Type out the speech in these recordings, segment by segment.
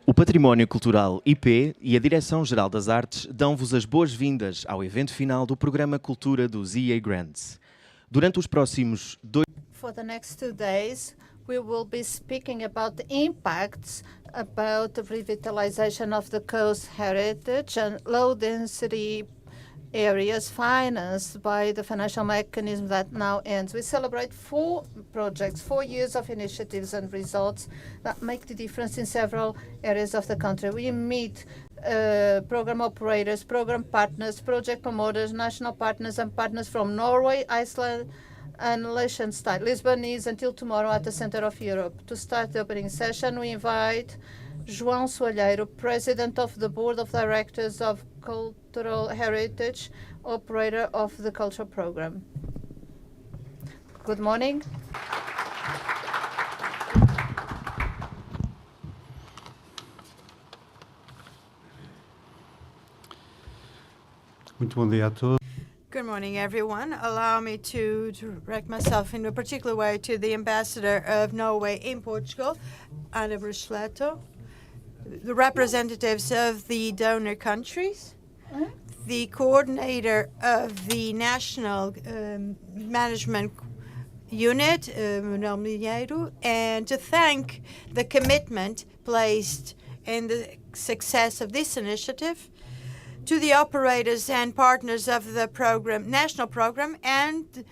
O Património Cultural IP e a Direção-Geral das Artes dão-vos as boas-vindas ao evento final do Programa Cultura dos EEA Grants. Durante os próximos For the next 2 days, we will be speaking about the impacts about the revitalization of the coast heritage and low-density areas financed by the financial mechanism that now ends. We celebrate 4 projects, 4 years of initiatives and results that make the difference in several areas of the country. We meet program operators, program partners, project promoters, national partners, and partners from Norway, Iceland, and Liechtenstein. Lisbon is until tomorrow at the Center of Europe. To start the opening session, we invite João Soalheiro, President of the Board of Directors of Cultural Heritage, operator of the Culture Program. Good morning. Muito bom dia a todos. Good morning, everyone. Allow me to direct myself in a particular way to the ambassador of Norway in Portugal, Anna Brusleto, the representatives of the donor countries, the coordinator of the national management unit, Manuel Milheiro, and to thank the commitment placed in the success of this initiative, to the operators and partners of the program, national program, and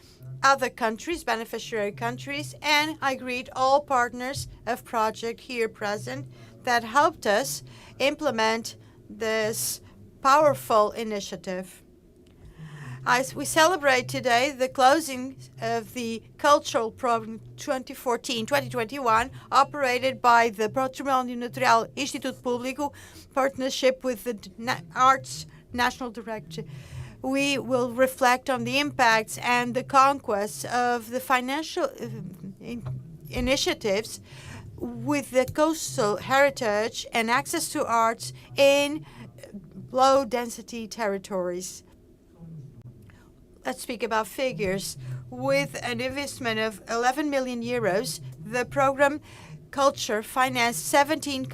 other countries, beneficiary countries, and I greet all partners of project here present that helped us implement this powerful initiative. We celebrate today the closing of the cultural program 2014-2021, operated by the Património Natural Instituto Público, partnership with the Arts National Director. We will reflect on the impacts and the conquests of the financial initiatives with the coastal heritage and access to arts in low-density territories. Let's speak about figures. With an investment of 11 million euros, the program Culture financed 17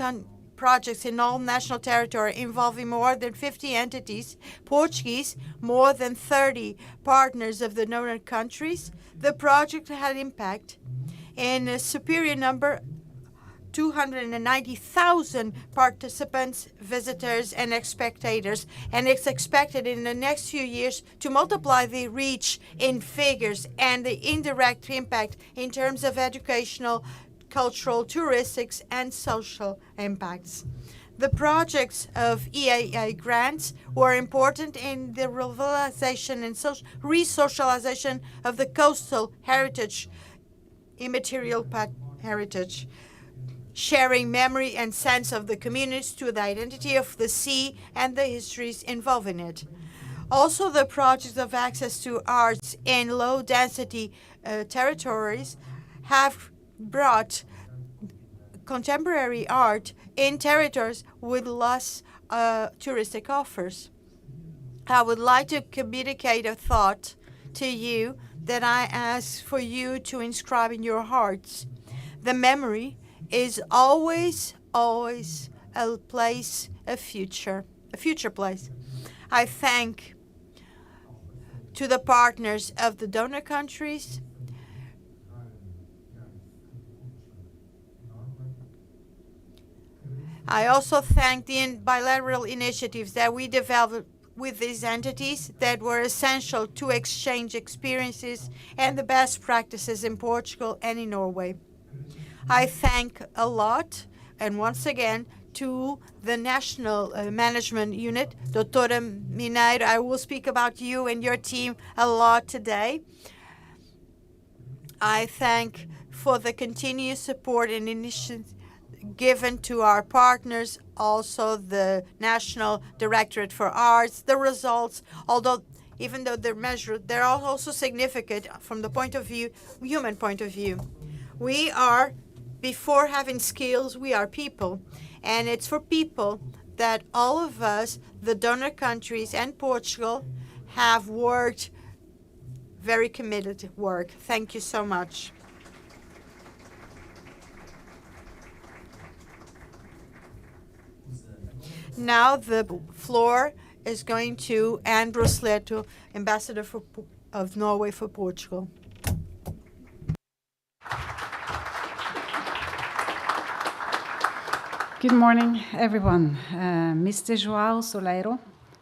projects in all national territory involving more than 50 entities, Portuguese, more than 30 partners of the donor countries. The project had impact in a superior number 290,000 participants, visitors, and spectators, and it's expected in the next few years to multiply the reach in figures and the indirect impact in terms of educational, cultural, touristic, and social impacts. The projects of EEA grants were important in the revitalization and re-socialization of the coastal heritage, immaterial heritage, sharing memory and sense of the communities to the identity of the sea and the histories involved in it. Also, the projects of access to arts in low-density territories have brought contemporary art in territories with less touristic offers. I would like to communicate a thought to you that I ask for you to inscribe in your hearts. The memory is always a place, a future place. I thank to the partners of the donor countries, I also thank the bilateral initiatives that we developed with these entities that were essential to exchange experiences and the best practices in Portugal and in Norway. I thank a lot, and once again, to the National Management Unit, Doutora Mineiro. I will speak about you and your team a lot today. I thank for the continuous support and initiatives given to our partners, also the National Directorate for Arts. The results, even though they're measured, they're also significant from the point of view, human point of view. We are, before having skills, we are people. And it's for people that all of us, the donor countries and Portugal, have worked very committed work. Thank you so much. Now the floor is going to Anne Brusletto, Ambassador of Norway for Portugal. Good morning, everyone. Mr. João Soleiro,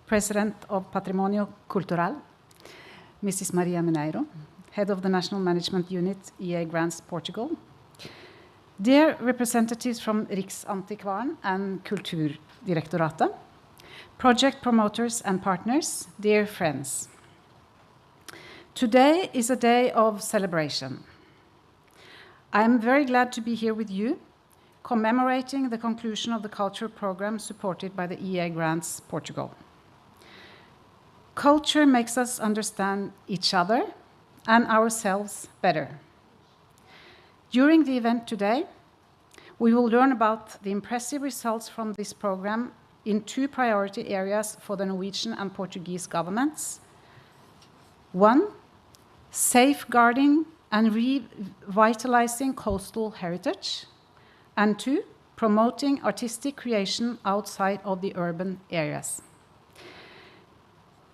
President of Patrimonio Cultural, Mrs. Maria Mineiro, Head of the National Management Unit, EEA Grants Portugal, dear representatives from Riksantikvaren and Kulturdirektoratet, project promoters and partners, dear friends. Today is a day of celebration. I am very glad to be here with you, commemorating the conclusion of the culture program supported by the EEA Grants Portugal. Culture makes us understand each other and ourselves better. During the event today, we will learn about the impressive results from this program in two priority areas for the Norwegian and Portuguese governments. One, safeguarding and revitalizing coastal heritage. And two, promoting artistic creation outside of the urban areas.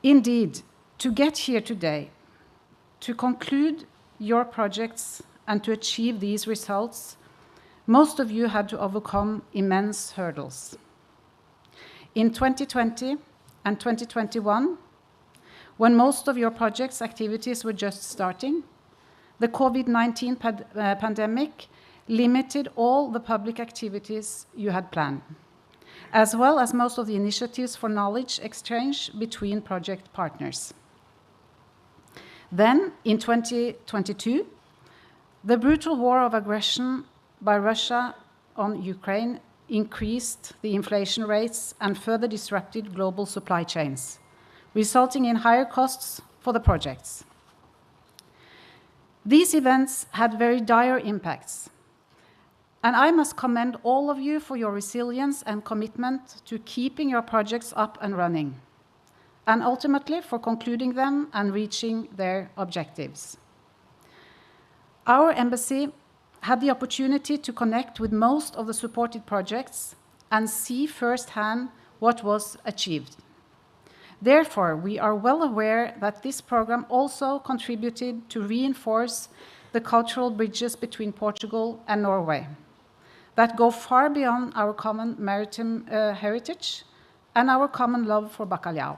Indeed, to get here today, to conclude your projects and to achieve these results, most of you had to overcome immense hurdles. In 2020 and 2021, when most of your projects' activities were just starting, the COVID-19 pandemic limited all the public activities you had planned, as well as most of the initiatives for knowledge exchange between project partners. Then, in 2022, the brutal war of aggression by Russia on Ukraine increased the inflation rates and further disrupted global supply chains, resulting in higher costs for the projects. These events had very dire impacts, and I must commend all of you for your resilience and commitment to keeping your projects up and running, and ultimately for concluding them and reaching their objectives. Our embassy had the opportunity to connect with most of the supported projects and see firsthand what was achieved. Therefore, we are well aware that this program also contributed to reinforce the cultural bridges between Portugal and Norway that go far beyond our common maritime heritage and our common love for bacalhau.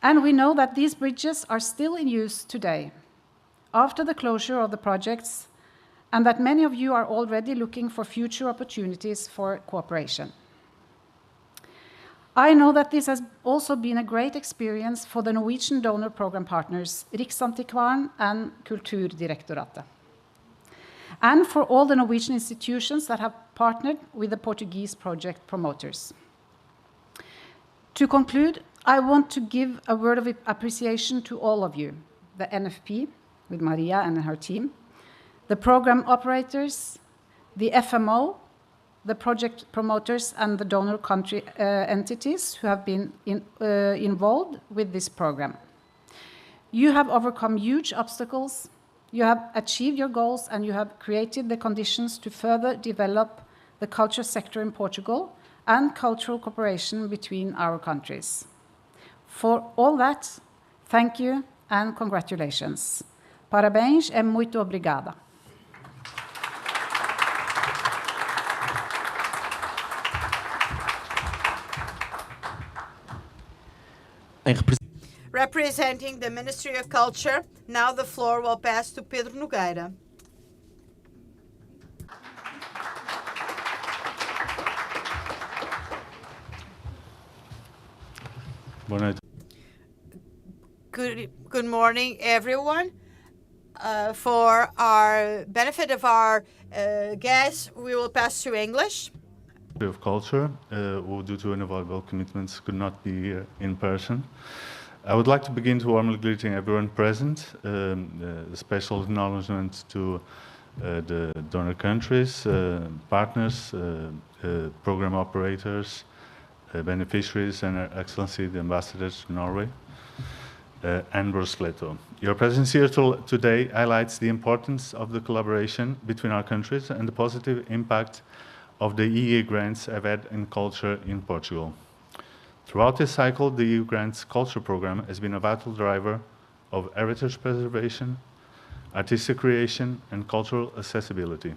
And we know that these bridges are still in use today, after the closure of the projects, and that many of you are already looking for future opportunities for cooperation. I know that this has also been a great experience for the Norwegian donor program partners, Riksantikvaren and Kulturdirektoratet, and for all the Norwegian institutions that have partnered with the Portuguese project promoters. To conclude, I want to give a word of appreciation to all of you, the NFP, with Maria and her team, the program operators, the FMO, the project promoters, and the donor country entities who have been involved with this program. You have overcome huge obstacles, you have achieved your goals, and you have created the conditions to further develop the culture sector in Portugal and cultural cooperation between our countries. For all that, thank you and congratulations. Parabéns e muito obrigada. Representing the Ministry of Culture, now the floor will pass to Pedro Nogueira. Good morning, everyone. For our benefit of our guests, we will pass to English. Of Culture, who due to unavoidable commitments could not be here in person. I would like to begin to warmly greeting everyone present, a special acknowledgement to the donor countries, partners, program operators, beneficiaries, and Her Excellency the Ambassadors to Norway, Anne Brusletto. Your presence here today highlights the importance of the collaboration between our countries and the positive impact of the EEA grants I've had in culture in Portugal. Throughout this cycle, the EU Grants Culture Program has been a vital driver of heritage preservation, artistic creation, and cultural accessibility.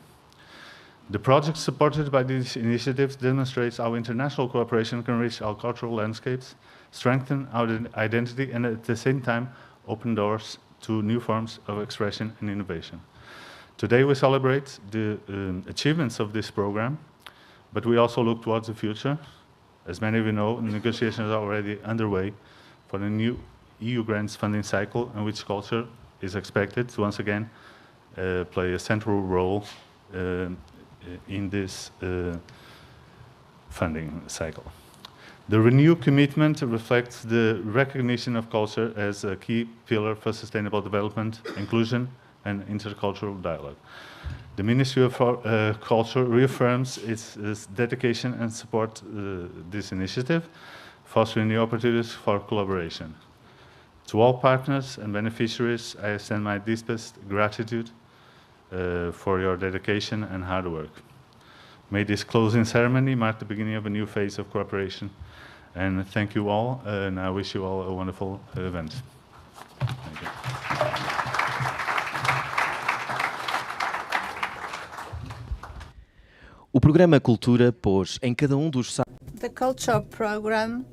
The project supported by these initiatives demonstrates how international cooperation can reach our cultural landscapes, strengthen our identity, and at the same time open doors to new forms of expression and innovation. Today we celebrate the achievements of this program, but we also look towards the future. As many of you know, negotiations are already underway for the new EU grants funding cycle, in which culture is expected to once again play a central role in this funding cycle. The renewed commitment reflects the recognition of culture as a key pillar for sustainable development, inclusion, and intercultural dialogue. The Ministry of Culture reaffirms its dedication and support this initiative, fostering new opportunities for collaboration. To all partners and beneficiaries, I extend my deepest gratitude for your dedication and hard work. May this closing ceremony mark the beginning of a new phase of cooperation. And thank you all, and I wish you all a wonderful event. Thank you. O programa Cultura pôs em cada dos The culture program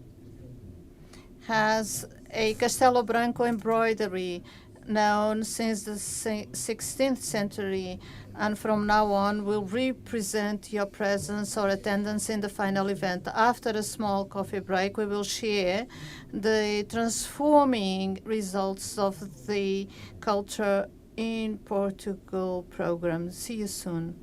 has a Castelo Branco embroidery known since the 16th century, and from now on will represent your presence or attendance in the final event. After a small coffee break, we will share the transforming results of the Culture in Portugal program. See you soon.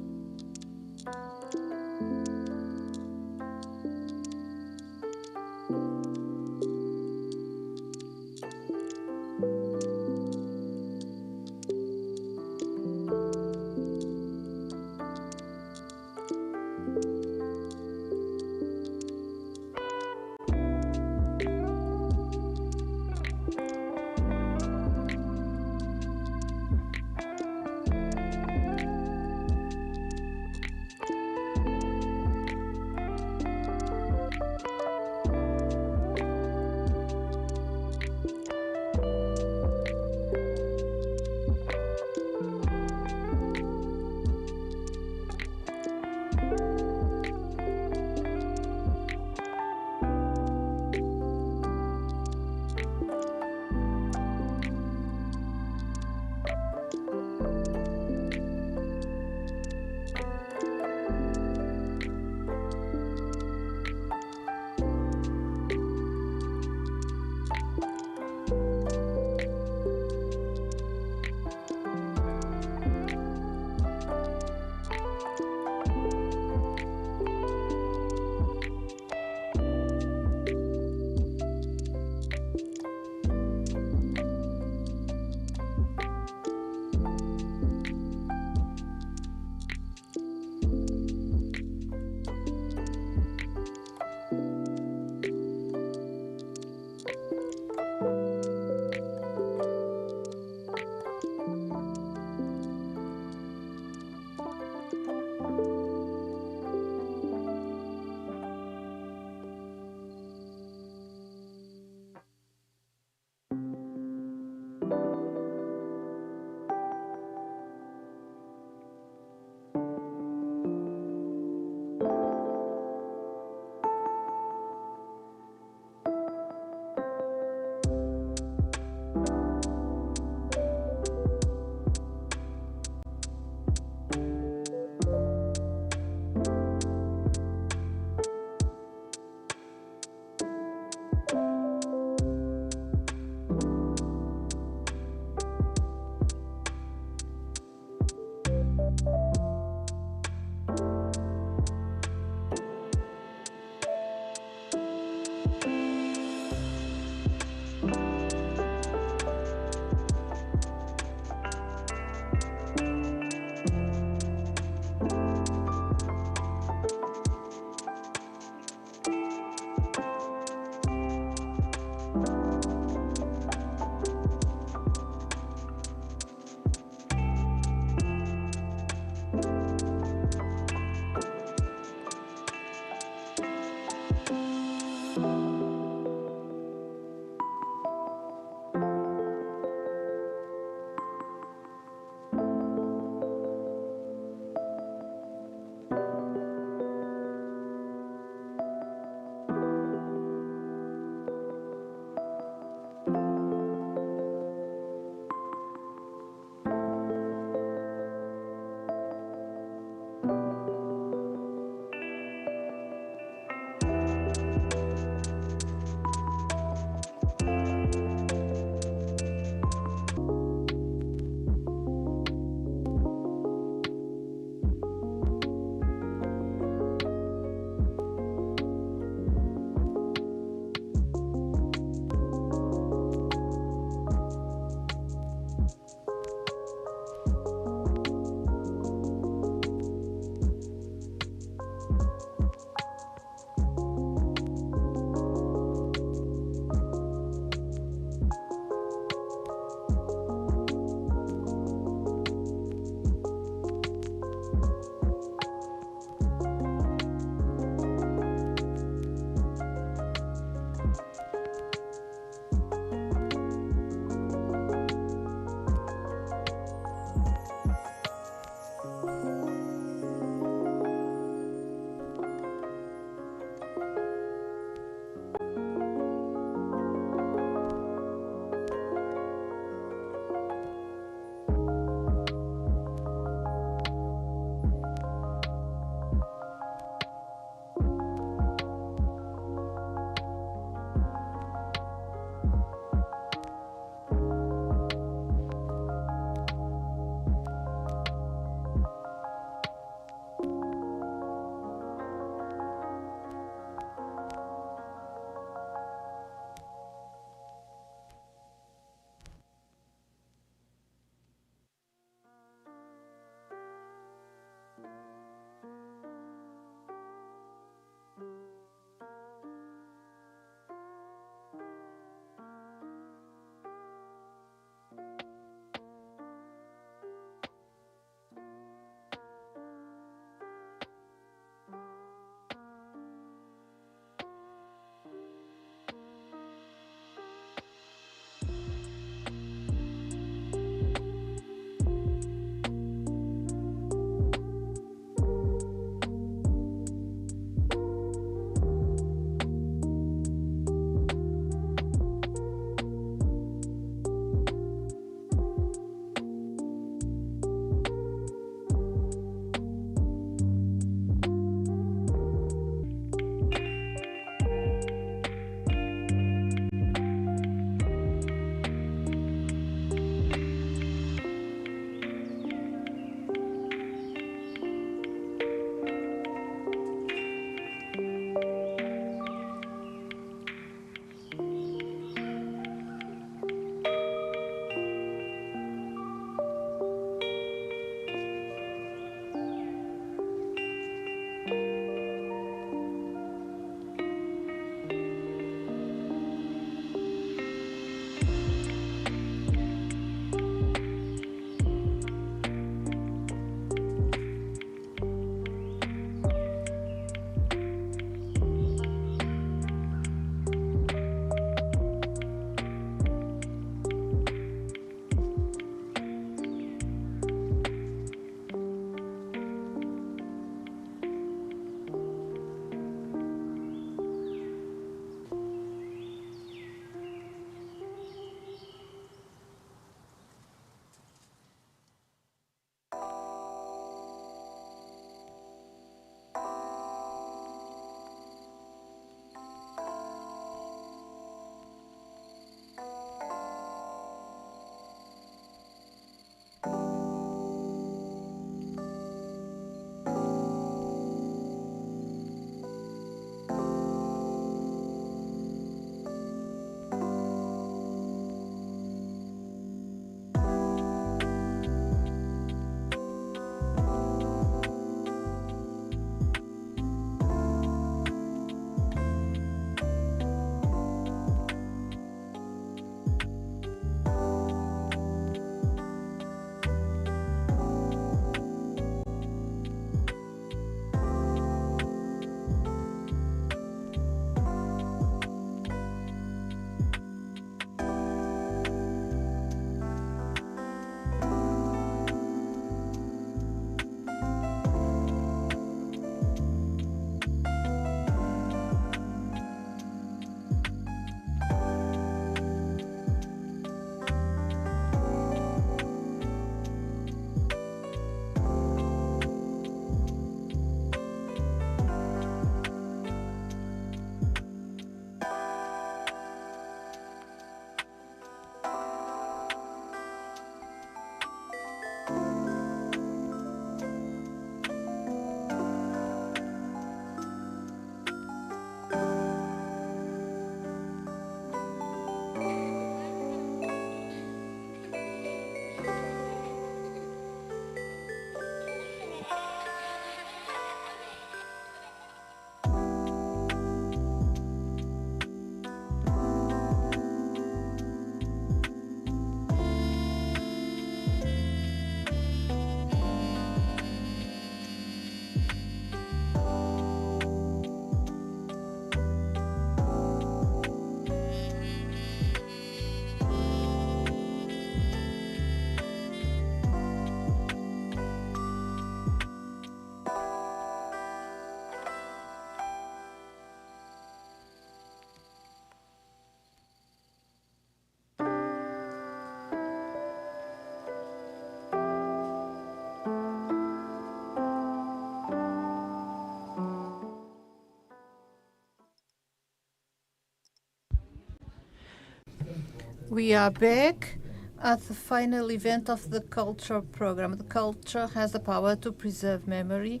We are back at the final event of the culture program. The culture has the power to preserve memory,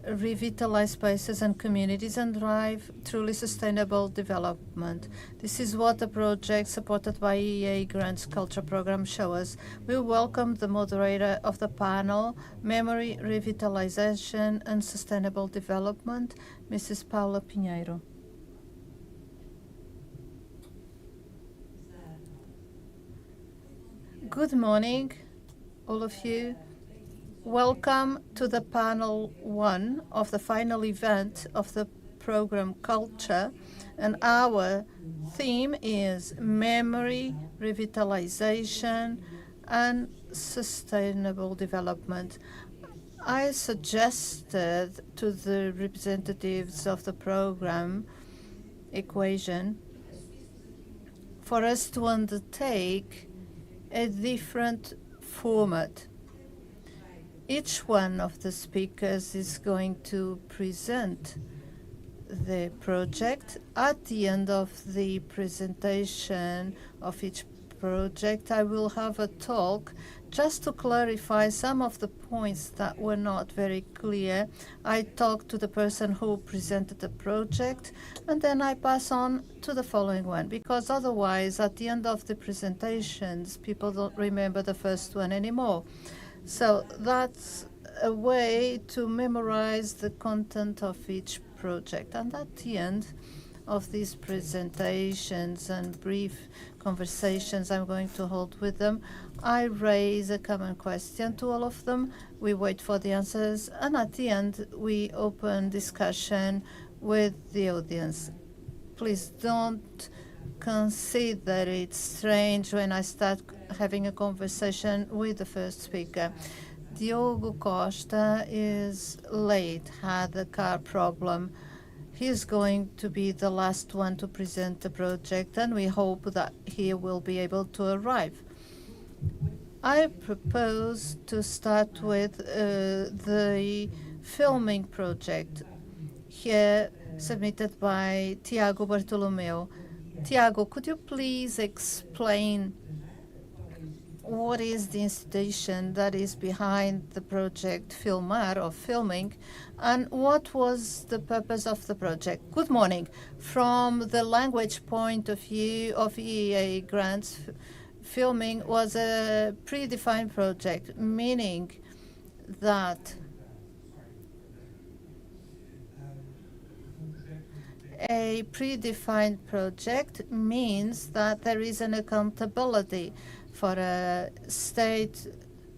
revitalize spaces and communities, and drive truly sustainable development. This is what the project supported by EEA Grants Culture Program show us. We welcome the moderator of the panel, Memory, Revitalization and Sustainable Development, Mrs. Paula Pinheiro. Good morning, all of you. Welcome to the panel 1 of the final event of the program Culture, and our theme is Memory, Revitalization and Sustainable Development. I suggested to the representatives of the program equation for us to undertake a different format. Each one of the speakers is going to present the project. At the end of the presentation of each project, I will have a talk just to clarify some of the points that were not very clear. I talk to the person who presented the project, and then I pass on to the following one, because otherwise, at the end of the presentations, people don't remember the first one anymore. So that's a way to memorize the content of each project. And at the end of these presentations and brief conversations I'm going to hold with them, I raise a common question to all of them. We wait for the answers, and at the end, we open discussion with the audience. Please don't consider it strange when I start having a conversation with the first speaker. Diogo Costa is late, had a car problem. He's going to be the last one to present the project, and we hope that he will be able to arrive. I propose to start with the filming project, here submitted by Tiago Bartolomeu. Tiago, could you please explain what is the institution that is behind the project Filmar, or filming, and what was the purpose of the project? Good morning. From the language point of view of EEA grants, filming was a predefined project, meaning that a predefined project means that there is an accountability for a state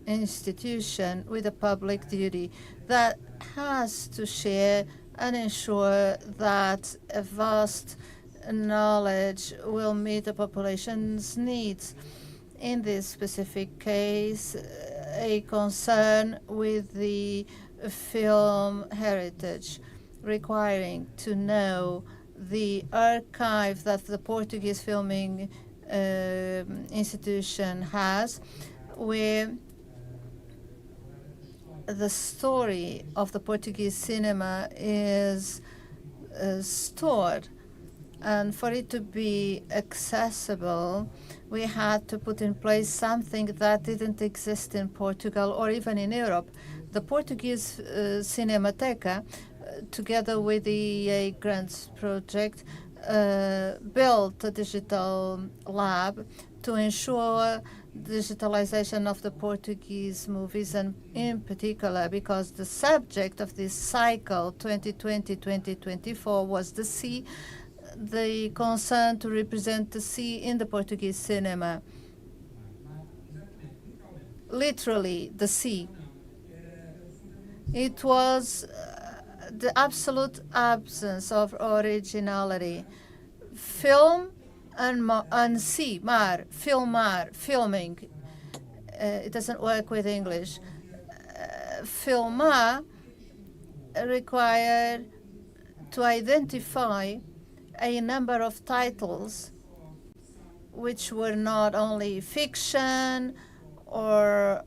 institution with a public duty that has to share and ensure that a vast knowledge will meet the population's needs. In this specific case, a concern with the film heritage, requiring to know the archive that the Portuguese filming institution has, where the story of the Portuguese cinema is stored. And for it to be accessible, we had to put in place something that didn't exist in Portugal or even in Europe. The Portuguese Cinemateca, together with the EEA Grants project, built a digital lab to ensure digitalization of the Portuguese movies, and in particular because the subject of this cycle 2020-2024 was the sea, the concern to represent the sea in the Portuguese cinema. Literally, the sea. It was the absolute absence of originality. Film and sea, mar, filmar, filming. It doesn't work with English. Filmar required to identify a number of titles which were not only fiction or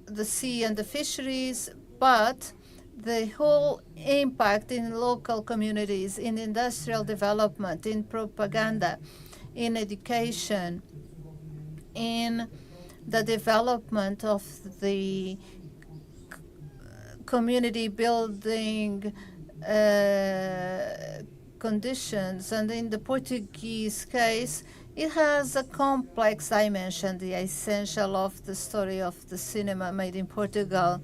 the sea and the fisheries, but the whole impact in local communities, in industrial development, in propaganda, in education, in the development of the community building conditions. And in the Portuguese case, it has a complex dimension, the essential of the story of the cinema made in Portugal,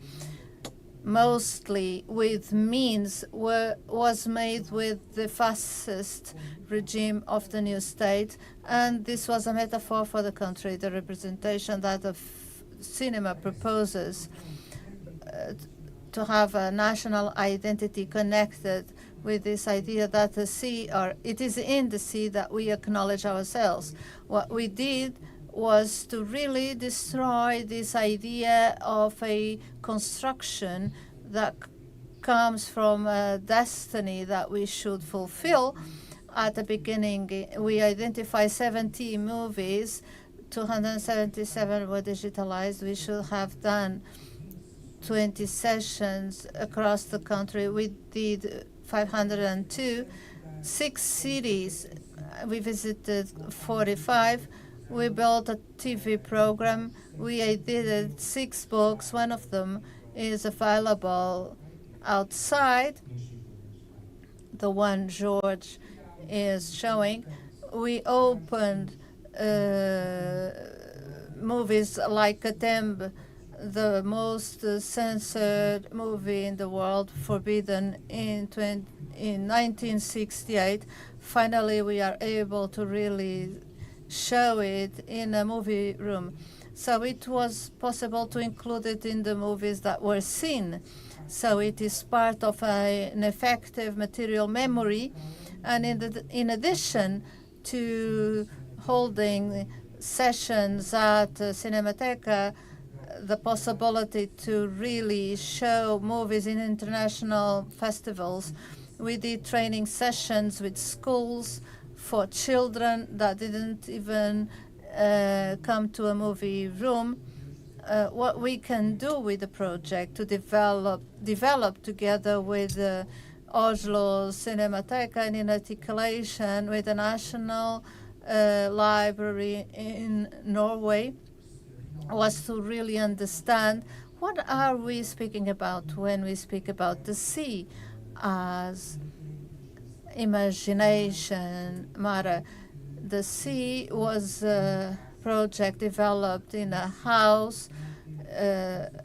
mostly with means, was made with the fascist regime of the new state. And this was a metaphor for the country, the representation that the cinema proposes to have a national identity connected with this idea that the sea, or it is in the sea that we acknowledge ourselves. What we did was to really destroy this idea of a construction that comes from a destiny that we should fulfill. At the beginning, we identified 70 movies, 277 were digitalized. We should have done 20 sessions across the country. We did 502, 6 cities. We visited 45. We built a TV program. We edited 6 books. One of them is available outside, the one George is showing. We opened movies like Katembe, the most censored movie in the world, forbidden in 1968. Finally, we are able to really show it in a movie room. So it was possible to include it in the movies that were seen. So it is part of an effective material memory. And in addition to holding sessions at Cinemateca, the possibility to really show movies in international festivals. We did training sessions with schools for children that didn't even come to a movie room. What we can do with the project to develop together with Oslo Cinemateca and in articulation with the National Library in Norway, was to really understand what are we speaking about when we speak about the sea as imagination matter. The sea was a project developed in a house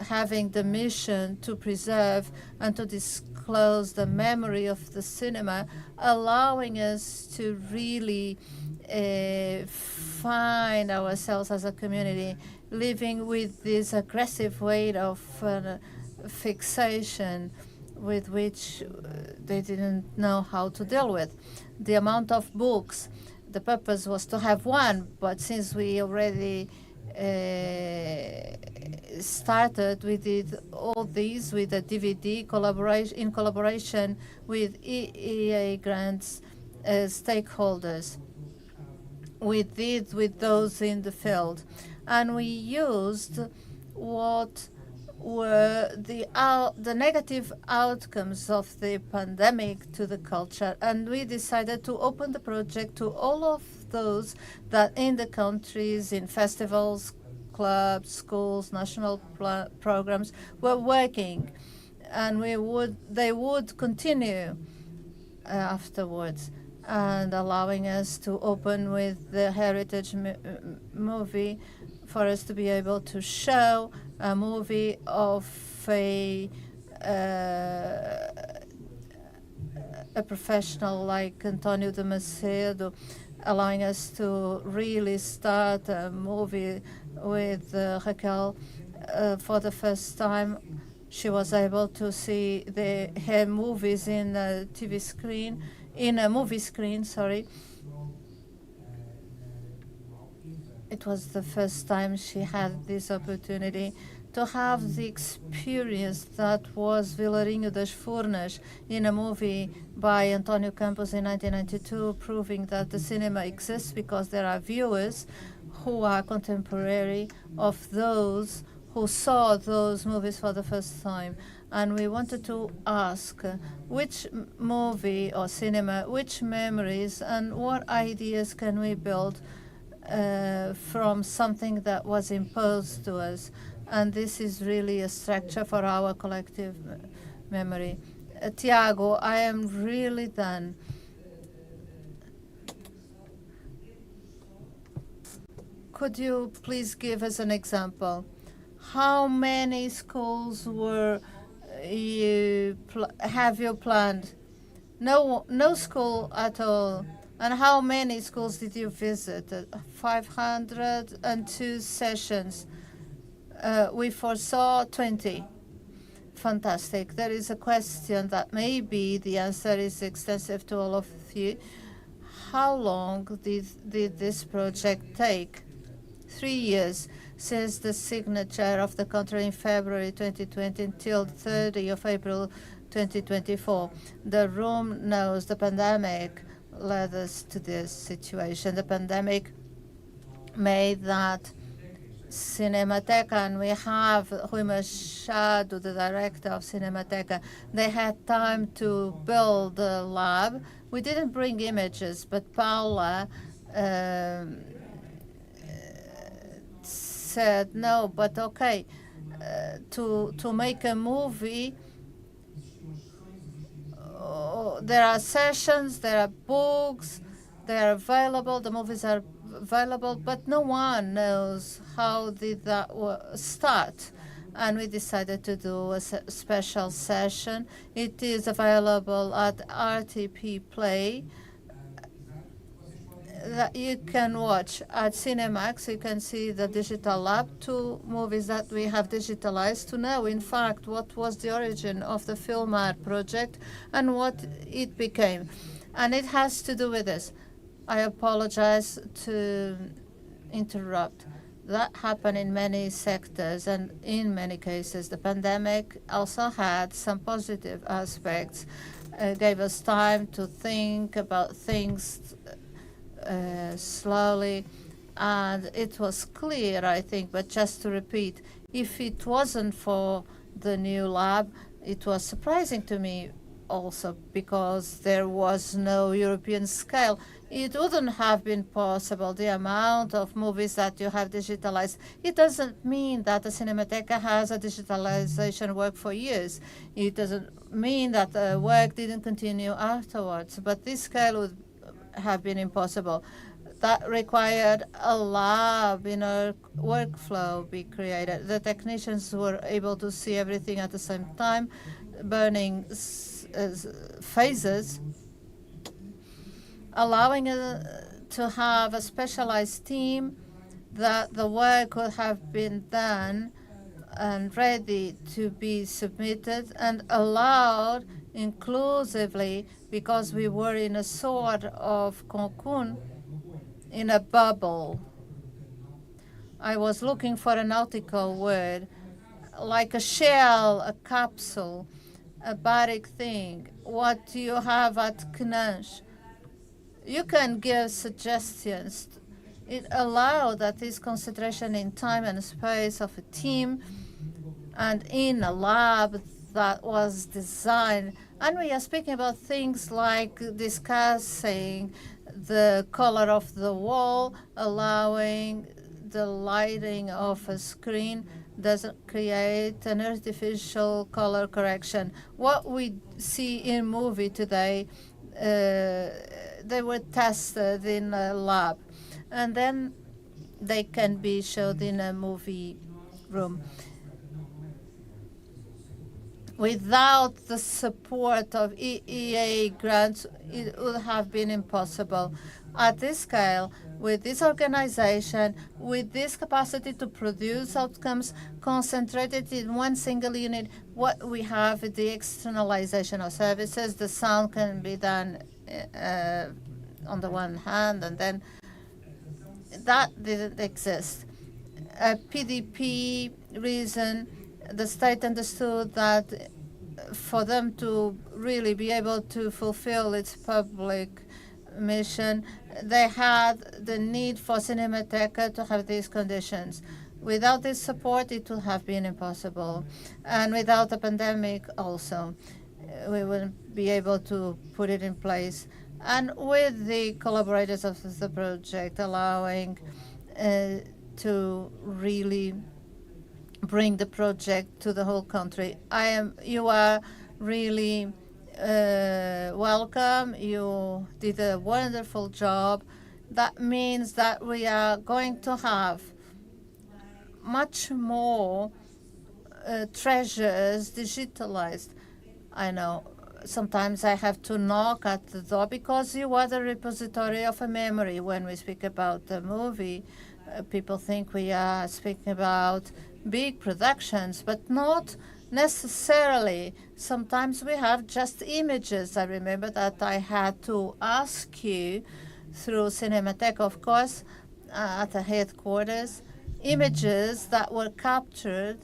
having the mission to preserve and to disclose the memory of the cinema, allowing us to really find ourselves as a community living with this aggressive weight of fixation with which they didn't know how to deal with. The amount of books, the purpose was to have one, but since we already started, we did all these with a DVD in collaboration with EEA grants stakeholders. We did with those in the field. And we used what were the negative outcomes of the pandemic to the culture. And we decided to open the project to all of those that in the countries, in festivals, clubs, schools, national programs were working. And they would continue afterwards, and allowing us to open with the heritage movie for us to be able to show a movie of a professional like António de Macedo, allowing us to really start a movie with Raquel. For the first time, she was able to see her movies in a TV screen, in a movie screen, sorry. It was the first time she had this opportunity to have the experience that was Vilarinho das Furnas in a movie by António Campos in 1992, proving that the cinema exists because there are viewers who are contemporary of those who saw those movies for the first time. And we wanted to ask which movie or cinema, which memories and what ideas can we build from something that was imposed to us. And this is really a structure for our collective memory. Tiago, I am really done. Could you please give us an example? How many schools have you planned? No school at all. And how many schools did you visit? 502 sessions. We foresaw 20. Fantastic. There is a question that maybe the answer is extensive to all of you. How long did this project take? 3 years since the signature of the contract in February 2020 until 30 of April 2024. The room knows the pandemic led us to this situation. The pandemic made that Cinemateca, and we have Rui Machado, the director of Cinemateca. They had time to build a lab. We didn't bring images, but Paula said, no, but okay, to make a movie, there are sessions, there are books, they are available, the movies are available, but no one knows how did that start. And we decided to do a special session. It is available at RTP Play that you can watch at Cinemax. You can see the digital lab, 2 movies that we have digitalized to know, in fact, what was the origin of the Filmar project and what it became. And it has to do with this. I apologize to interrupt. That happened in many sectors, and in many cases, the pandemic also had some positive aspects. Gave us time to think about things slowly, and it was clear, I think, but just to repeat, if it wasn't for the new lab, it was surprising to me also because there was no European scale. It wouldn't have been possible, the amount of movies that you have digitalized. It doesn't mean that the Cinemateca has a digitalization work for years. It doesn't mean that the work didn't continue afterwards, but this scale would have been impossible. That required a lab in a workflow be created. The technicians were able to see everything at the same time, burning phases, allowing to have a specialized team that the work could have been done and ready to be submitted and allowed inclusively, because we were in a sort of cocoon, in a bubble. I was looking for a nautical word, like a shell, a capsule, a baric thing. What you have at CNANS. You can give suggestions. It allowed that this concentration in time and space of a team and in a lab that was designed. And we are speaking about things like discussing the color of the wall, allowing the lighting of a screen doesn't create an artificial color correction. What we see in movie today, they were tested in a lab, and then they can be showed in a movie room. Without the support of EEA grants, it would have been impossible. At this scale, with this organization, with this capacity to produce outcomes concentrated in one single unit, what we have is the externalization of services. The sound can be done on the one hand, and then that didn't exist. A PDP reason, the state understood that for them to really be able to fulfill its public mission, they had the need for Cinemateca to have these conditions. Without this support, it would have been impossible. And without the pandemic also, we wouldn't be able to put it in place. and with the collaborators of the project, allowing to really bring the project to the whole country. You are really welcome. You did a wonderful job. That means that we are going to have much more treasures digitalized. I know sometimes I have to knock at the door because you are the repository of a memory. When we speak about the movie, people think we are speaking about big productions, but not necessarily. Sometimes we have just images. I remember that I had to ask you through Cinematheque, of course, at the headquarters, images that were captured,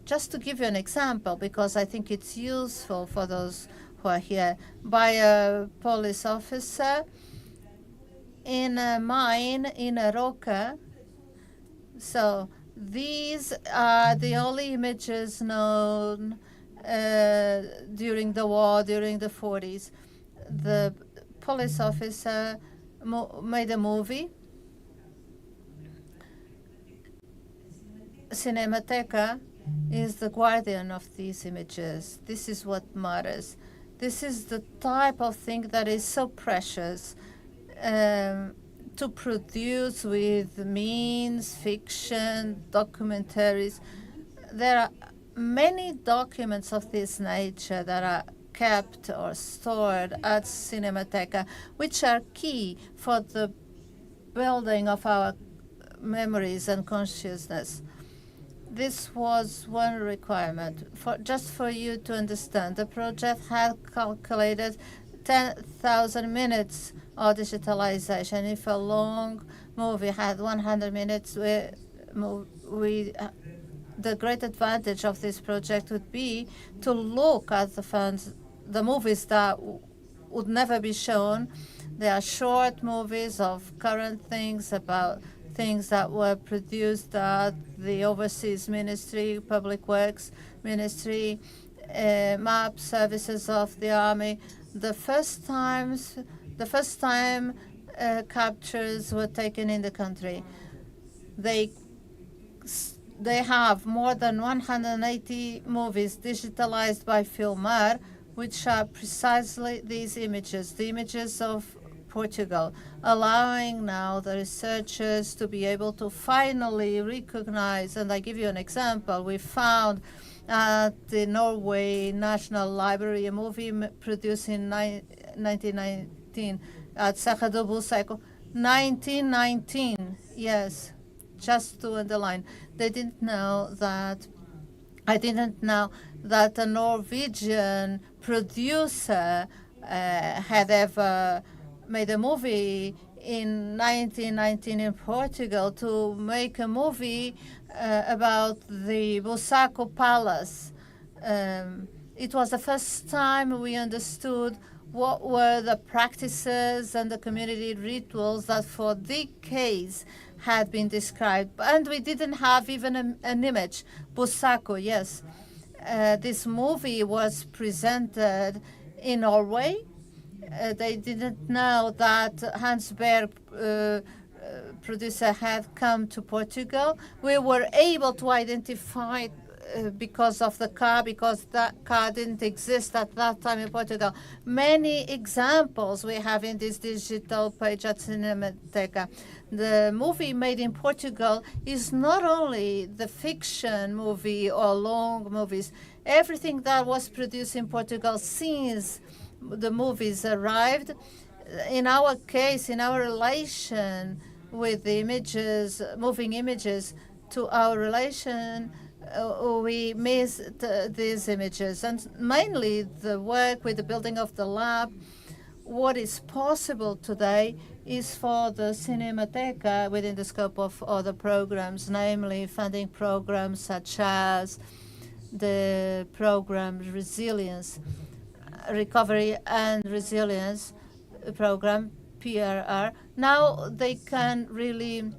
just to give you an example, because I think it's useful for those who are here, by a police officer in a mine in a roca. So these are the only images known during the war, during the 40s. The police officer made a movie. Cinemateca is the guardian of these images. This is what matters. This is the type of thing that is so precious to produce with means, fiction, documentaries. There are many documents of this nature that are kept or stored at Cinemateca, which are key for the building of our memories and consciousness. This was one requirement. Just for you to understand, the project had calculated 10,000 minutes of digitalization. If a long movie had 100 minutes, the great advantage of this project would be to look at the movies that would never be shown. They are short movies of current things, about things that were produced at the Overseas Ministry, Public Works Ministry, map services of the Army. The first time captures were taken in the country. They have more than 180 movies digitalized by Filmar, which are precisely these images, the images of Portugal, allowing now the researchers to be able to finally recognize, and I give you an example. We found at the Norway National Library a movie produced in 1919 at Serra do Buceco. 1919, yes, just to underline. They didn't know that, I didn't know that a Norwegian producer had ever made a movie in 1919 in Portugal to make a movie about the Busaco Palace. It was the first time we understood what were the practices and the community rituals that for decades had been described. And we didn't have even an image. Busaco, yes. This movie was presented in Norway. They didn't know that Hans Berg, producer, had come to Portugal. We were able to identify because of the car, because that car didn't exist at that time in Portugal. Many examples we have in this digital page at Cinemateca. The movie made in Portugal is not only the fiction movie or long movies. Everything that was produced in Portugal since the movies arrived, in our case, in our relation with the images, moving images, to our relation, we missed these images. And mainly the work with the building of the lab, what is possible today is for the Cinemateca within the scope of other programs, namely funding programs such as the program Resilience, Recovery and Resilience program, PRR. Now they can really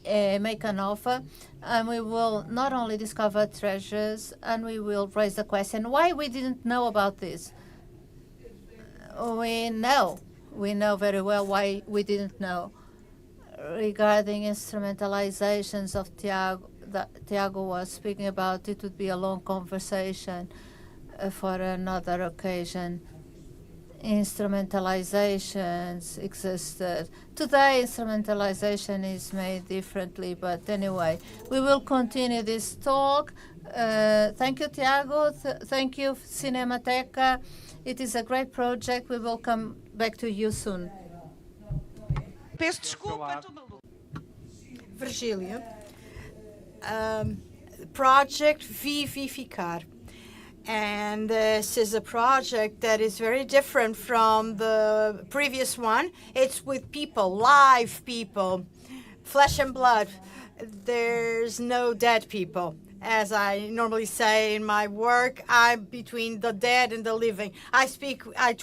make an offer, and we will not only discover treasures, and we will raise the question why we didn't know about this. We know we know very well why we didn't know. Regarding instrumentalizations of Tiago, that Tiago was speaking about, it would be a long conversation for another occasion. Instrumentalizations existed. Today, instrumentalization is made differently, but anyway, we will continue this talk. Thank you, Tiago. Thank you, Cinemateca. It is a great project. We will come back to you soon. Peço desculpa, estou maluca. Virgília. Project Vivificar. And this is a project that is very different from the previous one. It's with people, live people, flesh and blood. There's no dead people. As I normally say in my work, I'm between the dead and the living. I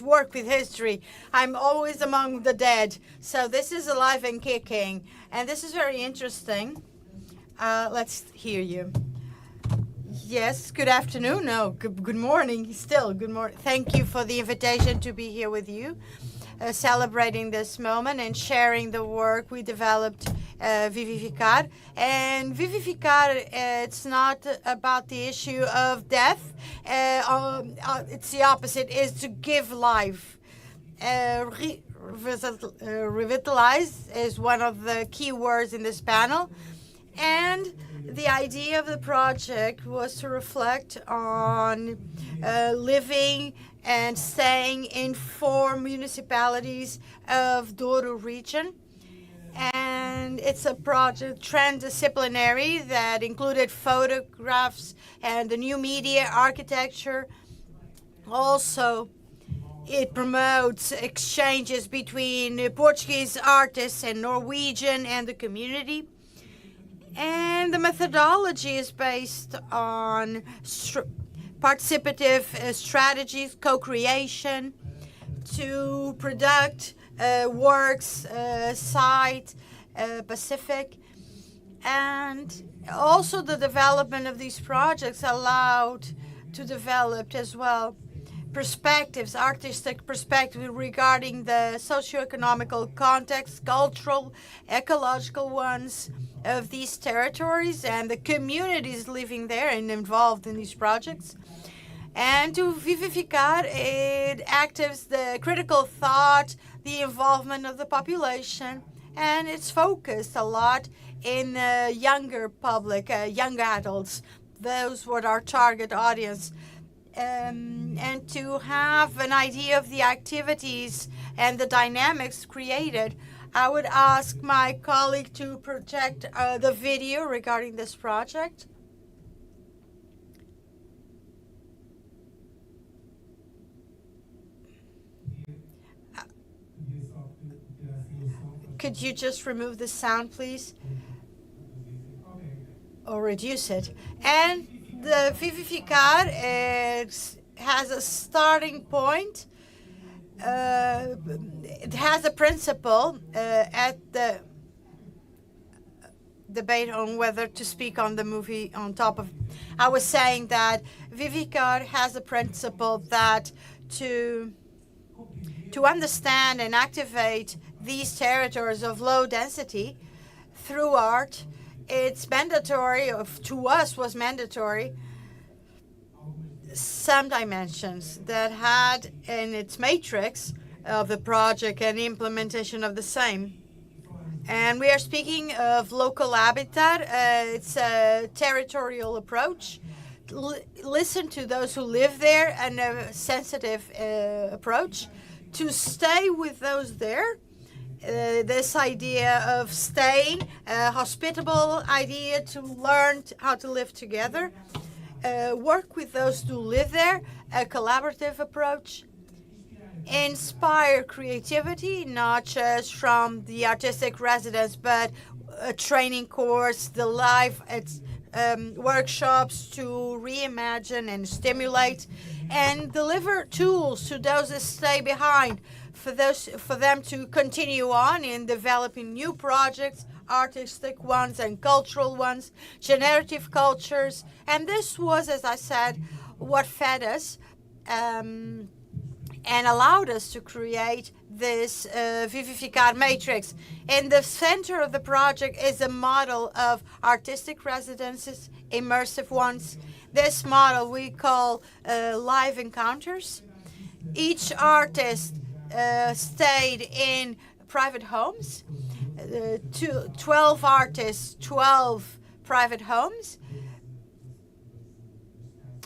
work with history. I'm always among the dead. So this is alive and kicking. And this is very interesting. Let's hear you. Yes, good afternoon. No, good morning. Still, good morning. Thank you for the invitation to be here with you, celebrating this moment and sharing the work we developed, Vivificar. And Vivificar, it's not about the issue of death. It's the opposite, is to give life. Revitalize is one of the key words in this panel. And the idea of the project was to reflect on living and staying in 4 municipalities of Douro region. And it's a project transdisciplinary that included photographs and the new media architecture. Also, it promotes exchanges between Portuguese artists and Norwegian and the community. And the methodology is based on participative strategies, co-creation, to product works site-specific. And also the development of these projects allowed to develop as well perspectives, artistic perspectives regarding the socio-economical context, cultural, ecological ones of these territories and the communities living there and involved in these projects. And to Vivificar, it activates the critical thought, the involvement of the population, and it's focused a lot in younger public, young adults. Those were our target audience. And to have an idea of the activities and the dynamics created, I would ask my colleague to project the video regarding this project. Could you just remove the sound, please? Or reduce it. And the Vivificar has a starting point. It has a principle at the debate on whether to speak on the movie on top of. I was saying that Vivificar has a principle that to understand and activate these territories of low density through art, it's mandatory, to us was mandatory, some dimensions that had in its matrix of the project and implementation of the same. And we are speaking of local habitat. It's a territorial approach. Listen to those who live there, and a sensitive approach to stay with those there. This idea of staying, a hospitable idea to learn how to live together, work with those who live there, a collaborative approach, inspire creativity, not just from the artistic residents, but a training course, the live workshops to reimagine and stimulate, and deliver tools to those that stay behind, for them to continue on in developing new projects, artistic ones and cultural ones, generative cultures. And this was, as I said, what fed us and allowed us to create this Vivificar matrix. In the center of the project is a model of artistic residences, immersive ones. This model we call live encounters. Each artist stayed in private homes, 12 artists, 12 private homes.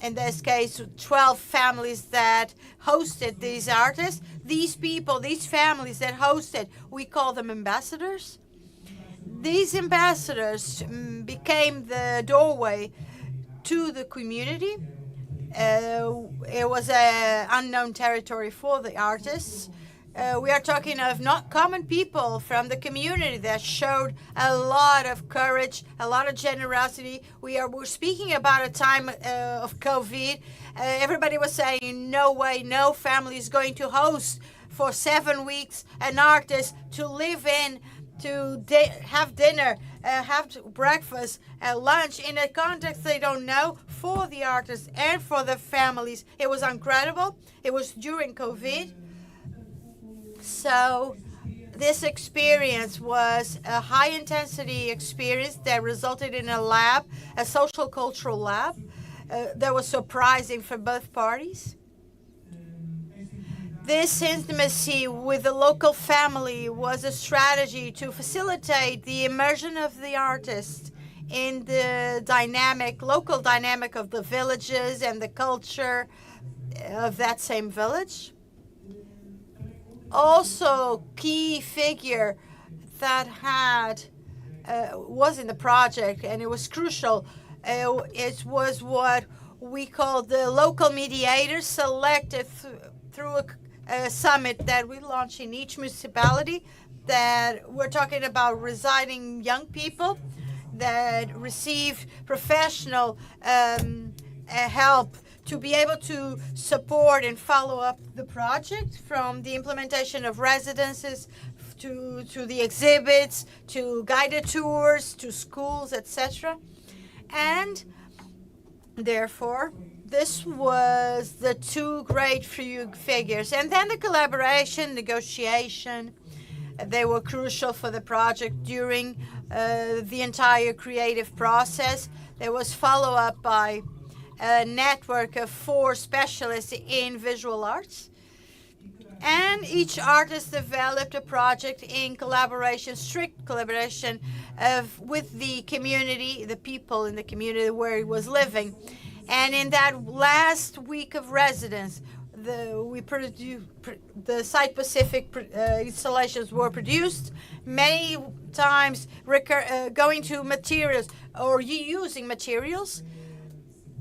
In this case, 12 families that hosted these artists. These people, these families that hosted, we call them ambassadors. These ambassadors became the doorway to the community. It was an unknown territory for the artists. We are talking of not common people from the community that showed a lot of courage, a lot of generosity. We're speaking about a time of COVID. Everybody was saying, no way, no family is going to host for 7 weeks an artist to live in, to have dinner, have breakfast, lunch in a context they don't know, for the artists and for the families. It was incredible. It was during COVID. So this experience was a high-intensity experience that resulted in a lab, a social cultural lab, that was surprising for both parties. This intimacy with the local family was a strategy to facilitate the immersion of the artist in the local dynamic of the villages and the culture of that same village. Also, key figure that was in the project, and it was crucial. It was what we call the local mediators, selected through a summit that we launched in each municipality. That we're talking about residing young people that received professional help to be able to support and follow up the project, from the implementation of residences to the exhibits, to guided tours, to schools, etc. And therefore, this was the two great figures. And then the collaboration, negotiation, they were crucial for the project during the entire creative process. There was follow-up by a network of 4 specialists in visual arts. And each artist developed a project in collaboration, strict collaboration with the community, the people in the community where he was living. And in that last week of residence, the site-specific installations were produced, many times going to materials or using materials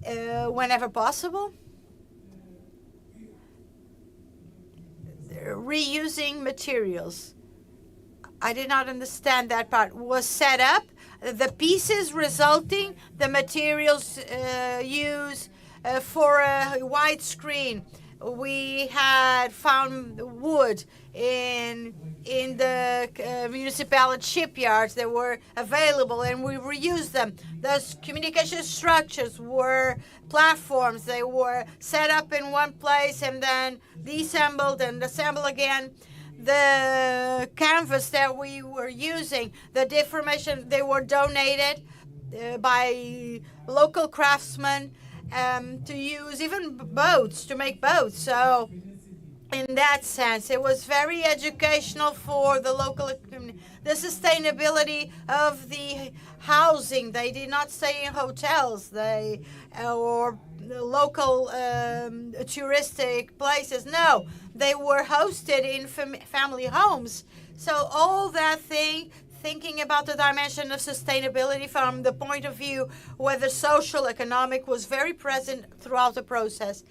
whenever possible. Reusing materials. I did not understand that part. Was set up, the pieces resulting, the materials used for a wide screen. We had found wood in the municipality shipyards that were available, and we reused them. Those communication structures were platforms. They were set up in one place and then deassembled and assembled again. The canvas that we were using, the deformation, they were donated by local craftsmen to use, even boats, to make boats. So in that sense, it was very educational for the local community. The sustainability of the housing, they did not stay in hotels, or the local touristic places. No, they were hosted in family homes. So all that thinking about the dimension of sustainability from the point of view whether social, economic, was very present throughout the process.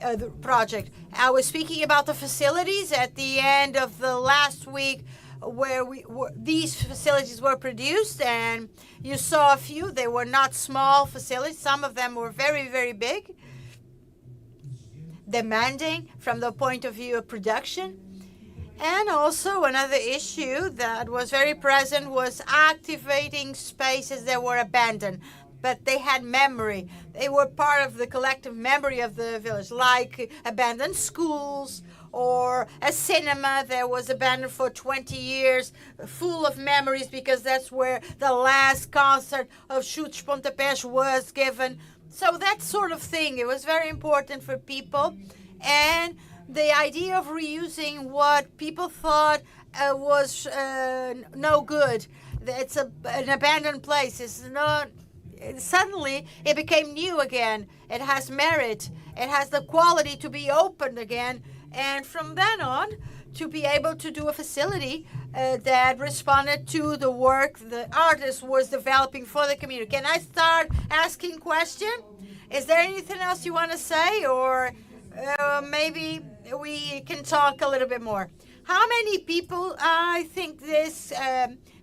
The project. I was speaking about the facilities at the end of the last week, where these facilities were produced, and you saw a few. They were not small facilities. Some of them were very, very big, demanding from the point of view of production. And also another issue that was very present was activating spaces that were abandoned. but they had memory. They were part of the collective memory of the village, like abandoned schools or a cinema that was abandoned for 20 years, full of memories because that's where the last concert of Chutes Pontapés was given. So that sort of thing, it was very important for people. And the idea of reusing what people thought was no good. It's an abandoned place. It's not. Suddenly, it became new again. It has merit. It has the quality to be opened again. And from then on, to be able to do a facility that responded to the work the artist was developing for the community. Can I start asking questions? Is there anything else you want to say, or maybe we can talk a little bit more? How many people, I think this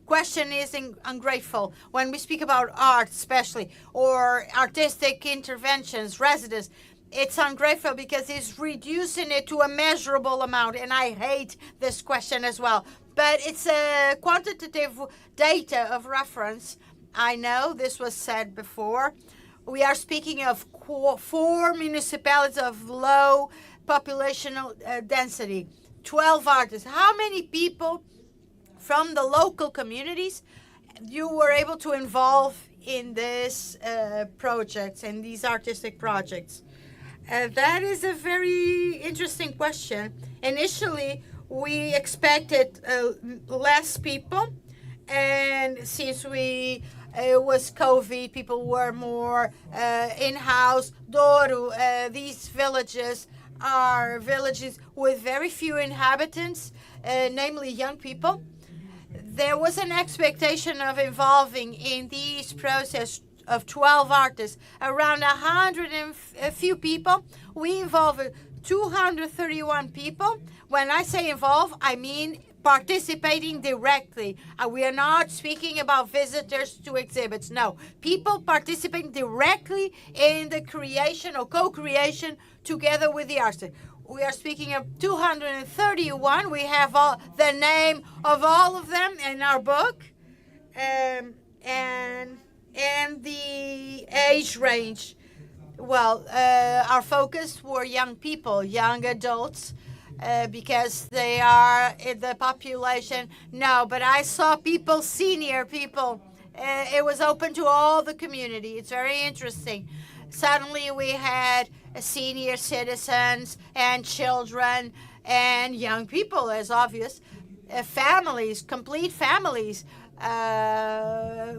question is ungrateful when we speak about art especially, or artistic interventions, residents. It's ungrateful because it's reducing it to a measurable amount, and I hate this question as well. But it's a quantitative data of reference. I know this was said before. We are speaking of 4 municipalities of low populational density, 12 artists. How many people from the local communities you were able to involve in this projects and these artistic projects? That is a very interesting question. Initially, we expected less people, and since it was COVID, people were more in-house. Douro, these villages are villages with very few inhabitants, namely young people. There was an expectation of involving in these process of 12 artists, around 100 and a few people. We involved 231 people. When I say involve, I mean participating directly. We are not speaking about visitors to exhibits. No, people participating directly in the creation or co-creation together with the artists. We are speaking of 231. We have the name of all of them in our book, and the age range. Well, our focus were young people, young adults, because they are in the population. No, but I saw people, senior people. It was open to all the community. It's very interesting. Suddenly we had senior citizens and children and young people, as obvious, families, complete families,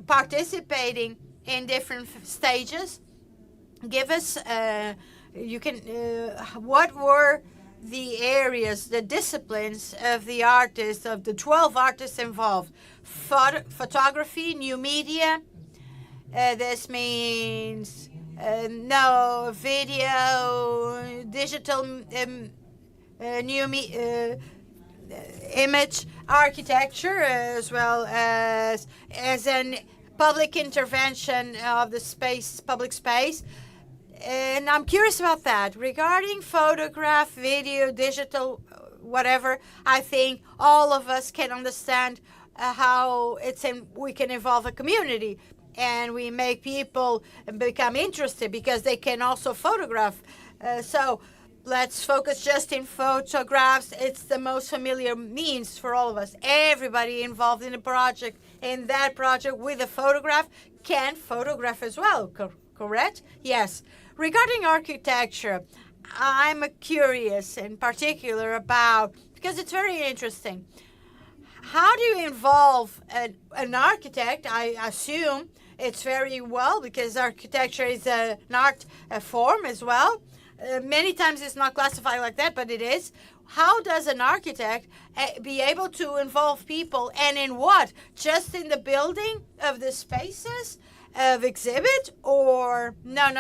participating in different stages. Give us, what were the areas, the disciplines of the artists, of the 12 artists involved? Photography, new media. This means no video, digital image, architecture, as well as an public intervention of the space, public space. And I'm curious about that. Regarding photograph, video, digital, whatever, I think all of us can understand how we can involve a community, and we make people become interested because they can also photograph. So let's focus just in photographs. It's the most familiar means for all of us. Everybody involved in a project, in that project with a photograph, can photograph as well, correct? Yes. Regarding architecture, I'm curious in particular about, because it's very interesting, how do you involve an architect? I assume it's very well, because architecture is an art form as well. Many times it's not classified like that, but it is. How does an architect be able to involve people, and in what? Just in the building of the spaces of exhibit, or no.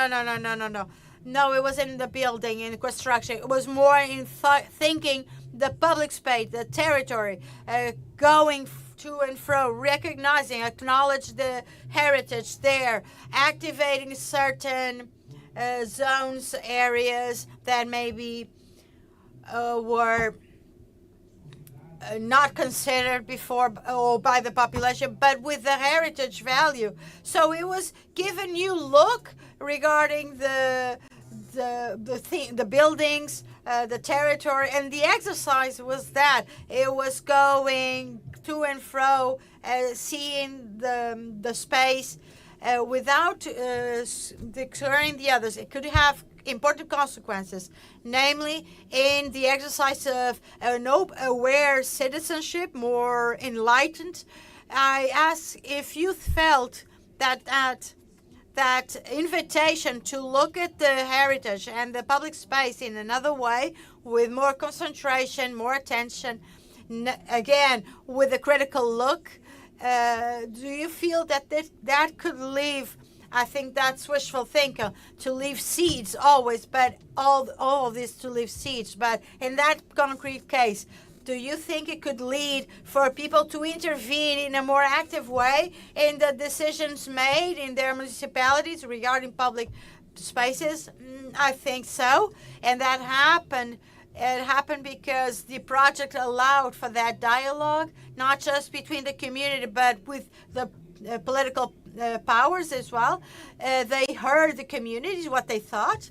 No, it wasn't in the building, in the construction. It was more in thinking the public space, the territory, going to and fro, recognizing, acknowledge the heritage there, activating certain zones, areas that maybe were not considered before or by the population, but with the heritage value. So it was give a new look regarding the buildings, the territory, and the exercise was that it was going to and fro, seeing the space without declaring the others. It could have important consequences, namely in the exercise of an aware citizenship, more enlightened. I ask if you felt that invitation to look at the heritage and the public space in another way, with more concentration, more attention, again, with a critical look. Do you feel that that could leave, I think that's wishful thinking, to leave seeds always, but all of this to leave seeds. But in that concrete case, do you think it could lead for people to intervene in a more active way in the decisions made in their municipalities regarding public spaces? I think so. And that happened. It happened because the project allowed for that dialogue, not just between the community, but with the political powers as well. They heard the communities, what they thought,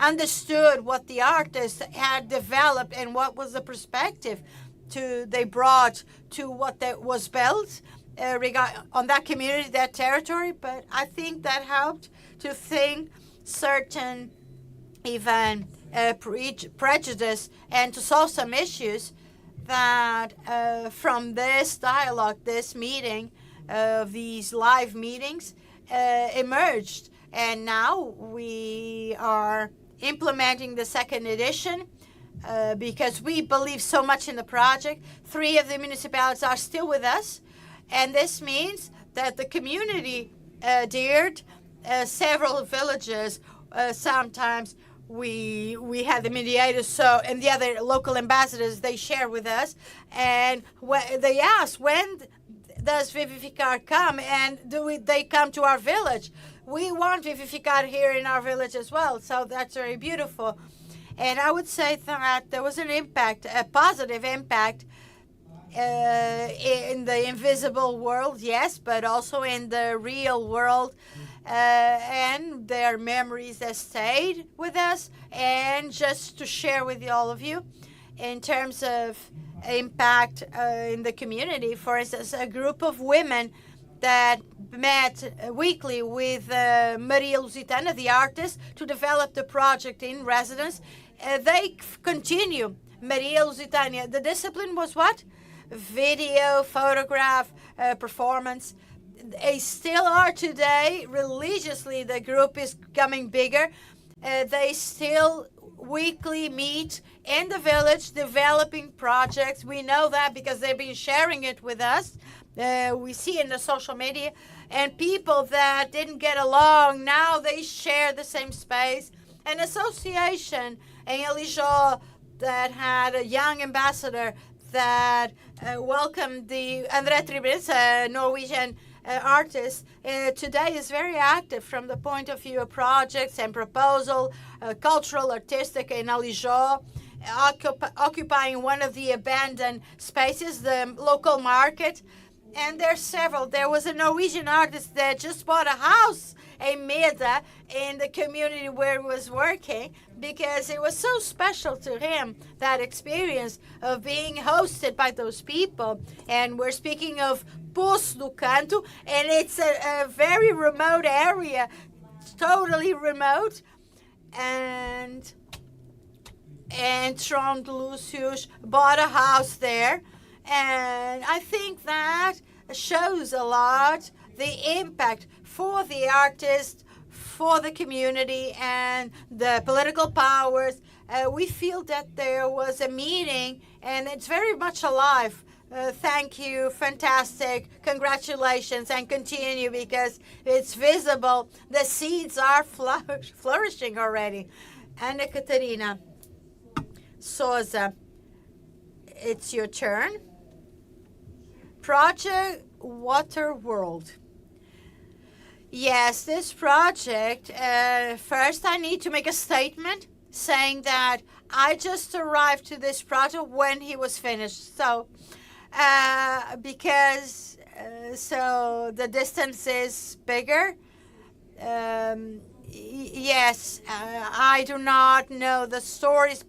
understood what the artists had developed and what was the perspective they brought to what that was built on that community, that territory. But I think that helped to think certain even prejudice and to solve some issues that from this dialogue, this meeting, these live meetings emerged. And now we are implementing the second edition because we believe so much in the project. 3 of the municipalities are still with us, and this means that the community adhered. Several villages, sometimes we had the mediators, and the other local ambassadors, they share with us, and they ask, when does Vivificar come, and they come to our village? We want Vivificar here in our village as well, so that's very beautiful. And I would say that there was an impact, a positive impact in the invisible world, yes, but also in the real world. And their memories that stayed with us. And just to share with all of you, in terms of impact in the community, for instance, a group of women that met weekly with Maria Lusitana, the artist, to develop the project in residence. They continue. Maria Lusitana, the discipline was what? Video, photograph, performance. They still are today. Religiously, the group is becoming bigger. They still weekly meet in the village, developing projects. We know that because they've been sharing it with us. We see in the social media. And people that didn't get along, now they share the same space. An association in Elijó that had a young ambassador that welcomed the André Tribes, a Norwegian artist, today is very active from the point of view of projects and proposal, cultural, artistic in Elijó, occupying one of the abandoned spaces, the local market. And there's several. There was a Norwegian artist that just bought a house in Meda in the community where he was working because it was so special to him, that experience of being hosted by those people. And we're speaking of Poço do Canto, and it's a very remote area, totally remote. And Trond Lucius bought a house there. And I think that shows a lot the impact for the artist, for the community, and the political powers. We feel that there was a meeting, and it's very much alive. Thank you, fantastic, congratulations, and continue because it's visible. The seeds are flourishing already. Ana Catarina Souza, it's your turn. Project Water World. Yes, this project, first I need to make a statement saying that I just arrived to this project when he was finished. So, so the distance is bigger. Yes, I do not know the stories,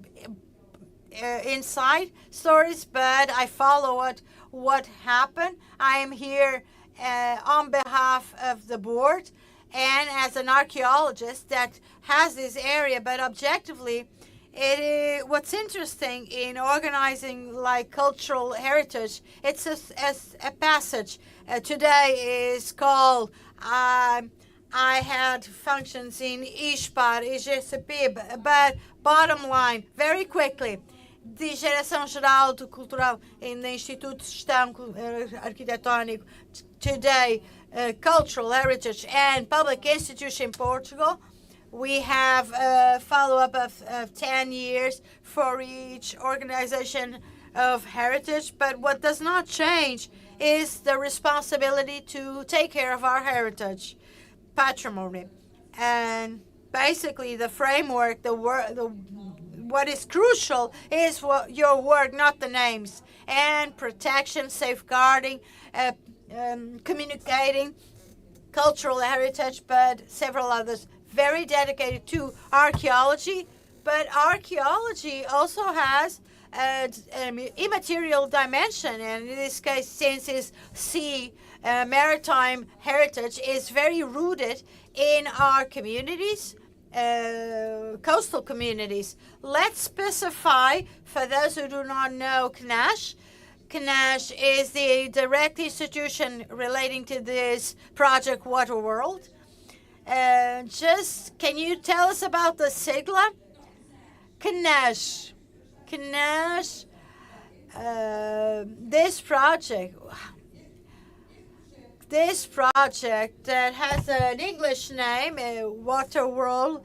inside stories, but I follow what happened. I am here on behalf of the board and as an archaeologist that has this area, but objectively, what's interesting in organizing like cultural heritage, it's a passage. Today is called I had functions in Ishpar, Igesepib, but bottom line, very quickly, de Geração Geral do Cultural in the Instituto de Gestão Arquitetónico, today, cultural heritage and public institution in Portugal. We have a follow-up of 10 years for each organization of heritage, but what does not change is the responsibility to take care of our heritage patrimony. And basically the framework, what is crucial is your work, not the names, and protection, safeguarding, communicating cultural heritage, but several others very dedicated to archaeology. But archaeology also has an immaterial dimension, and in this case, since it's sea, maritime heritage is very rooted in our communities, coastal communities. Let's specify, for those who do not know, CNASH. CNASH is the direct institution relating to this project, Water World. Can you tell us about the sigla? CNASH. CNASH, this project that has an English name, Water World,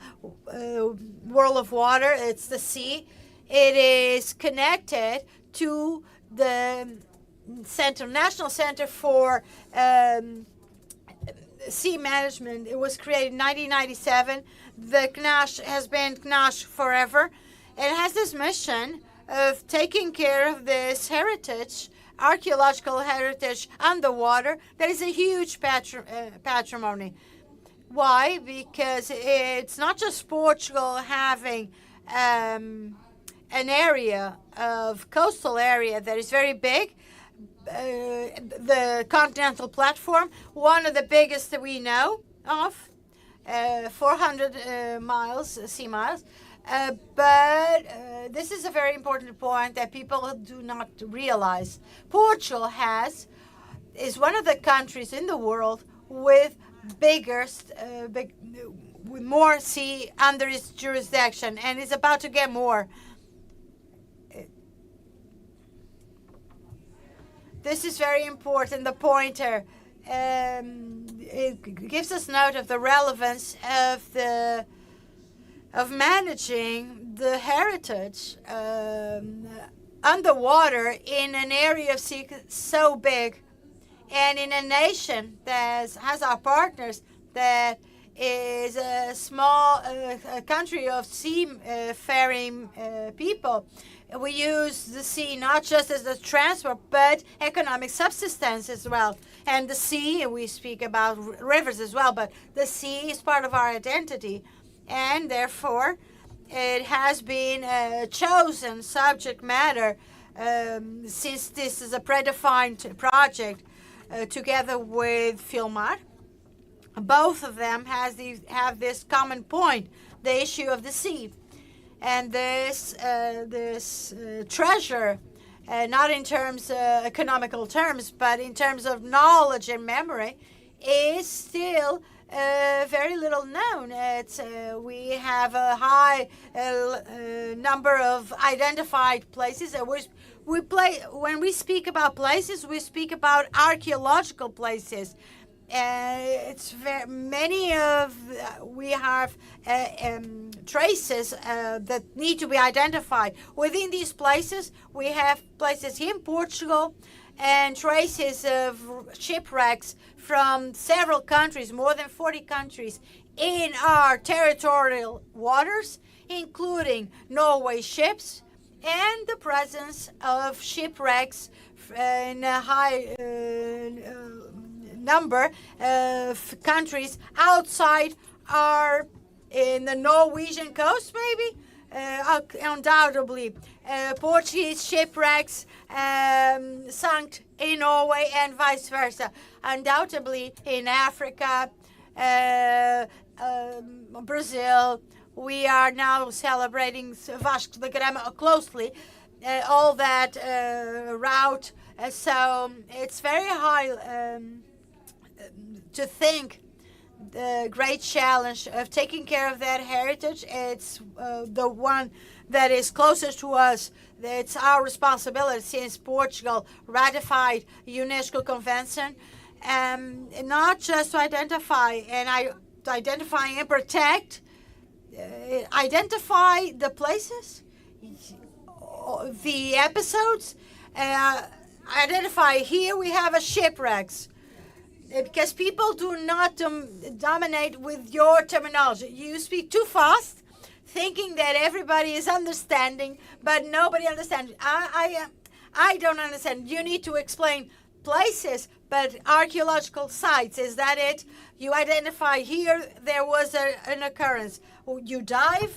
World of Water, it's the sea. It is connected to the National Center for Sea Management. It was created in 1997. The CNASH has been CNASH forever. It has this mission of taking care of this heritage, archaeological heritage underwater. That is a huge patrimony. Why? Because it's not just Portugal having an area of coastal area that is very big. The continental platform, one of the biggest that we know of, 400 sea miles. But this is a very important point that people do not realize. Portugal is one of the countries in the world with with more sea under its jurisdiction, and is about to get more. This is very important, the pointer. It gives us note of the relevance of managing the heritage underwater in an area of sea so big, and in a nation that has our partners that is a small country of seafaring people. We use the sea not just as a transport, but economic subsistence as well. And the sea, we speak about rivers as well, but the sea is part of our identity. And therefore, it has been a chosen subject matter since this is a predefined project together with Filmar. Both of them have this common point, the issue of the sea. And this treasure, not in terms of economical terms, but in terms of knowledge and memory, is still very little known. We have a high number of identified places. When we speak about places, we speak about archaeological places. We have traces that need to be identified. Within these places, we have places in Portugal and traces of shipwrecks from several countries, more than 40 countries, in our territorial waters. including Norway ships and the presence of shipwrecks in a high number of countries outside our, in the Norwegian coast, maybe? Undoubtedly. Portuguese shipwrecks sunk in Norway and vice versa. Undoubtedly in Africa, Brazil. We are now celebrating Vasco da Gama closely, all that route. So it's very high to think the great challenge of taking care of that heritage. It's the one that is closest to us. It's our responsibility since Portugal ratified UNESCO Convention, not just to identify and protect, identify the places, the episodes, identify here we have a shipwrecks. Because people do not dominate with your terminology. You speak too fast, thinking that everybody is understanding, but nobody understands. I don't understand. You need to explain places, but archaeological sites, is that it? You identify here there was an occurrence. You dive,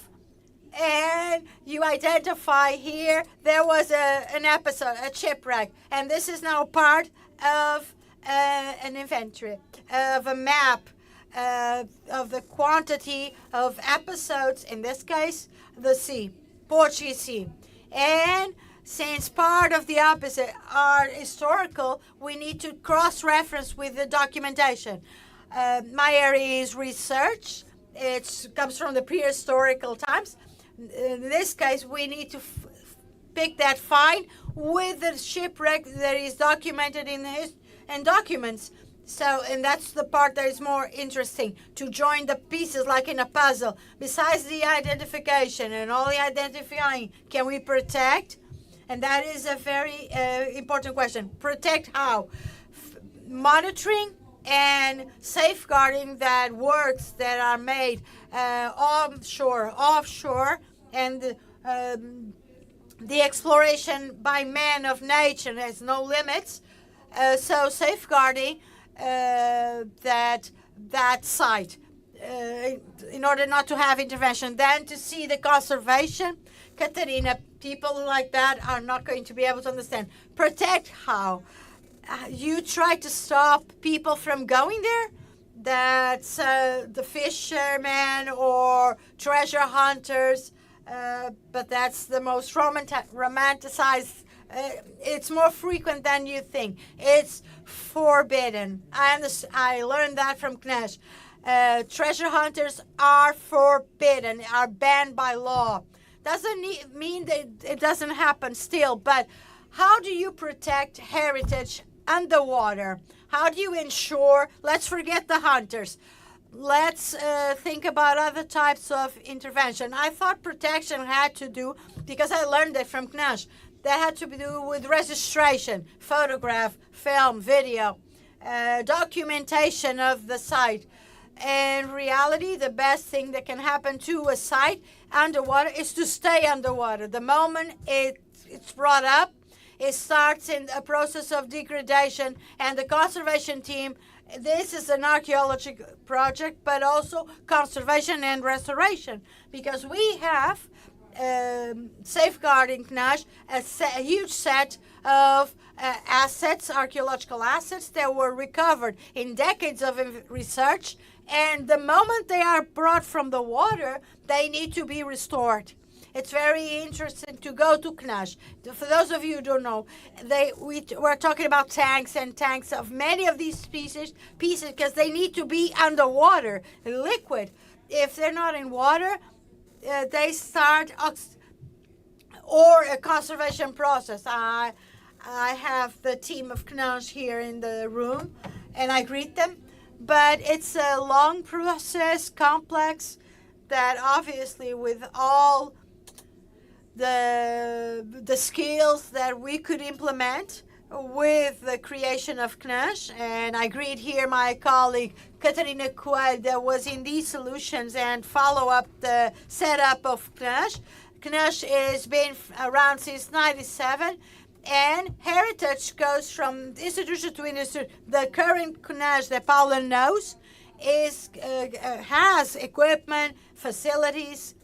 and you identify here there was an episode, a shipwreck, and this is now part of an inventory, of a map of the quantity of episodes, in this case, the sea, Portuguese Sea. And since part of the opposite are historical, we need to cross-reference with the documentation. My area is research. It comes from the prehistorical times. In this case, we need to pick that find with the shipwreck that is documented in the and documents. So, and that's the part that is more interesting, to join the pieces like in a puzzle. Besides the identification and all the identifying, can we protect? And that is a very important question. Protect how? Monitoring and safeguarding that works that are made offshore, and the exploration by man of nature has no limits. So safeguarding that site in order not to have intervention. Then to see the conservation, Katarina, people like that are not going to be able to understand. Protect how? You try to stop people from going there. That's the fishermen or treasure hunters, but that's the most romanticized. It's more frequent than you think. It's forbidden. I learned that from Knesh. Treasure hunters are forbidden, are banned by law. Doesn't mean that it doesn't happen still, but how do you protect heritage underwater? How do you ensure? Let's forget the hunters. Let's think about other types of intervention. I thought protection had to do, because I learned it from Knesh, that had to do with registration, photograph, film, video, documentation of the site. In reality, the best thing that can happen to a site underwater is to stay underwater. The moment it's brought up, it starts in a process of degradation, and the conservation team, this is an archaeology project, but also conservation and restoration, because we have safeguarding Knash, a huge set of assets, archaeological assets that were recovered in decades of research, and the moment they are brought from the water, they need to be restored. It's very interesting to go to Knash. For those of you who don't know, we're talking about tanks and tanks of many of these pieces because they need to be underwater, liquid. If they're not in water, they start or a conservation process. I have the team of Knash here in the room, and I greet them. But it's a long process, complex, that obviously with all the skills that we could implement with the creation of CNASH, and I greet here my colleague Catarina Coelho that was in these solutions and follow up the setup of CNASH. CNASH has been around since 97, and heritage goes from institution to institution. The current CNASH that Paula knows has equipment, facilities,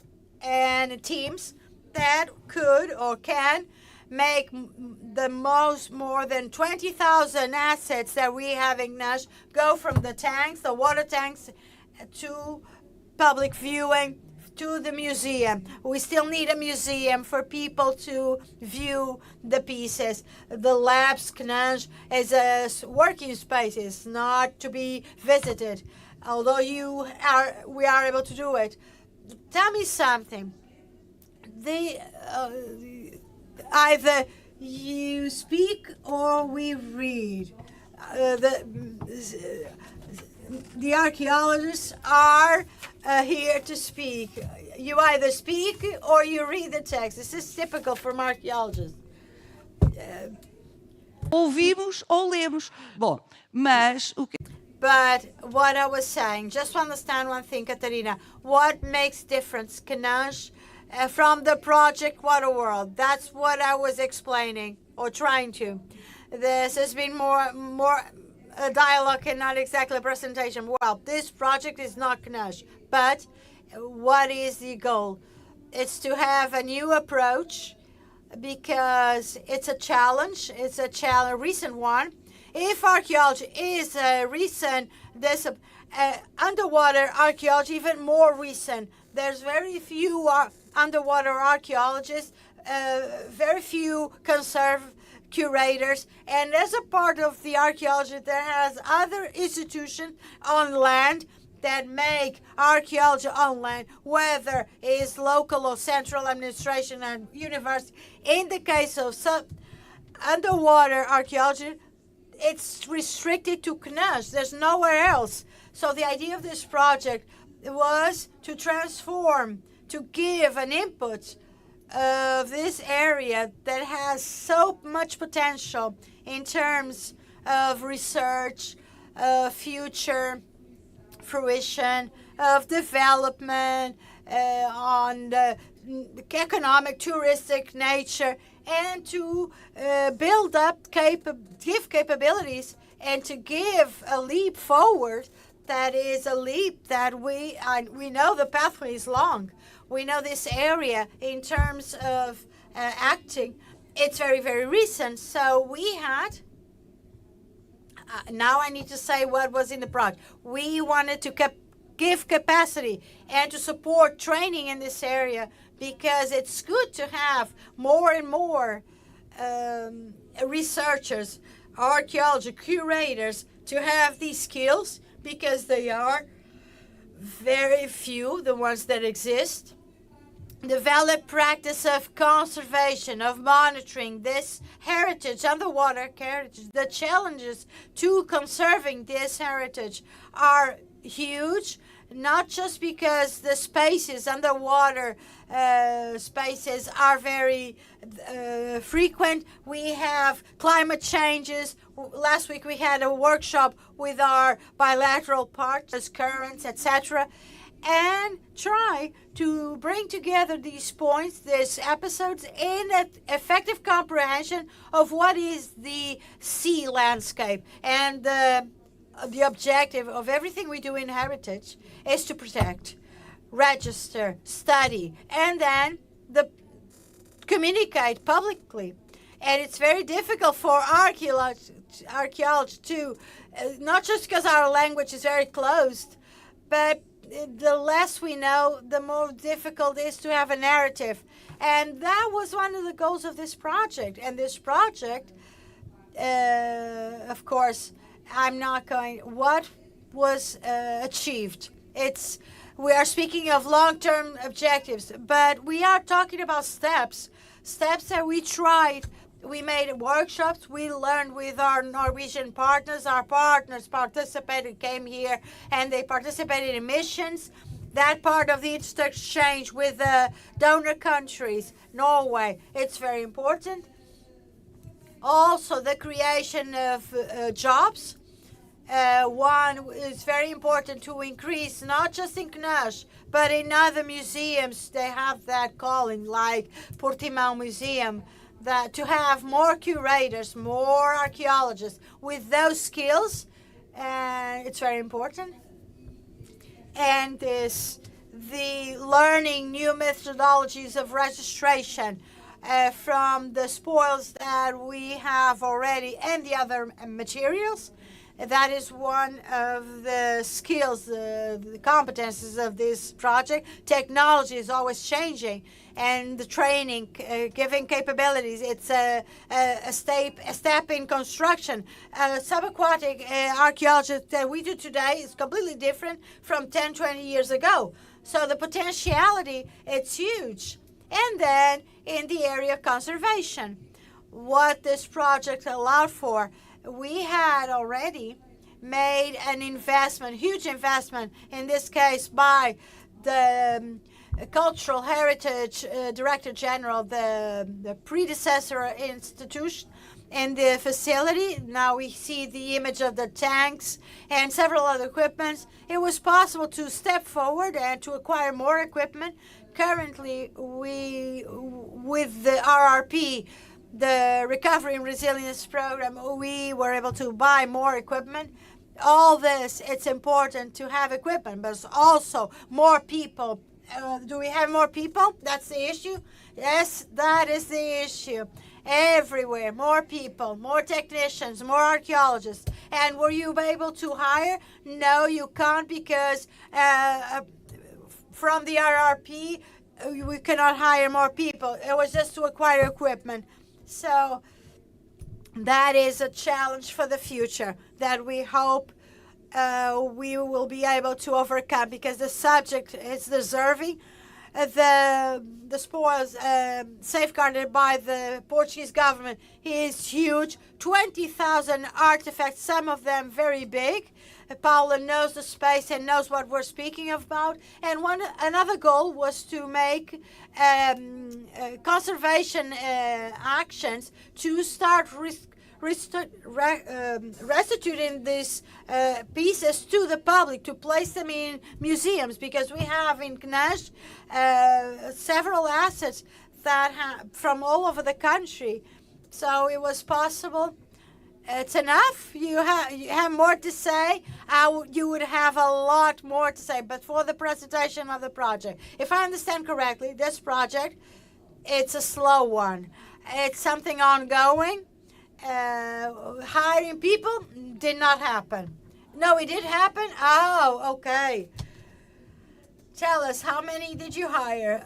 and teams that could or can make more than 20,000 assets that we have in Nash go from the tanks, the water tanks, to public viewing, to the museum. We still need a museum for people to view the pieces. The labs, CNASH, is a working space. It's not to be visited, although we are able to do it. Tell me something. Either you speak or we read. The archaeologists are here to speak. You either speak or you read the text. This is typical from archaeologists. Ouvimos ou lemos. Bom, mas o que... But what I was saying, just to understand one thing, Catarina, what makes difference CNASH from the project Water World? That's what I was explaining or trying to. This has been more a dialogue and not exactly a presentation. Well, this project is not CNASH, but what is the goal? It's to have a new approach because it's a challenge. It's a recent one. If archaeology is a recent, there's underwater archaeology even more recent. There's very few underwater archaeologists, very few curators, and as a part of the archaeology, there has other institutions on land that make archaeology on land, whether it's local or central administration and university. In the case of underwater archaeology, it's restricted to CNASH. There's nowhere else. So the idea of this project was to transform, to give an input of this area that has so much potential in terms of research, future fruition, of development, on the economic, touristic nature, and to build up, give capabilities, and to give a leap forward. That is a leap that we know the pathway is long. We know this area in terms of acting. It's very, very recent. So we had, now I need to say what was in the project. We wanted to give capacity and to support training in this area because it's good to have more and more researchers, archaeology, curators to have these skills because they are very few, the ones that exist. Develop practice of conservation, of monitoring this heritage, underwater heritage. The challenges to conserving this heritage are huge, not just because the spaces, underwater spaces are very frequent. We have climate changes. Last week we had a workshop with our bilateral partners, currents, etc., and try to bring together these points, these episodes, in an effective comprehension of what is the sea landscape. And the objective of everything we do in heritage is to protect, register, study, and then communicate publicly. And it's very difficult for archaeology to, not just because our language is very closed, but the less we know, the more difficult it is to have a narrative. And that was one of the goals of this project. And this project, of course, what was achieved? We are speaking of long-term objectives, but we are talking about steps that we tried. We made workshops, we learned with our Norwegian partners. Our partners participated, came here, and they participated in missions. That part of the exchange with the donor countries, Norway, it's very important. Also, the creation of jobs. One is very important to increase, not just in CNUS, but in other museums. They have that calling, like Portimão Museum, that to have more curators, more archaeologists with those skills, it's very important. And the learning new methodologies of registration from the spoils that we have already and the other materials. That is one of the skills, the competences of this project. Technology is always changing, and the training, giving capabilities. It's a step in construction. Subaquatic archaeology that we do today is completely different from 10, 20 years ago. So the potentiality, it's huge. And then in the area of conservation, what this project allowed for, we had already made an investment, huge investment, in this case by the Cultural Heritage Director General, the predecessor institution in the facility. Now we see the image of the tanks and several other equipments. It was possible to step forward and to acquire more equipment. Currently, with the RRP, the Recovery and Resilience Program, we were able to buy more equipment. All this, it's important to have equipment, but also more people. Do we have more people? That's the issue? Yes, that is the issue. Everywhere, more people, more technicians, more archaeologists. And were you able to hire? No, you can't, because from the RRP, we cannot hire more people. It was just to acquire equipment. So that is a challenge for the future that we hope we will be able to overcome, because the subject is deserving. The spoils safeguarded by the Portuguese government is huge. 20,000 artifacts, some of them very big. Paula knows the space and knows what we're speaking about. And another goal was to make conservation actions to start restituting these pieces to the public, to place them in museums, because we have in CNUS several assets that from all over the country. So it was possible. It's enough. You have more to say. You would have a lot more to say. But for the presentation of the project, if I understand correctly, this project, it's a slow one. It's something ongoing. Hiring people did not happen. No, it did happen? Oh, okay. Tell us, how many did you hire?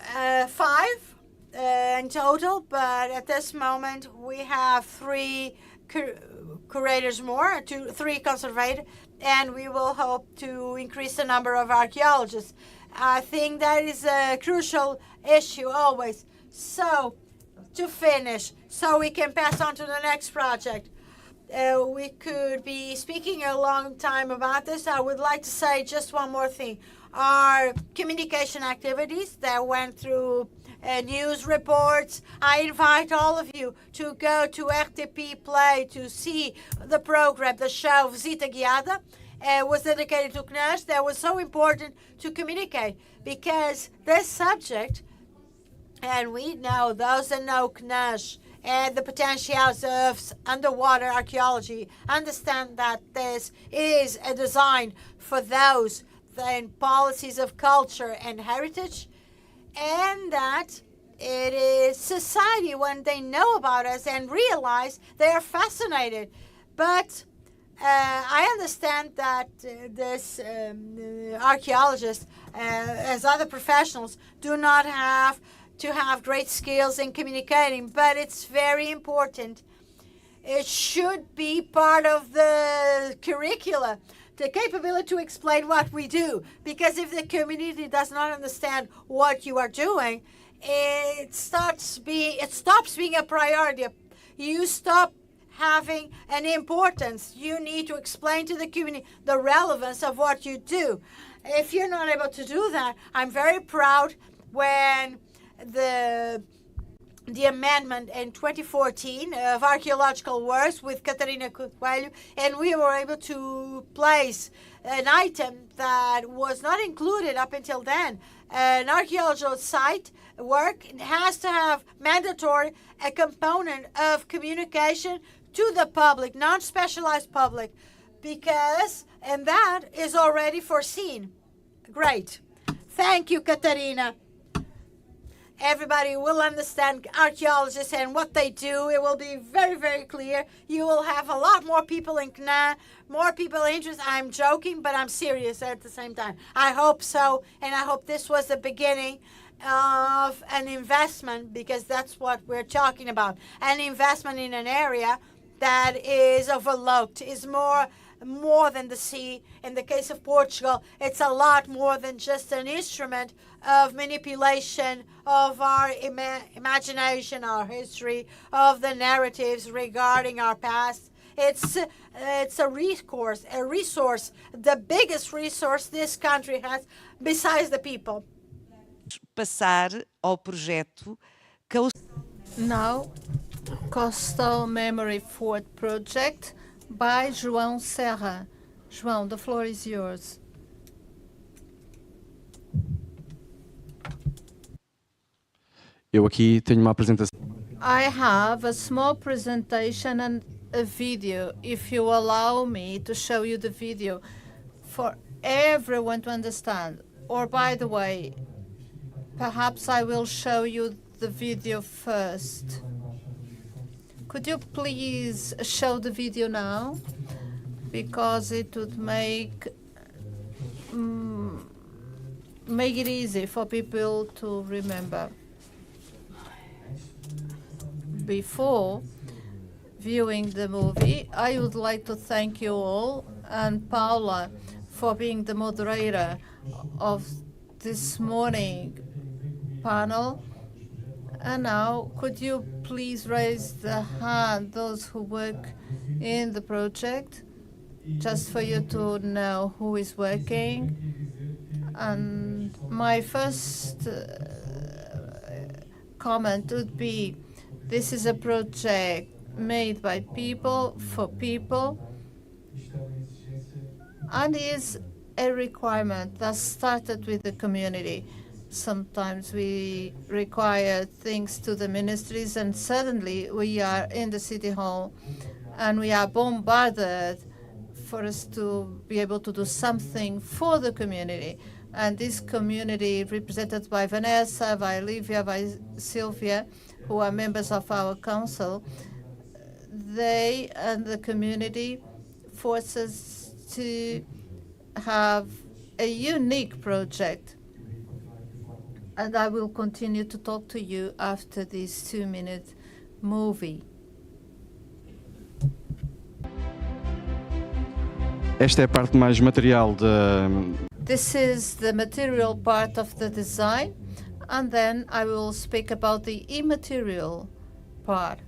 5 in total, but at this moment we have 3 curators more, 3 conservators, and we will hope to increase the number of archaeologists. I think that is a crucial issue always. So, to finish, so we can pass on to the next project. We could be speaking a long time about this. I would like to say just one more thing. Our communication activities that went through news reports. I invite all of you to go to RTP Play to see the program, the show Visita Guiada. Was dedicated to CNUS. That was so important to communicate, because this subject, and we know, those that know CNUS and the potentials of underwater archaeology understand that this is a design for those in policies of culture and heritage, and that it is society, when they know about us and realize, they are fascinated. But I understand that this archaeologists, as other professionals, do not have to have great skills in communicating, but it's very important. It should be part of the curricula, the capability to explain what we do, because if the community does not understand what you are doing, it stops being a priority. You stop having an importance. You need to explain to the community the relevance of what you do. If you're not able to do that, I'm very proud when the the amendment in 2014 of archaeological works with Catarina Coelho, and we were able to place an item that was not included up until then. An archaeological site work has to have mandatory a component of communication to the public, non-specialized public, because, and that is already foreseen. Great. Thank you, Catarina. Everybody will understand archaeologists and what they do. It will be very, very clear. You will have a lot more people in CNA, more people interested. I'm joking, but I'm serious at the same time. I hope so, and I hope this was the beginning of an investment, because that's what we're talking about. An investment in an area that is overlooked, is more than the sea. In the case of Portugal, it's a lot more than just an instrument of manipulation of our imagination, our history, of the narratives regarding our past. It's a resource, the biggest resource this country has besides the people. Passar ao projeto Now, Coastal Memory Fort Project by João Serra. João, the floor is yours. Eu aqui tenho uma apresentação. I have a small presentation and a video, if you allow me to show you the video for everyone to understand. Or, by the way, perhaps I will show you the video first. Could you please show the video now? Because it would make it easy for people to remember. Before viewing the movie, I would like to thank you all and Paula for being the moderator of this morning panel. And now, could you please raise the hand, those who work in the project, just for you to know who is working. And my first comment would be, this is a project made by people, for people, and is a requirement that started with the community. Sometimes we require things to the ministries, and suddenly we are in the city hall and we are bombarded for us to be able to do something for the community. And this community, represented by Vanessa, by Olivia, by Sylvia, who are members of our council, they and the community force us to have a unique project. And I will continue to talk to you after this 2-minute movie. Esta é a parte mais material da. This is the material part of the design, and then I will speak about the immaterial part.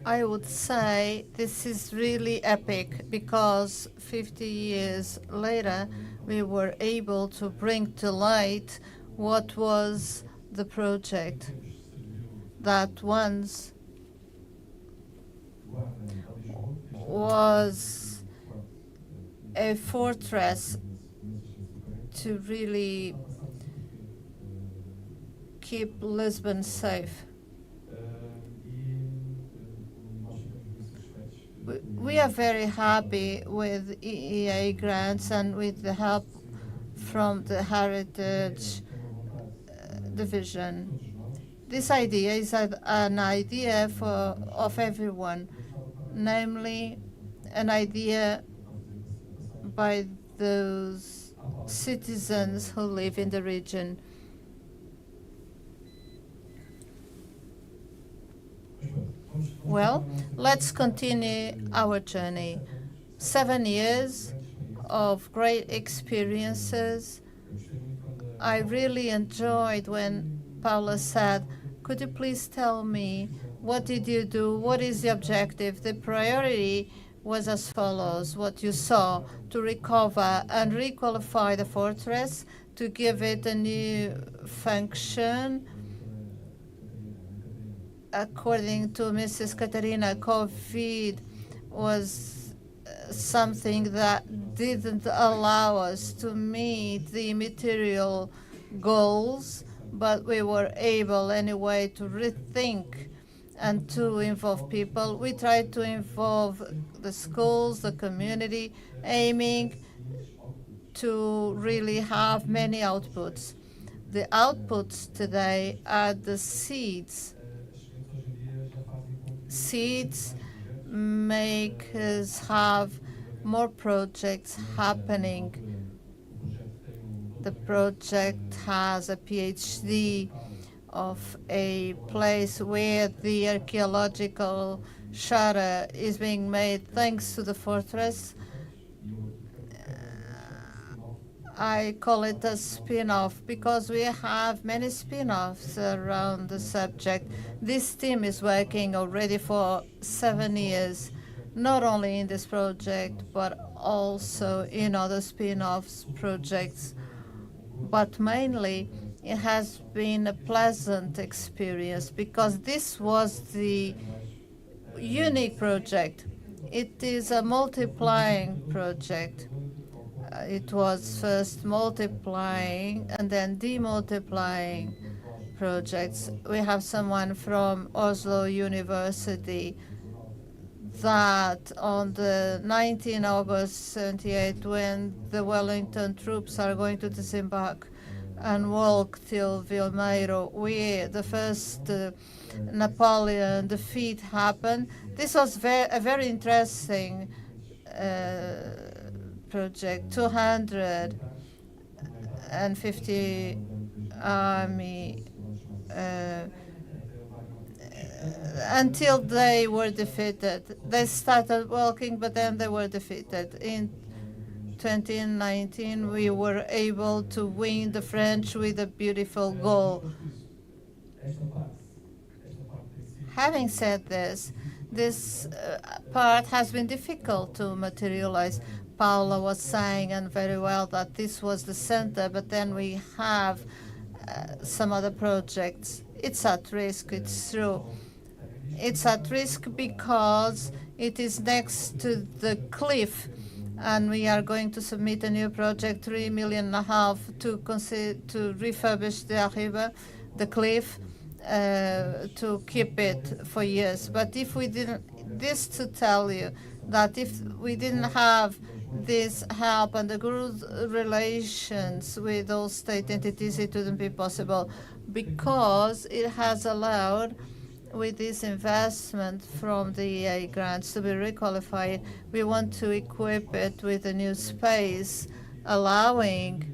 I would say this is really epic because 50 years later we were able to bring to light what was the project that once was a fortress to really keep Lisbon safe. We are very happy with EEA grants and with the help from the Heritage Division. This idea is an idea of everyone, namely an idea by those citizens who live in the region. Well, let's continue our journey. 7 years of great experiences. I really enjoyed when Paula said, could you please tell me what did you do? What is the objective? The priority was as follows, what you saw, to recover and requalify the fortress, to give it a new function. According to Mrs. Katarina, COVID was something that didn't allow us to meet the material goals, but we were able anyway to rethink and to involve people. We tried to involve the schools, the community, aiming to really have many outputs. The outputs today are the seeds. Seeds make us have more projects happening. The project has a PhD of a place where the archaeological charter is being made thanks to the fortress. I call it a spin-off because we have many spin-offs around the subject. This team is working already for 7 years, not only in this project, but also in other spin-offs projects. But mainly, it has been a pleasant experience because this was the unique project. It is a multiplying project. It was first multiplying and then demultiplying projects. We have someone from Oslo University that on the 19 August 78, when the Wellington troops are going to disembark and walk till Vilmeiro, where the first Napoleon defeat happened. This was a very interesting project. 250 army until they were defeated. They started walking, but then they were defeated. In 2019, we were able to win the French with a beautiful goal. Having said this, this part has been difficult to materialize. Paula was saying, and very well, that this was the center, but then we have some other projects. It's at risk, it's true. It's at risk because it is next to the cliff, and we are going to submit a new project, 3.5 million, to refurbish the Arriba, the cliff, to keep it for years. But if we didn't, this to tell you that if we didn't have this help and the good relations with all state entities, it wouldn't be possible, because it has allowed, with this investment from the EEA grants, to be requalified. We want to equip it with a new space, allowing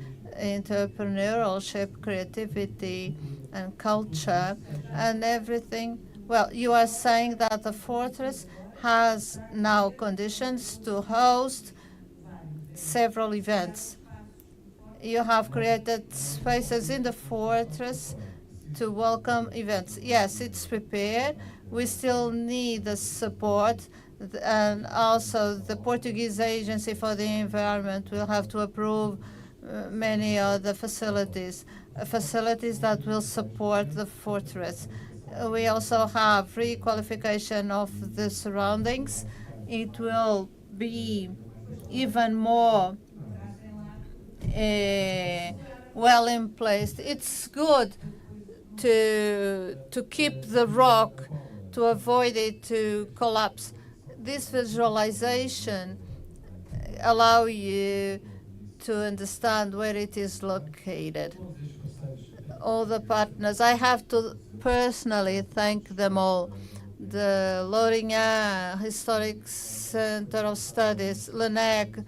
entrepreneurship, creativity, and culture, and everything. Well, you are saying that the fortress has now conditions to host several events. You have created spaces in the fortress to welcome events. Yes, it's prepared. We still need the support, and also the Portuguese Agency for the Environment will have to approve many other facilities that will support the fortress. We also have re-qualification of the surroundings. It will be even more well in place. It's good to keep the rock to avoid it to collapse. This visualization allow you to understand where it is located. All the partners, I have to personally thank them all. The Lourinhã Historic Center of Studies, LENEC,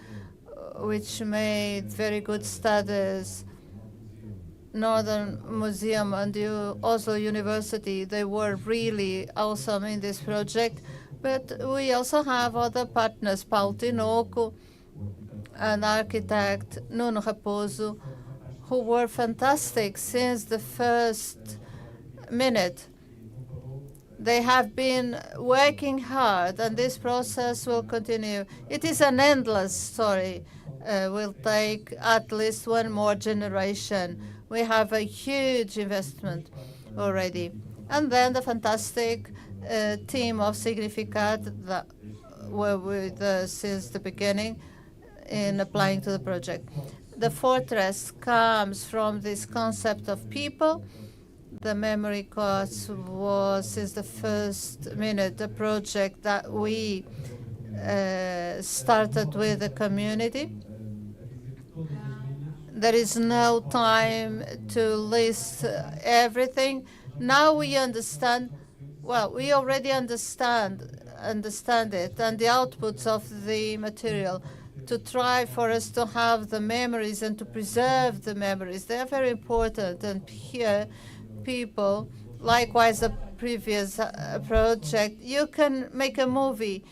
which made very good studies, Northern Museum and the Oslo University, they were really awesome in this project. But we also have other partners, Paulo Tinoco, an architect, Nuno Raposo, who were fantastic since the first minute. They have been working hard, and this process will continue. It is an endless story. Will take at least one more generation. We have a huge investment already. And then the fantastic team of Significat that were with us since the beginning in applying to the project. The fortress comes from this concept of people. The memory course was, since the first minute, a project that we started with the community. There is no time to list everything. Now we understand, well, we already understand it, and the outputs of the material, to try for us to have the memories and to preserve the memories. They are very important, and here people, likewise the previous project, you can make a movie,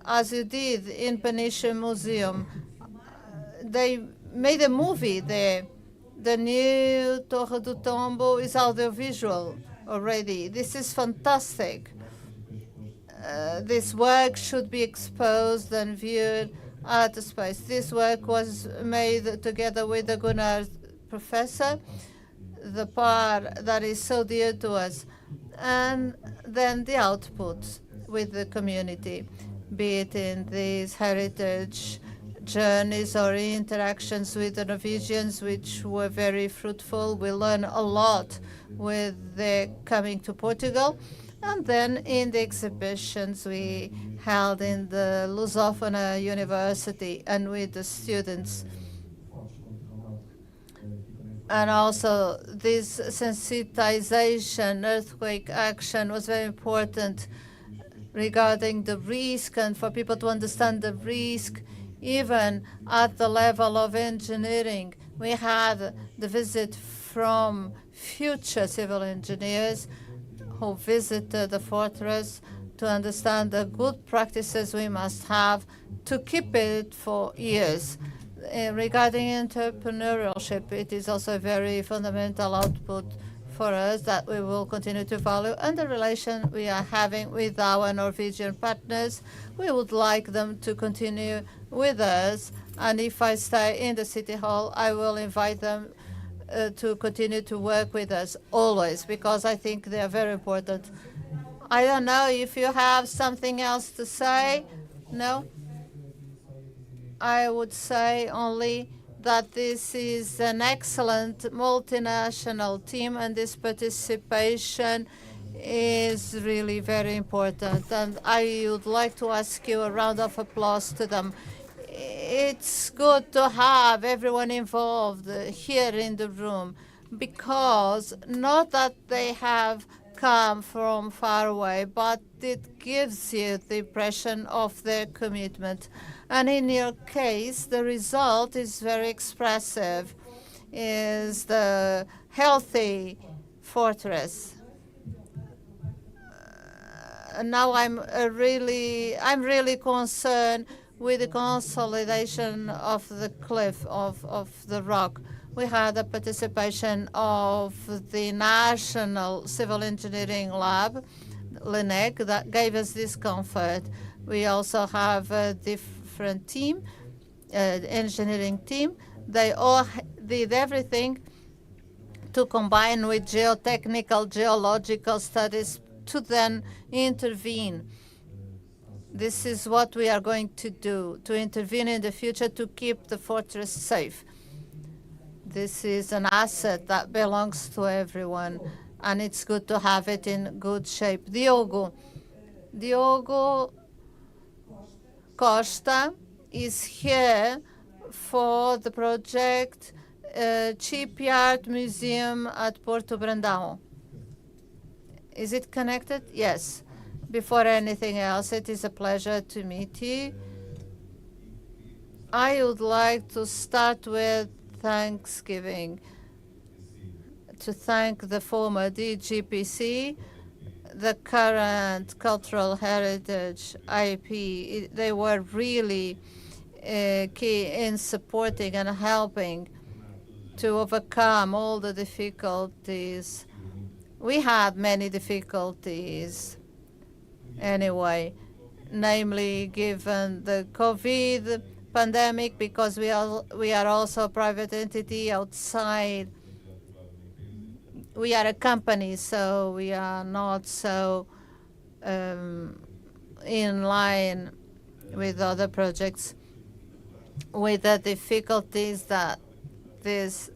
as you did in Peniche Museum. They made a movie there. The new Torre do Tombo is audiovisual already. This is fantastic. This work should be exposed and viewed at the space. This work was made together with the Gunnar professor, the part that is so dear to us, and then the outputs with the community, be it in these heritage journeys or interactions with the Norwegians, which were very fruitful. We learned a lot with their coming to Portugal. And then in the exhibitions we held in the Lusófona University and with the students. And also this sensitization, earthquake action was very important regarding the risk and for people to understand the risk, even at the level of engineering. We had the visit from future civil engineers who visited the fortress to understand the good practices we must have to keep it for years. Regarding entrepreneurship, it is also a very fundamental output for us that we will continue to value, and the relation we are having with our Norwegian partners, we would like them to continue with us, and if I stay in the City Hall, I will invite them to continue to work with us always, because I think they are very important. I don't know if you have something else to say. No? I would say only that this is an excellent multinational team, and this participation is really very important. And I would like to ask you a round of applause to them. It's good to have everyone involved here in the room, because not that they have come from far away, but it gives you the impression of their commitment. And in your case, the result is very expressive, is the healthy fortress. Now I'm really concerned with the consolidation of the cliff, of the rock. We had the participation of the National Civil Engineering Lab, LINEC that gave us this comfort. We also have a different team, engineering team. They all did everything to combine with geotechnical, geological studies to then intervene. This is what we are going to do, to intervene in the future to keep the fortress safe. This is an asset that belongs to everyone, and it's good to have it in good shape. Diogo Costa is here for the project Shipyard Museum at Porto Brandão. Is it connected? Yes. Before anything else, it is a pleasure to meet you. I would like to start with Thanksgiving, to thank the former DGPC, the current Cultural Heritage IP. They were really key in supporting and helping to overcome all the difficulties. We had many difficulties anyway, namely given the COVID pandemic, because we are also a private entity outside. We are a company, so we are not so in line with other projects, with the difficulties that this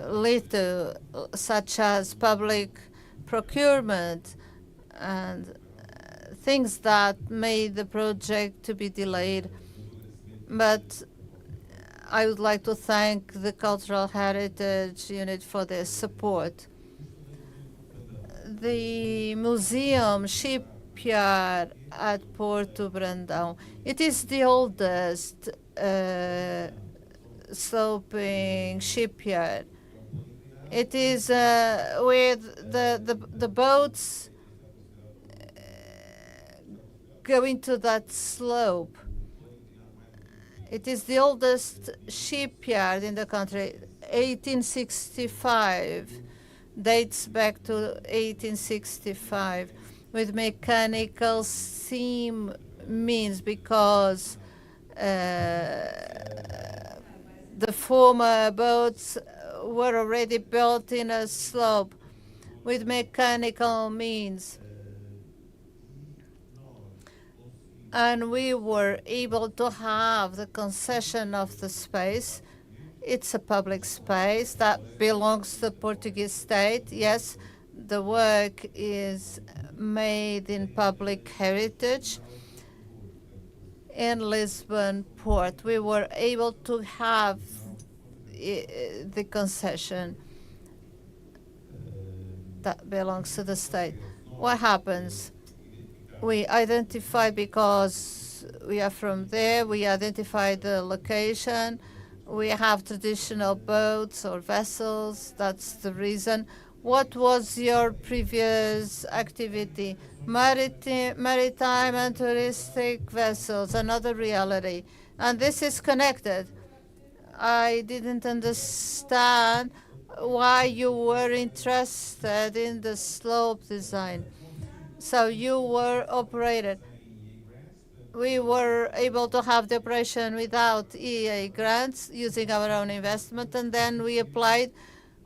lead to, such as public procurement and things that made the project to be delayed. But I would like to thank the Cultural Heritage Unit for their support. The museum shipyard at Porto Brandão, it is the oldest sloping shipyard. It is with the boats going to that slope. It is the oldest shipyard in the country, 1865, dates back to 1865, with mechanical steam means, because the former boats were already built in a slope with mechanical means. And we were able to have the concession of the space. It's a public space that belongs to the Portuguese state. Yes, the work is made in public heritage. In Lisbon Port, we were able to have the concession that belongs to the state. What happens? We identify, because we are from there, we identify the location. We have traditional boats or vessels. That's the reason. What was your previous activity? Maritime and touristic vessels, another reality. And this is connected. I didn't understand why you were interested in the slope design. So you were operated. We were able to have the operation without EEA grants, using our own investment, and then we applied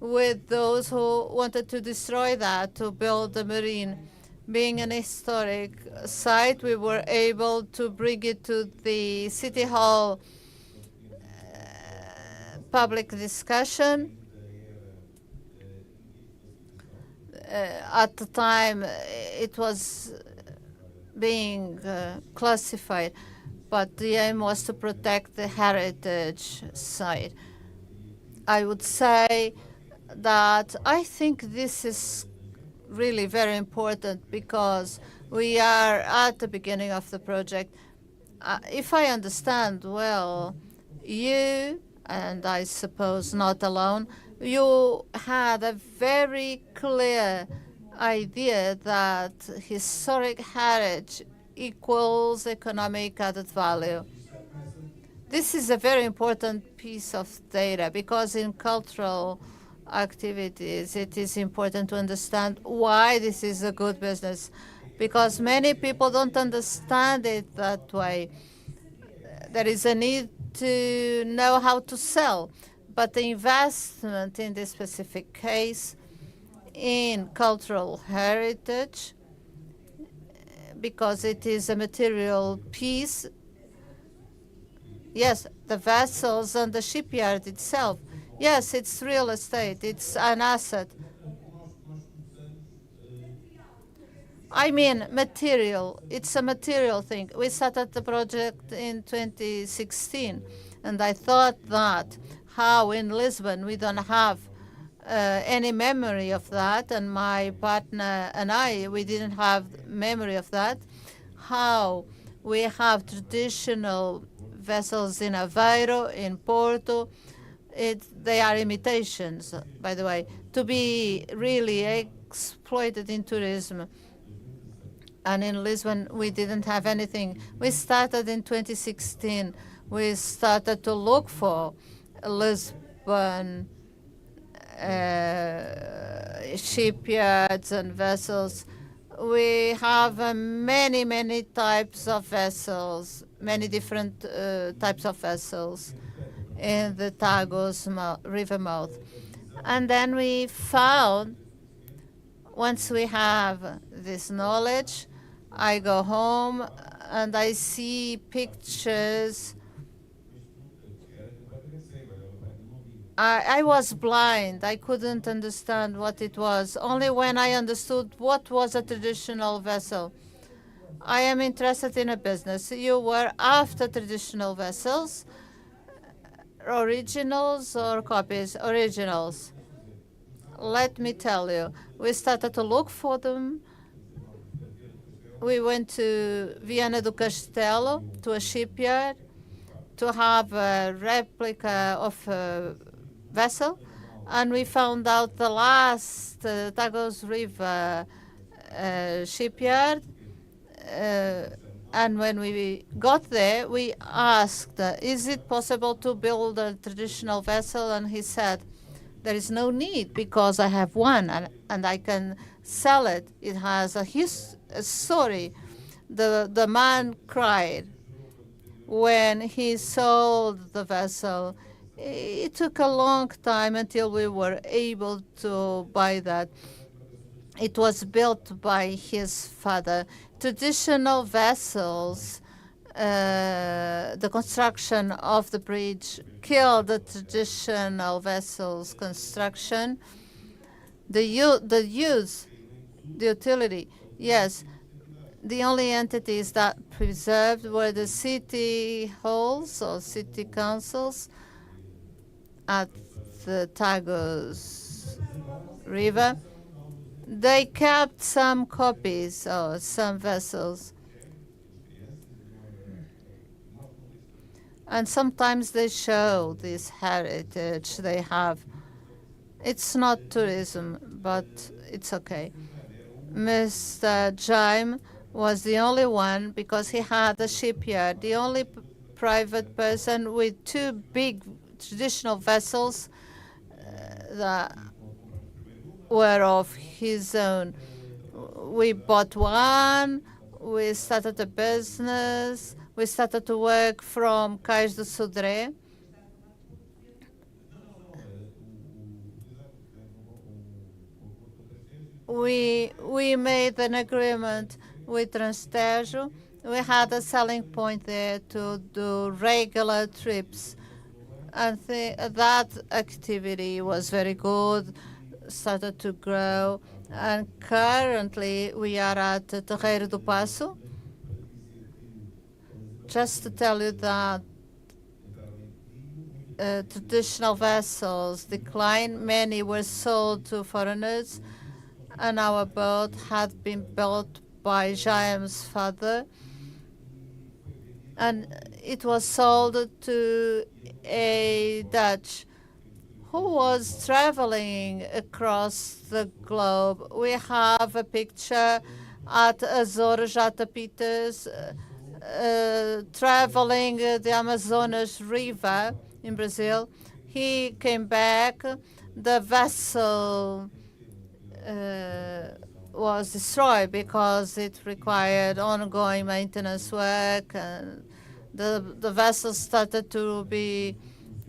with those who wanted to destroy that, to build the marine. Being an historic site, we were able to bring it to the City Hall public discussion. At the time, it was being classified, but the aim was to protect the heritage site. I would say that I think this is really very important, because we are at the beginning of the project. If I understand well, you, and I suppose not alone, you had a very clear idea that historic heritage equals economic added value. This is a very important piece of data, because in cultural activities, it is important to understand why this is a good business, because many people don't understand it that way. There is a need to know how to sell, but the investment in this specific case in cultural heritage, because it is a material piece, yes, the vessels and the shipyard itself, yes, it's real estate, it's an asset. I mean, material. It's a material thing. We started the project in 2016, and I thought that how in Lisbon we don't have any memory of that, and my partner and I, we didn't have memory of that. How we have traditional vessels in Aveiro, in Porto. They are imitations, by the way, to be really exploited in tourism. And in Lisbon, we didn't have anything. We started in 2016. We started to look for Lisbon shipyards and vessels. We have many, many types of vessels, many different types of vessels in the Tagus river mouth. And then we found, once we have this knowledge, I go home and I see pictures. I was blind. I couldn't understand what it was. Only when I understood what was a traditional vessel. I am interested in a business. You were after traditional vessels, originals or copies? Originals. Let me tell you, we started to look for them. We went to Viana do Castelo, to a shipyard, to have a replica of a vessel, and we found out the last Tagus River shipyard. And when we got there, we asked, is it possible to build a traditional vessel? And he said, there is no need because I have one and I can sell it. It has a story. The man cried when he sold the vessel. It took a long time until we were able to buy that. It was built by his father. Traditional vessels, the construction of the bridge killed the traditional vessels construction. The utility, yes. The only entities that preserved were the city halls or city councils at the Tagus River. They kept some copies or some vessels. And sometimes they show this heritage they have. It's not tourism, but it's okay. Mr. Jaime was the only one, because he had a shipyard, the only private person with two big traditional vessels that were of his own. We bought one, we started a business, we started to work from Cais do Sodré. We made an agreement with Transtejo. We had a selling point there to do regular trips. And that activity was very good, started to grow. And currently we are at Terreiro do Passo. Just to tell you that traditional vessels declined. Many were sold to foreigners, and our boat had been built by Jaime's father, and it was sold to a Dutch who was traveling across the globe. We have a picture at Azores Jatapitas, traveling the Amazonas River in Brazil. He came back. The vessel was destroyed because it required ongoing maintenance work, and the vessel started to be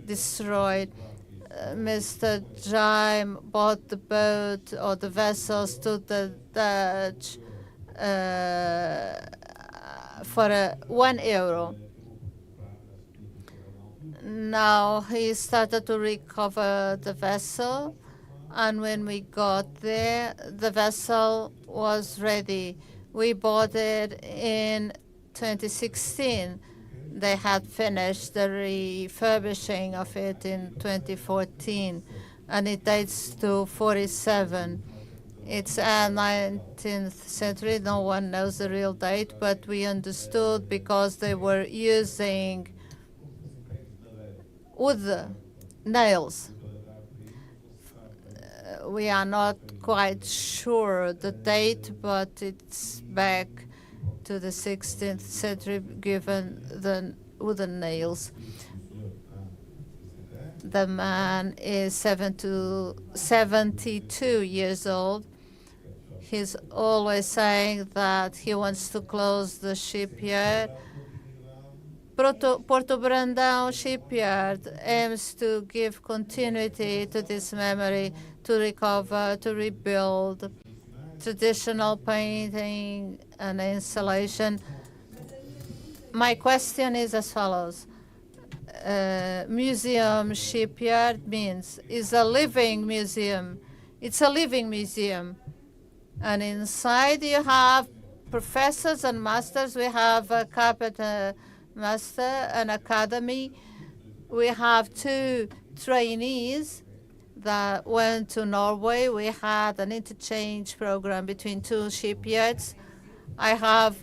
destroyed. Mr. Jaime bought the boat or the vessels to the Dutch for €1. Now he started to recover the vessel, and when we got there, the vessel was ready. We bought it in 2016. They had finished the refurbishing of it in 2014, and it dates to 47. It's a 19th century. No one knows the real date, but we understood because they were using wood nails. We are not quite sure the date, but it's back to the 16th century given the wooden nails. The man is 72 years old. He's always saying that he wants to close the shipyard. Porto Brandão shipyard aims to give continuity to this memory, to recover, to rebuild traditional painting and installation. My question is as follows. Museum shipyard means is a living museum. It's a living museum. And inside you have professors and masters. We have a carpenter master, an academy. We have 2 trainees that went to Norway. We had an interchange program between 2 shipyards. I have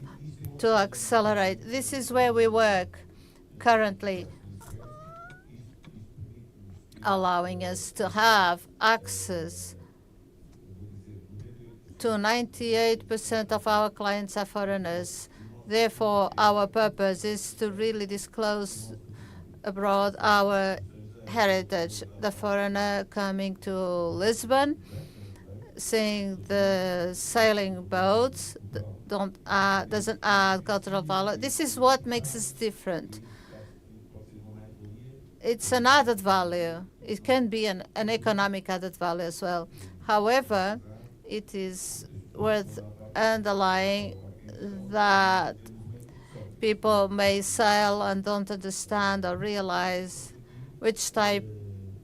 to accelerate. This is where we work currently, allowing us to have access to 98% of our clients are foreigners. Therefore, our purpose is to really disclose abroad our heritage. The foreigner coming to Lisbon, seeing the sailing boats, doesn't add cultural value. This is what makes us different. It's an added value. It can be an economic added value as well. However, it is worth underlying that people may sail and don't understand or realize which type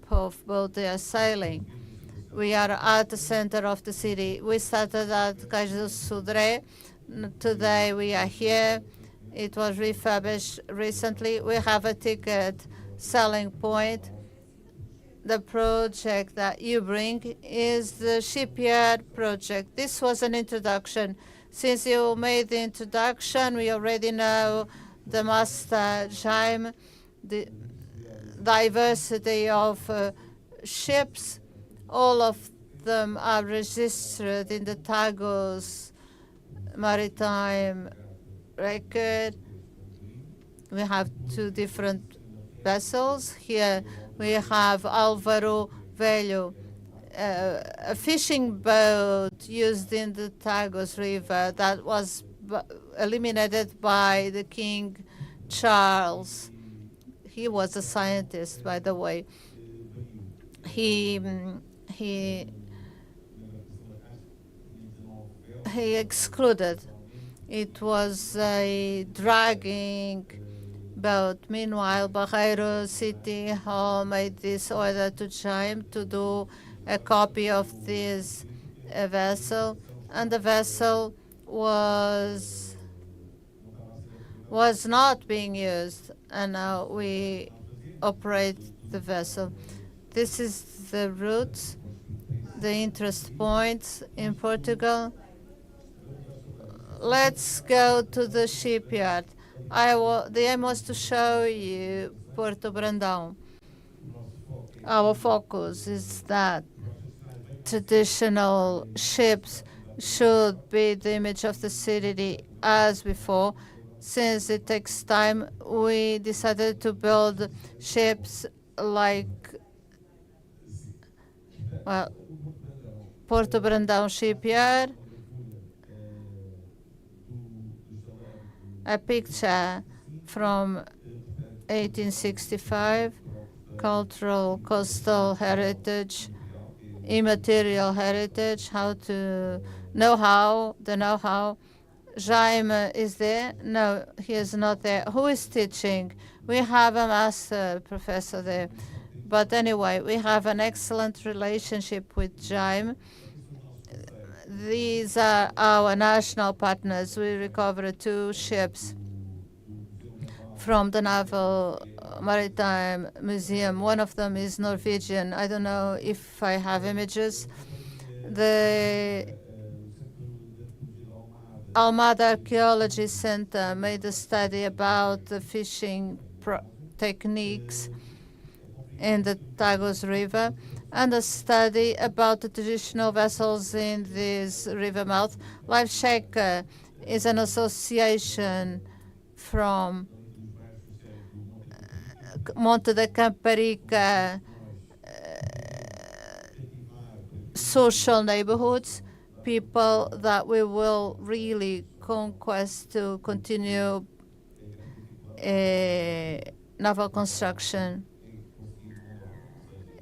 of boat they are sailing. We are at the center of the city. We started at Cais do Sodré. Today we are here. It was refurbished recently. We have a ticket selling point. The project that you bring is the shipyard project. This was an introduction. Since you made the introduction, we already know the Master Jaime, the diversity of ships. All of them are registered in the Tagus maritime record. We have 2 different vessels. Here we have Álvaro Velho, a fishing boat used in the Tagus River that was eliminated by the King Charles. He was a scientist, by the way. He excluded. It was a dragging boat. Meanwhile, Barreiro City Hall made this order to Jaime to do a copy of this vessel, and the vessel was not being used, and now we operate the vessel. This is the route, the interest points in Portugal. Let's go to the shipyard. The aim was to show you Porto Brandão. Our focus is that traditional ships should be the image of the city as before. Since it takes time, we decided to build ships like Well, Porto Brandão shipyard, a picture from 1865, cultural coastal heritage, immaterial heritage, the know-how. Jaime is there? No, he is not there. Who is teaching? We have a master professor there. But anyway, we have an excellent relationship with Jaime. These are our national partners. We recovered 2 ships from the Naval Maritime Museum. One of them is Norwegian. I don't know if I have images. The Almada Archaeology Center made a study about the fishing techniques in the Tagus River, and a study about the traditional vessels in this river mouth. Life Shaker is an association from Monte da Camparica social neighborhoods, people that we will really conquest to continue naval construction.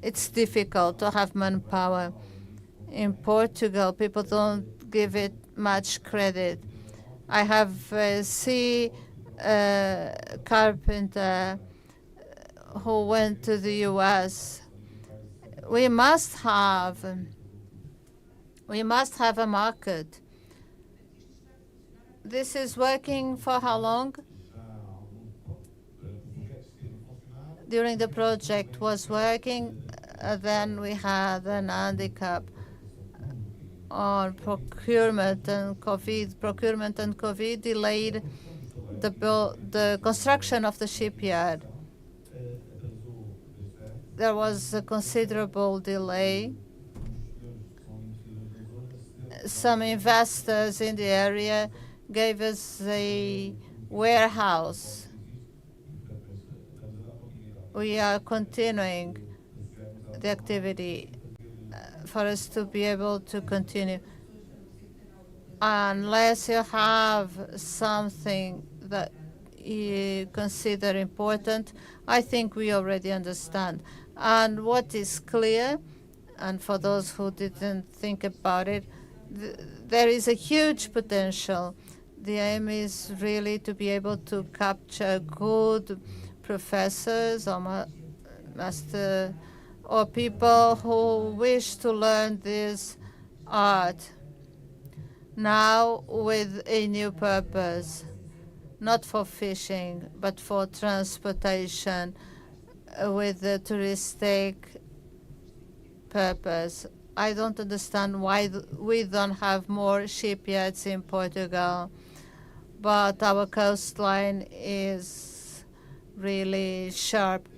It's difficult to have manpower. In Portugal, people don't give it much credit. I have a sea carpenter who went to the US. We must have a market. This is working for how long? During the project was working, then we had an handicap on procurement and COVID. Procurement and COVID delayed the construction of the shipyard. There was a considerable delay. Some investors in the area gave us a warehouse. We are continuing the activity for us to be able to continue. Unless you have something that you consider important, I think we already understand. And what is clear, and for those who didn't think about it, there is a huge potential. The aim is really to be able to capture good professors or master or people who wish to learn this art now with a new purpose, not for fishing, but for transportation with a touristic purpose. I don't understand why we don't have more shipyards in Portugal, but our coastline is really sharp.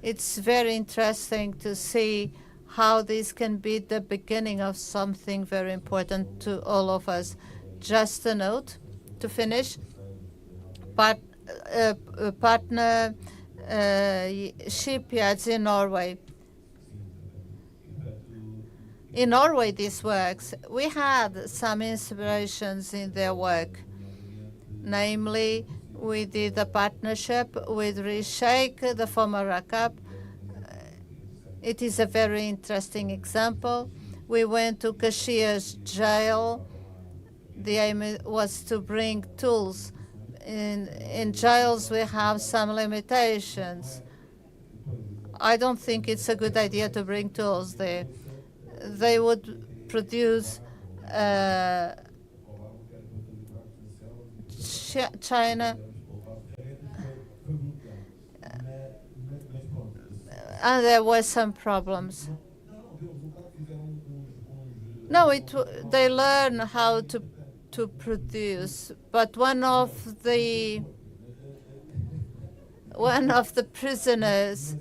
It's very interesting to see how this can be the beginning of something very important to all of us. Just a note to finish. Partner shipyards in Norway. In Norway, this works. We had some inspirations in their work. Namely, we did a partnership with Rishake, the former RACAP. It is a very interesting example. We went to Caxias jail. The aim was to bring tools. In jails, we have some limitations. I don't think it's a good idea to bring tools there. They would produce China, and there were some problems. No, they learn how to produce, but one of the prisoners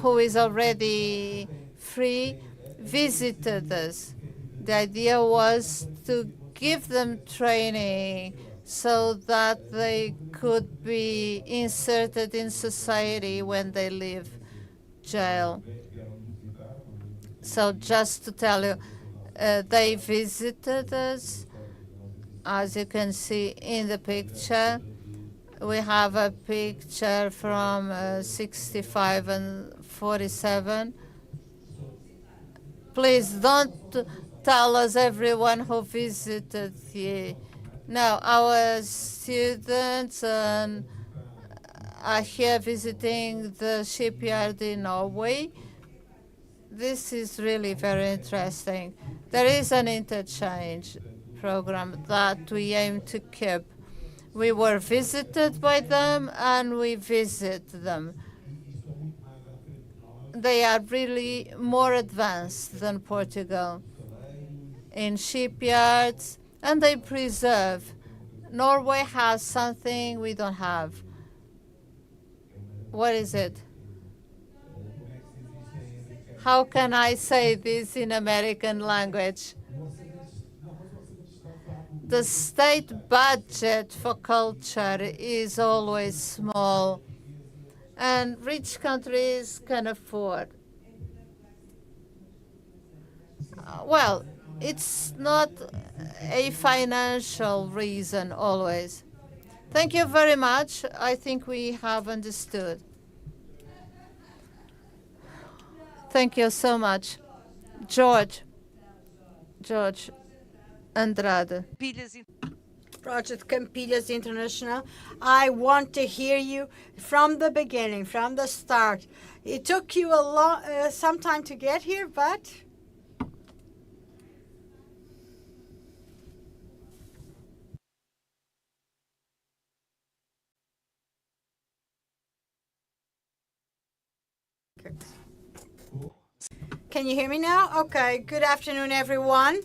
who is already free visited us. The idea was to give them training so that they could be inserted in society when they leave jail. So just to tell you, they visited us. As you can see in the picture, we have a picture from 65 and 47. Please don't tell us everyone who visited here. No, our students are here visiting the shipyard in Norway. This is really very interesting. There is an interchange program that we aim to keep. We were visited by them and we visit them. They are really more advanced than Portugal in shipyards, and they preserve. Norway has something we don't have. What is it? How can I say this in American language? The state budget for culture is always small, and rich countries can afford. Well, it's not a financial reason always. Thank you very much. I think we have understood. Thank you so much. George Andrade. Project Campilhas International. I want to hear you from the beginning, from the start. It took you some time to get here, but can you hear me now? Okay, good afternoon, everyone.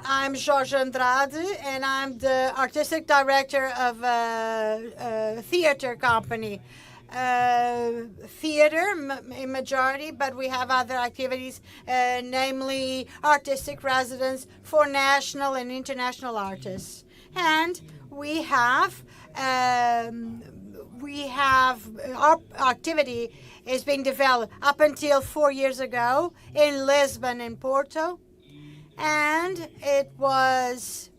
I'm Jorge Andrade, and I'm the artistic director of a theater company. Theater in majority, but we have other activities, namely artistic residence for national and international artists. And we have our activity is being developed up until 4 years ago in Lisbon and Porto. And it was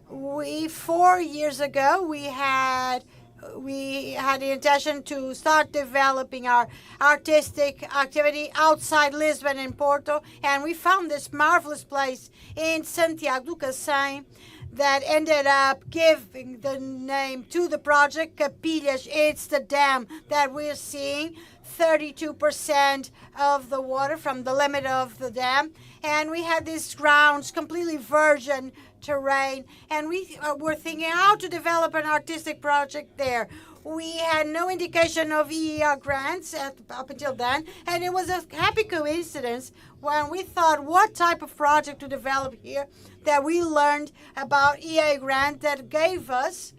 4 years ago we had the intention to start developing our artistic activity outside Lisbon and Porto, and we found this marvelous place in Santiago do Cacém that ended up giving the name to the project, Capilhas. It's the dam that we're seeing, 32% of the water from the limit of the dam. And we had these grounds, completely virgin terrain, and we were thinking how to develop an artistic project there. We had no indication of EEA grants up until then, and it was a happy coincidence when we thought what type of project to develop here that we learned about EEA grant that gave us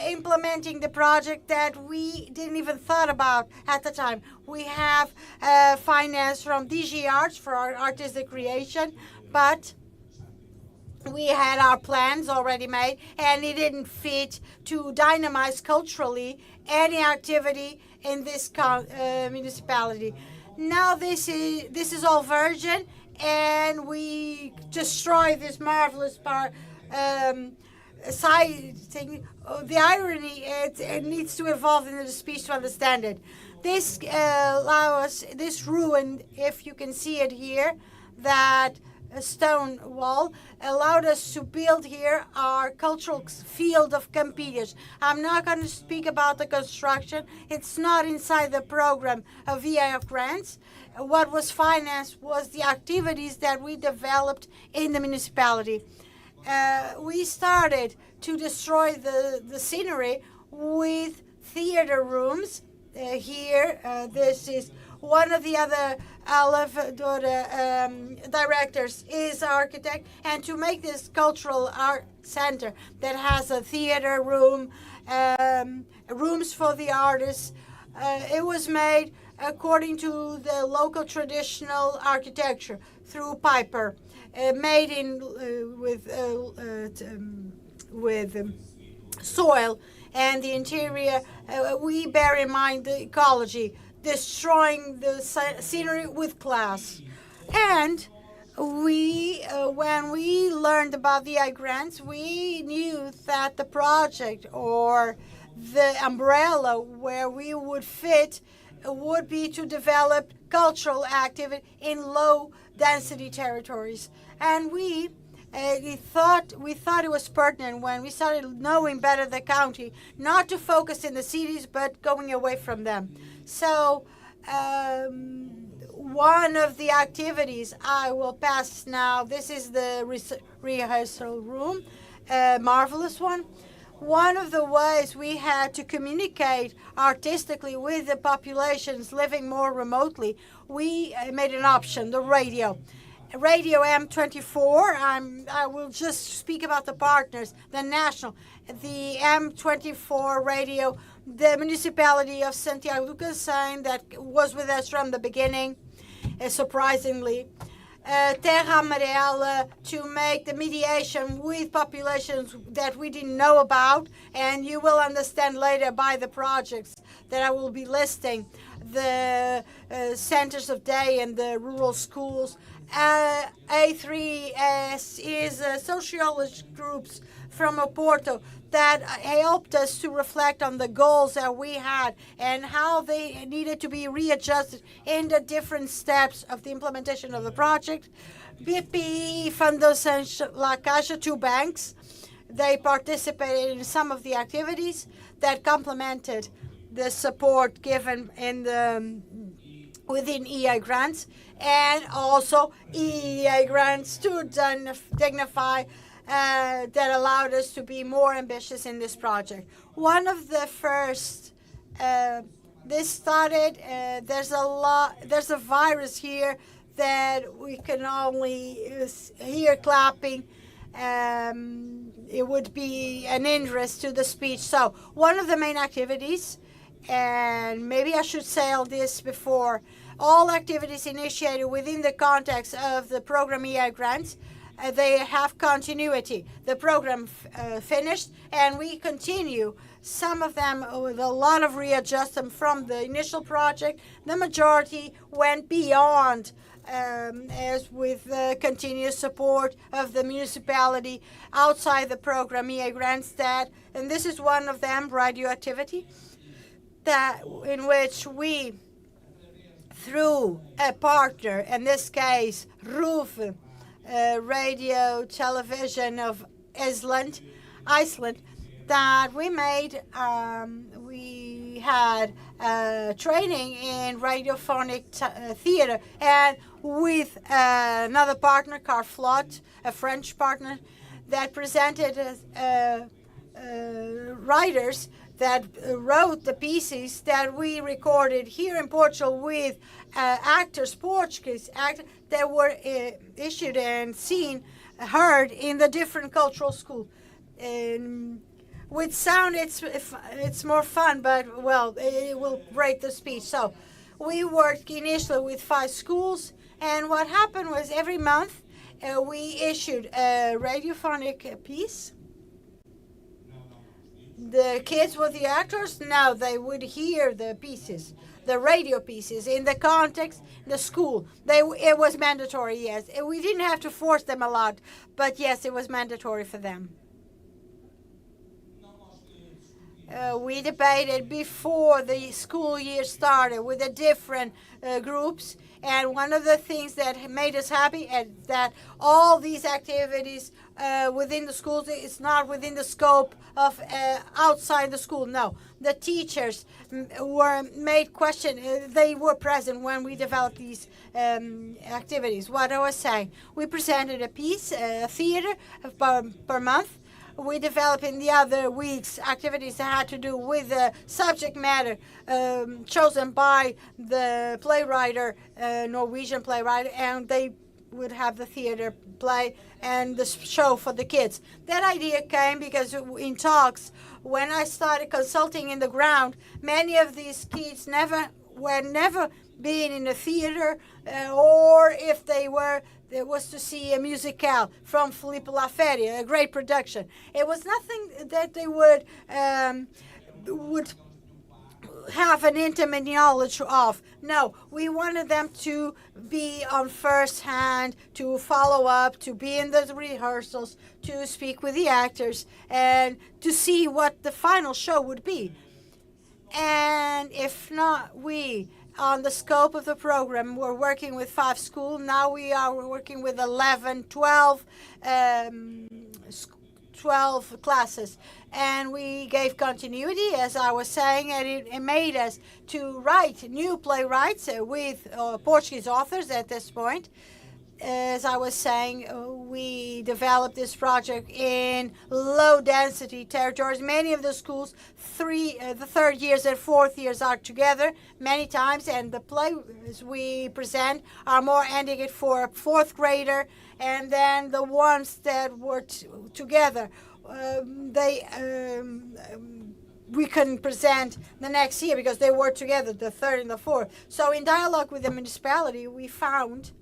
implementing the project that we didn't even thought about at the time. We have finance from DG Arts for our artistic creation, but we had our plans already made, and it didn't fit to dynamize culturally any activity in this municipality. Now this is all virgin, and we destroy this marvelous side thing. The irony, it needs to evolve in the speech to understand it. This this ruin, if you can see it here, that stone wall allowed us to build here our cultural field of Campilhas. I'm not going to speak about the construction. It's not inside the program of EEA grants. What was financed was the activities that we developed in the municipality. We started to destroy the scenery with theater rooms. Here, this is one of the other directors is architect, and to make this cultural art center that has a theater room, rooms for the artists, it was made according to the local traditional architecture through Piper, made in with soil, and the interior. We bear in mind the ecology. destroying the scenery with class. And we, when we learned about the EEA grants, we knew that the project or the umbrella where we would fit would be to develop cultural activity in low density territories. And we thought it was pertinent when we started knowing better the county, not to focus in the cities, but going away from them. So one of the activities I will pass now, this is the rehearsal room, a marvelous one. One of the ways we had to communicate artistically with the populations living more remotely, we made an option, the radio. Radio M24, I will just speak about the partners, the national, the M24 radio, the municipality of Santiago do Cacém that was with us from the beginning, surprisingly. Terra Amarela to make the mediation with populations that we didn't know about, and you will understand later by the projects that I will be listing, the centers of day and the rural schools. A3S is sociology groups from Oporto that helped us to reflect on the goals that we had and how they needed to be readjusted in the different steps of the implementation of the project. BPI, Fundação La Caixa, 2 banks, they participated in some of the activities that complemented the support given in the within EEA grants, and also EEA grants to dignify that allowed us to be more ambitious in this project. One of the first, this started, there's a virus here that we can only hear clapping. It would be an interest to the speech. So one of the main activities, and maybe I should say all this before, all activities initiated within the context of the program EEA grants, they have continuity. The program finished, and we continue. Some of them with a lot of readjustment from the initial project. The majority went beyond, as with the continuous support of the municipality outside the program EEA grants that, and this is one of them, radioactivity, that in which we, through a partner, in this case, RUF, radio television of Iceland, that we made, we had training in radiophonic theater, and with another partner, Carflot, a French partner, that presented writers that wrote the pieces that we recorded here in Portugal with actors, Portuguese actors, that were issued and seen, heard in the different cultural schools. With sound, it's more fun, but, well, it will break the speech. So we worked initially with 5 schools, and what happened was every month we issued a radiophonic piece. The kids were the actors. Now they would hear the pieces, the radio pieces, in the context, the school. It was mandatory, yes. We didn't have to force them a lot, but yes, it was mandatory for them. We debated before the school year started with the different groups, and one of the things that made us happy is that all these activities within the schools is not within the scope of outside the school. No, the teachers were made question. They were present when we developed these activities. What I was saying, we presented a piece, a theater per month. We developed in the other weeks activities that had to do with the subject matter chosen by the playwright, Norwegian playwright, and they would have the theater play and the show for the kids. That idea came because in talks, when I started consulting in the ground, many of these kids never been in a theater, or if they were, there was to see a musicale from Felipe Laferia, a great production. It was nothing that they would have an intimate knowledge of. No, we wanted them to be on first hand, to follow up, to be in the rehearsals, to speak with the actors, and to see what the final show would be. And if not, we, on the scope of the program, we're working with 5 schools. Now we are working with 11, 12 12 classes, and we gave continuity, as I was saying, and it made us to write new playwrights with Portuguese authors at this point. As I was saying, we developed this project in low-density territories. Many of the schools, the third years and fourth years are together many times, and the plays we present are more indicated for a fourth grader, and then the ones that were together, we couldn't present the next year because they were together, the third and the fourth. So in dialogue with the municipality, we found,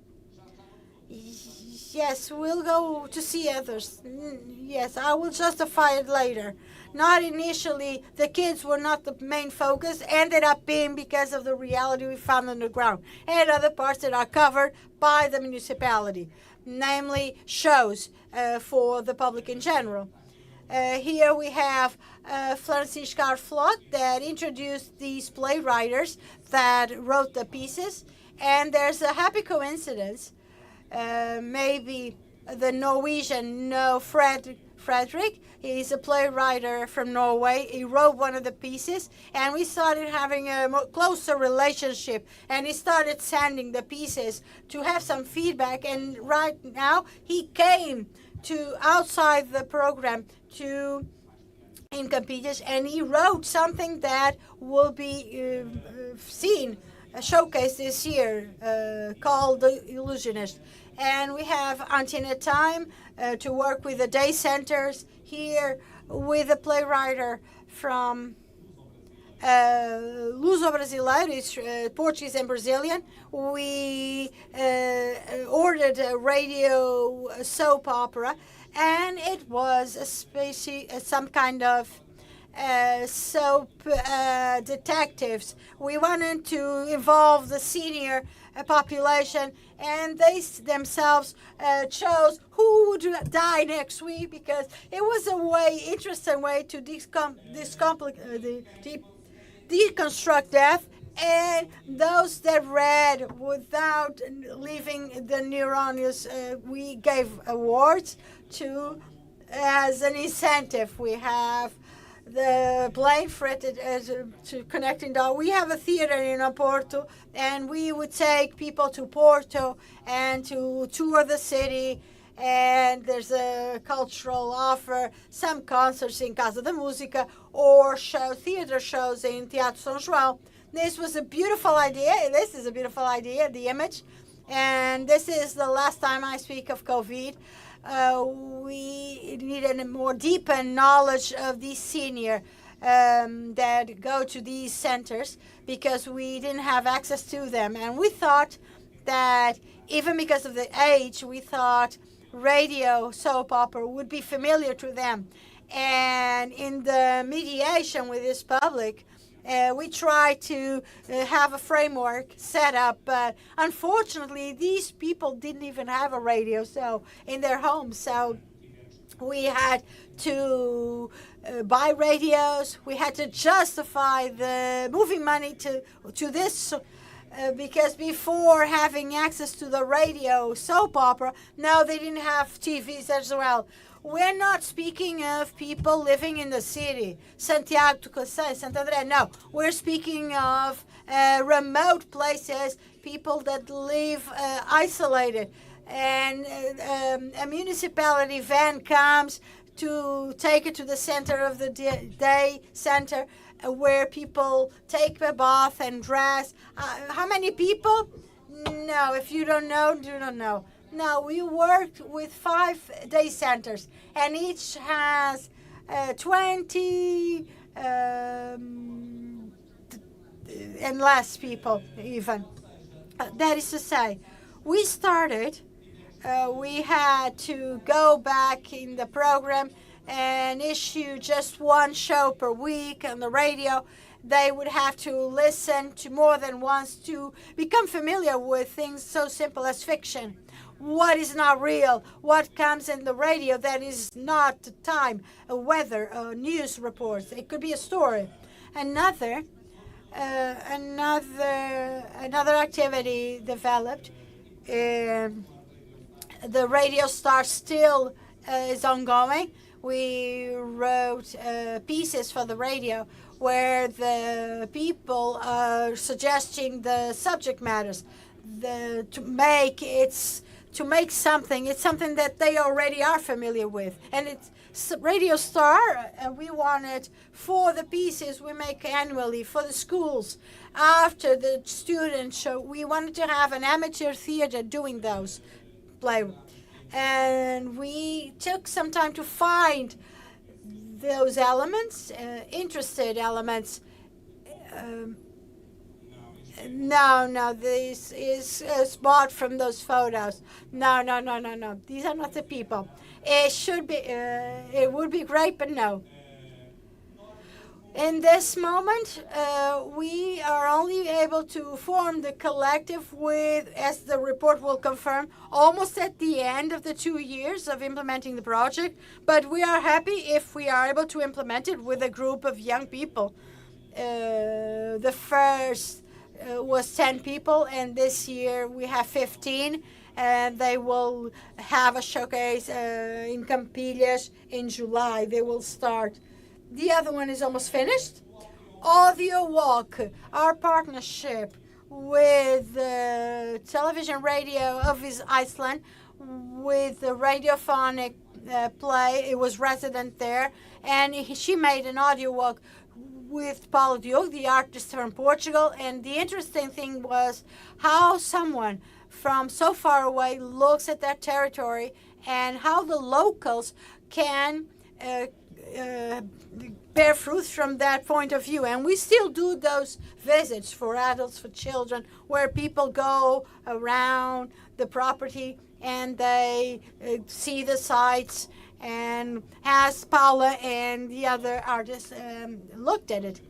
yes, we'll go to see others. Yes, I will justify it later. Not initially, the kids were not the main focus, ended up being because of the reality we found on the ground, and other parts that are covered by the municipality, namely shows for the public in general. Here we have Francisco Arflot that introduced these playwriters that wrote the pieces, and there's a happy coincidence. Maybe the Norwegian Frederick, he's a playwright from Norway. He wrote one of the pieces, and we started having a closer relationship, and he started sending the pieces to have some feedback, and right now he came to outside the program to in Campinas, and he wrote something that will be seen showcase this year called The Illusionist. And we have Antina Time to work with the day centers here with a playwright from Luso Brasileiro, is Portuguese and Brazilian. We ordered a radio soap opera, and it was some kind of soap detectives. We wanted to involve the senior population, and they themselves chose who would die next week, because it was a interesting way to deconstruct death. And those that read without leaving the neurons, we gave awards to as an incentive. We have the plane freighted to connecting dog. We have a theater in Porto, and we would take people to Porto and to tour the city. And there's a cultural offer, some concerts in Casa da Música, or theater shows in Teatro São João. This was a beautiful idea. This is a beautiful idea, the image. And this is the last time I speak of COVID. We needed a more deeper knowledge of these senior that go to these centers, because we didn't have access to them. And we thought that, even because of the age, we thought radio soap opera would be familiar to them. And in the mediation with this public, we tried to have a framework set up, but unfortunately these people didn't even have a radio in their homes. So we had to buy radios. We had to justify the moving money to this, because before having access to the radio soap opera, no, they didn't have TVs as well. We're not speaking of people living in the city, Santiago to Cossai, Santander. No, we're speaking of remote places, people that live isolated. And a municipality van comes to take it to the center of the day center, where people take a bath and dress. How many people? No, if you don't know, you don't know. No, we worked with 5 day centers, and each has 20 and less people even. That is to say, we started, we had to go back in the program and issue just one show per week on the radio. they would have to listen to more than once to become familiar with things so simple as fiction. What is not real? What comes in the radio that is not time, weather, news reports? It could be a story. Another activity developed. The Radio Star still is ongoing. We wrote pieces for the radio where the people are suggesting the subject matters, to make something. It's something that they already are familiar with, and it's Radio Star. We want it for the pieces we make annually for the schools. After the student show, we wanted to have an amateur theater doing those play, and we took some time to find those elements, interested elements. No, this is bought from those photos. No. These are not the people. It should be, it would be great, but no. In this moment, we are only able to form the collective with, as the report will confirm, almost at the end of the 2 years of implementing the project. But we are happy if we are able to implement it with a group of young people. The first was 10 people, and this year we have 15. And they will have a showcase in Campilhas in July. They will start. The other one is almost finished. Audio Walk, our partnership with the television radio of Iceland, with the radiophonic play. It was resident there, and she made an audio walk with Paulo Diogo, the artist from Portugal. And the interesting thing was how someone from so far away looks at that territory and how the locals can bear fruit from that point of view. And we still do those visits for adults, for children, where people go around the property and they see the sights. And as Paula and the other artists looked at it,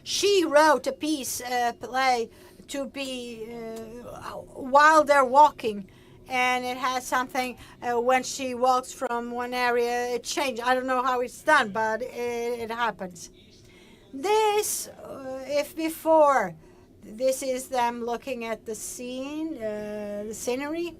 she wrote a piece, play, to be while they're walking, and it has something when she walks from one area, it changes. I don't know how it's done, but it happens. This, if before, this is them looking at the scene, the scenery.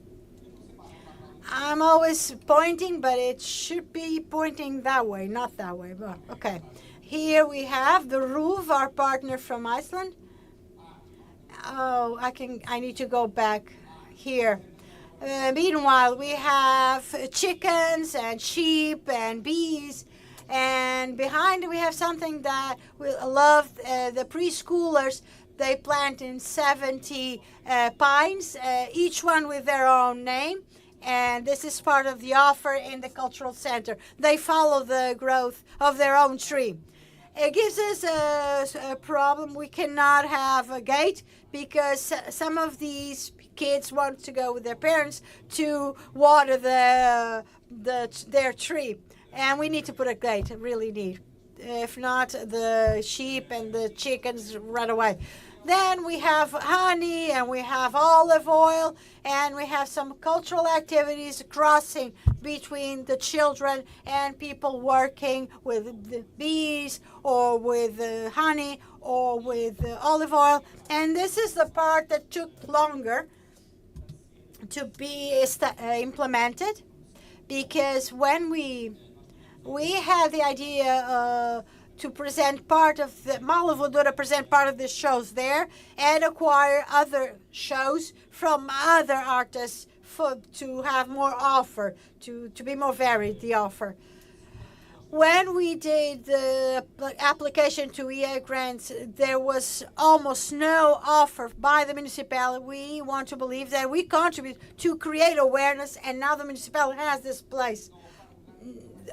I'm always pointing, but it should be pointing that way, not that way. But okay. Here we have the roof, our partner from Iceland. Oh, I need to go back here. Meanwhile, we have chickens and sheep and bees. And behind we have something that we love, the preschoolers. They plant in 70 pines, each one with their own name. And this is part of the offer in the cultural center. They follow the growth of their own tree. It gives us a problem. We cannot have a gate because some of these kids want to go with their parents to water their tree. And we need to put a gate, really need. If not, the sheep and the chickens run away. Then we have honey and we have olive oil and we have some cultural activities crossing between the children and people working with the bees or with honey or with olive oil. And this is the part that took longer to be implemented, because when we had the idea to present part of the Malavodora, present part of the shows there and acquire other shows from other artists to have more offer, to be more varied, the offer. When we did the application to EEA grants, there was almost no offer by the municipality. We want to believe that we contribute to create awareness, and now the municipality has this place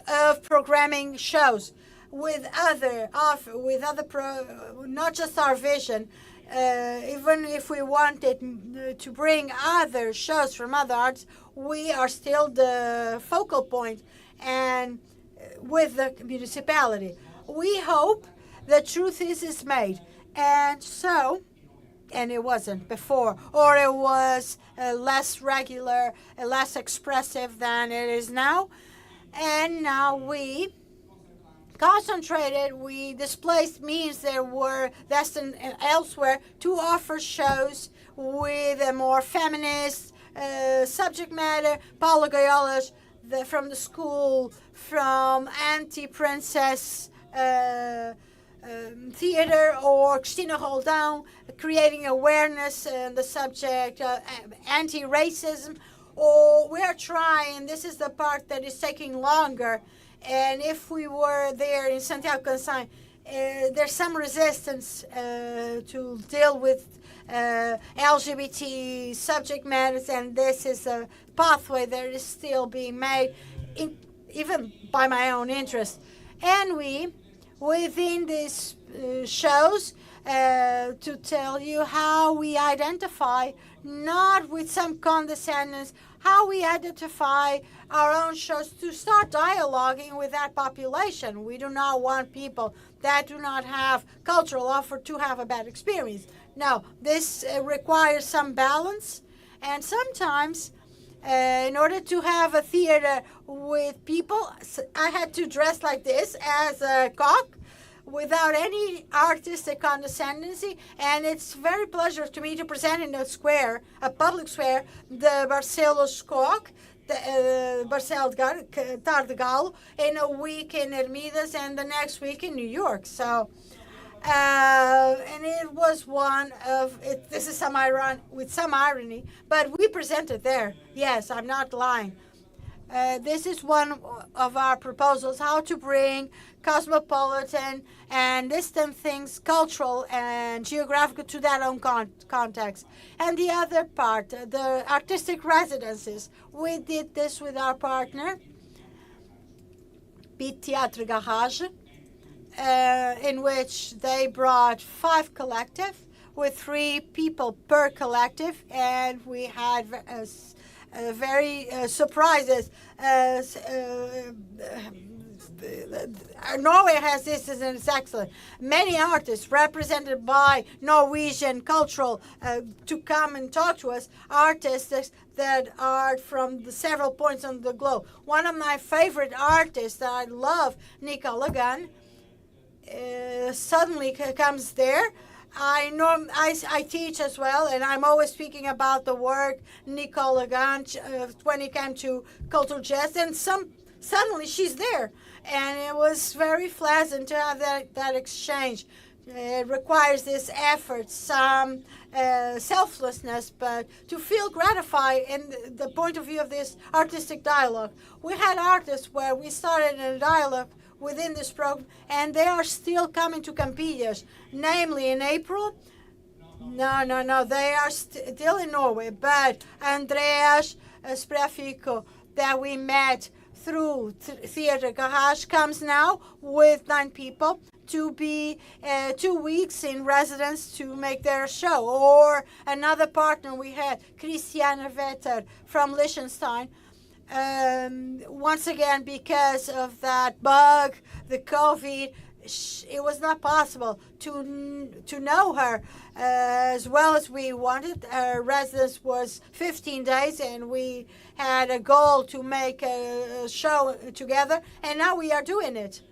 of programming shows with not just our vision. Even if we wanted to bring other shows from other arts, we are still the focal point and with the municipality. We hope the truth is made. And so, and it wasn't before, or it was less regular, less expressive than it is now. And now we concentrated, we displaced means that were destined elsewhere to offer shows with a more feminist subject matter. Paula Gaiolas from the school, from anti-princess theater, or Christina Roldan creating awareness in the subject, anti-racism. Or we are trying, this is the part that is taking longer, and if we were there in Santiago Cansan, there's some resistance to deal with LGBT subject matters, and this is a pathway that is still being made, even by my own interest. And we, within these shows, to tell you how we identify, not with some condescendence, how we identify our own shows to start dialoguing with that population. We do not want people that do not have cultural offer to have a bad experience. No, this requires some balance, and sometimes in order to have a theater with people, I had to dress like this as a cock, without any artistic condescendency, and it's very pleasure to me to present in a square, a public square, the Barcelos Cock, the Barcelo Tarde in a week in Ermidas and the next week in New York. So, and it was one of, this is with some irony, but we presented there. Yes, I'm not lying. This is one of our proposals, how to bring cosmopolitan and distant things, cultural and geographical, to that own context. And the other part, the artistic residences. We did this with our partner, Beat Théâtre Garage, in which they brought 5 collective with 3 people per collective, and we had very surprises. Norway has this, and it's excellent. Many artists represented by Norwegian cultural to come and talk to us, artists that are from the several points on the globe. One of my favorite artists that I love, Nicola Gunn, suddenly comes there. I teach as well, and I'm always speaking about the work Nicola Gunn when it came to cultural jazz, and suddenly she's there, and it was very pleasant to have that exchange. It requires this effort, some selflessness, but to feel gratified in the point of view of this artistic dialogue. We had artists where we started a dialogue within this program, and they are still coming to Campillas, namely in April. No, they are still in Norway, but Andreas Sprefico, that we met through Theatre Garage, comes now with 9 people to be 2 weeks in residence to make their show. Or another partner we had, Christiane Vetter from Liechtenstein, once again, because of that bug, the COVID, it was not possible to know her as well as we wanted. Her residence was 15 days, and we had a goal to make a show together, and now we are doing it.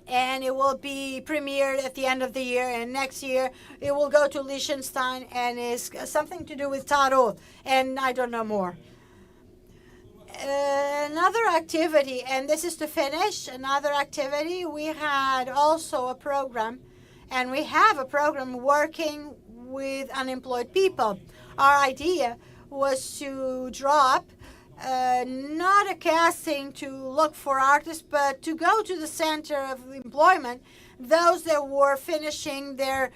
And it will be premiered at the end of the year, and next year it will go to Liechtenstein, and it's something to do with tarot, and I don't know more. Another activity, and this is to finish, another activity, we had also a program, and we have a program working with unemployed people. Our idea was to drop not a casting to look for artists, but to go to the center of employment, those that were finishing their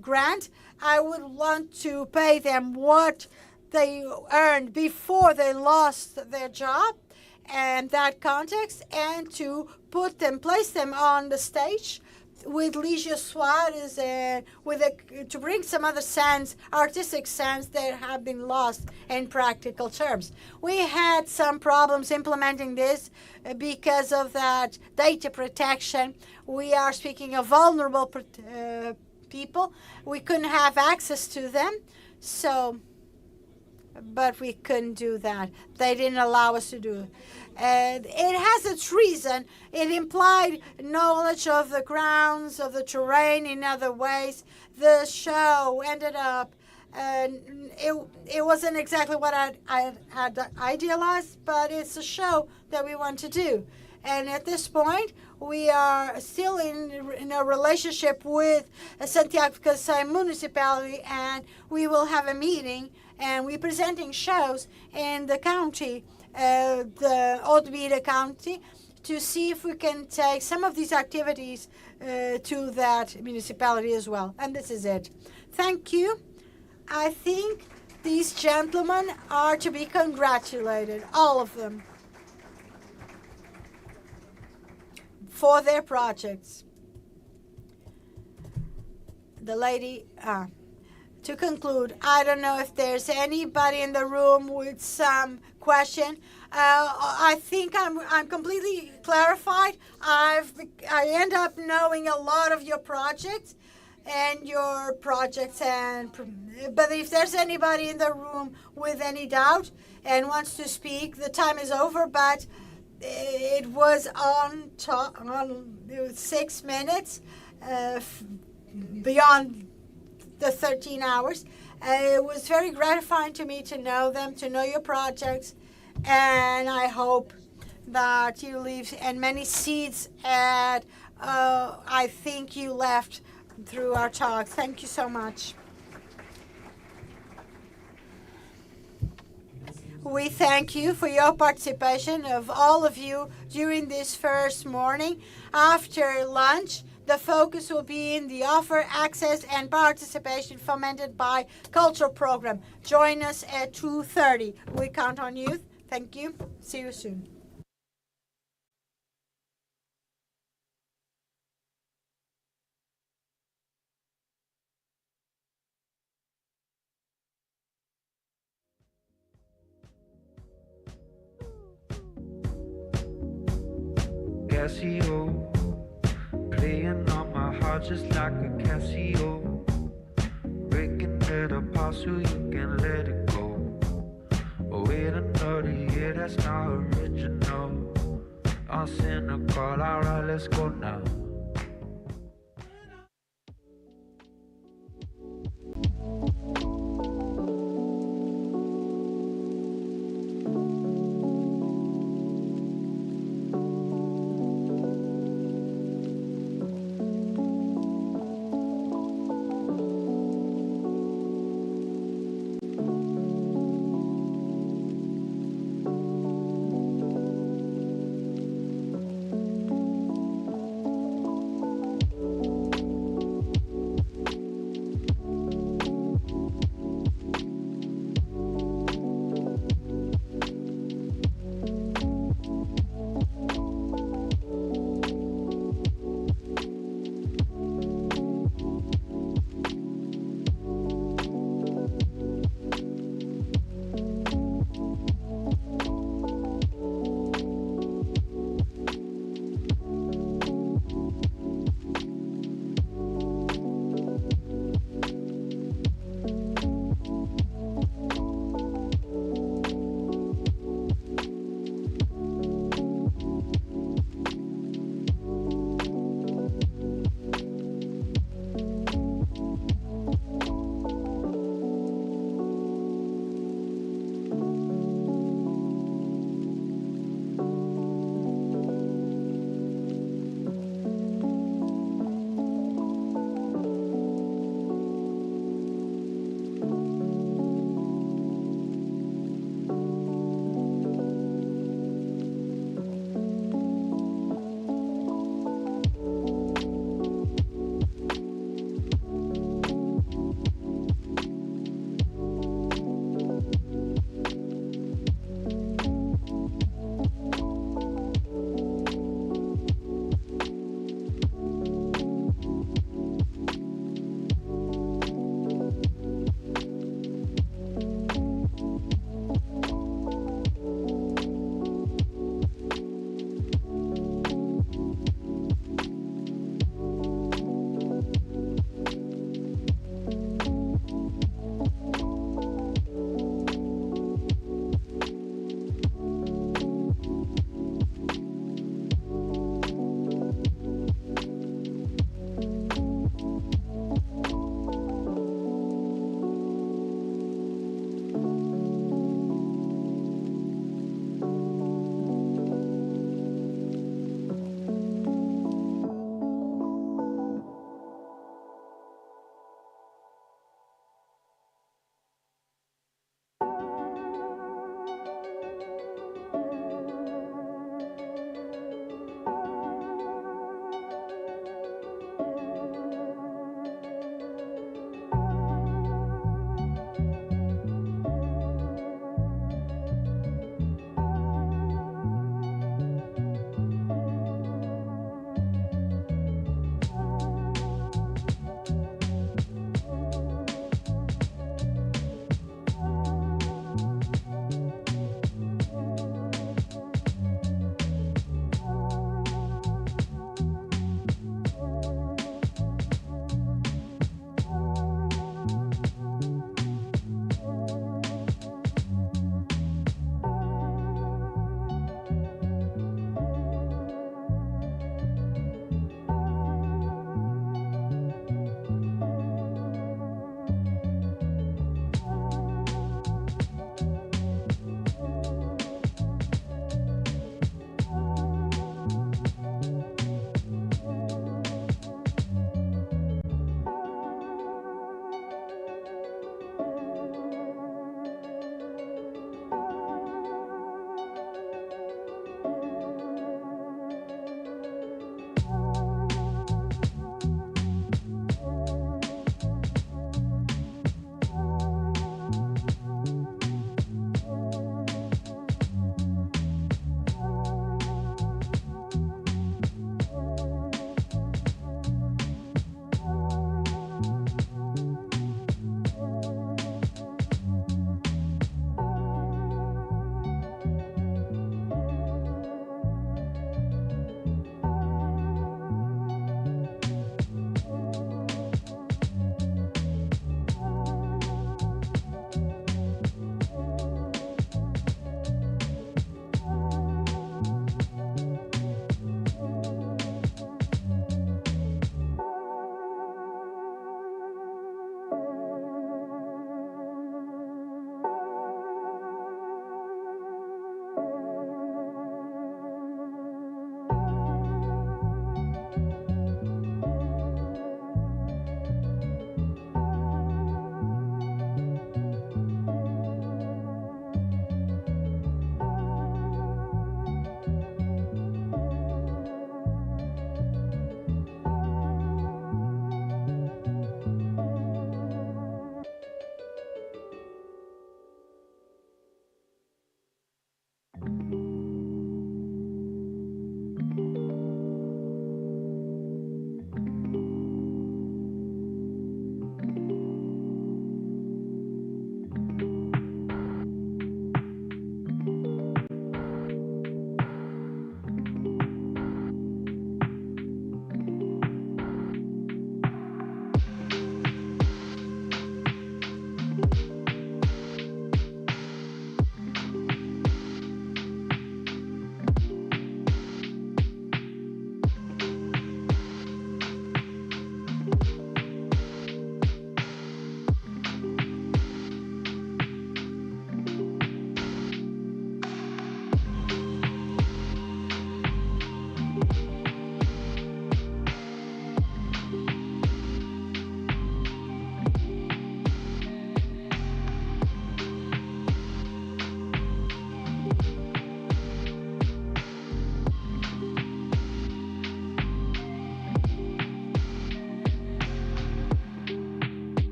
grant. I would want to pay them what they earned before they lost their job, and that context, and to place them on the stage with Ligia Suarez and to bring some other sense, artistic sense that have been lost in practical terms. We had some problems implementing this because of that data protection. We are speaking of vulnerable people. We couldn't have access to them, but we couldn't do that. They didn't allow us to do it. And it has its reason. It implied knowledge of the grounds, of the terrain in other ways. The show ended up, it wasn't exactly what I had idealized, but it's a show that we want to do. And at this point, we are still in a relationship with Santiago Cacém municipality, and we will have a meeting, and we're presenting shows in the county, the Odmira County, to see if we can take some of these activities to that municipality as well. And this is it. Thank you. I think these gentlemen are to be congratulated, all of them, for their projects. The lady, to conclude, I don't know if there's anybody in the room with some question. I think I'm completely clarified. I end up knowing a lot of your projects, but if there's anybody in the room with any doubt and wants to speak, the time is over. But it was it was 6 minutes beyond the 13 hours. It was very gratifying to me to know them, to know your projects, and I hope that you leave and many seeds and I think you left through our talk. Thank you so much. We thank you for your participation, of all of you, during this first morning. After lunch, the focus will be in the offer, access, and participation fomented by cultural program. Join us at 2:30. We count on you. Thank you. See you soon. Casio, playing on my heart just like a Casio, breaking it apart so you can let it go. Oh, wait another year, that's not original. I'm cynical, alright, let's go now.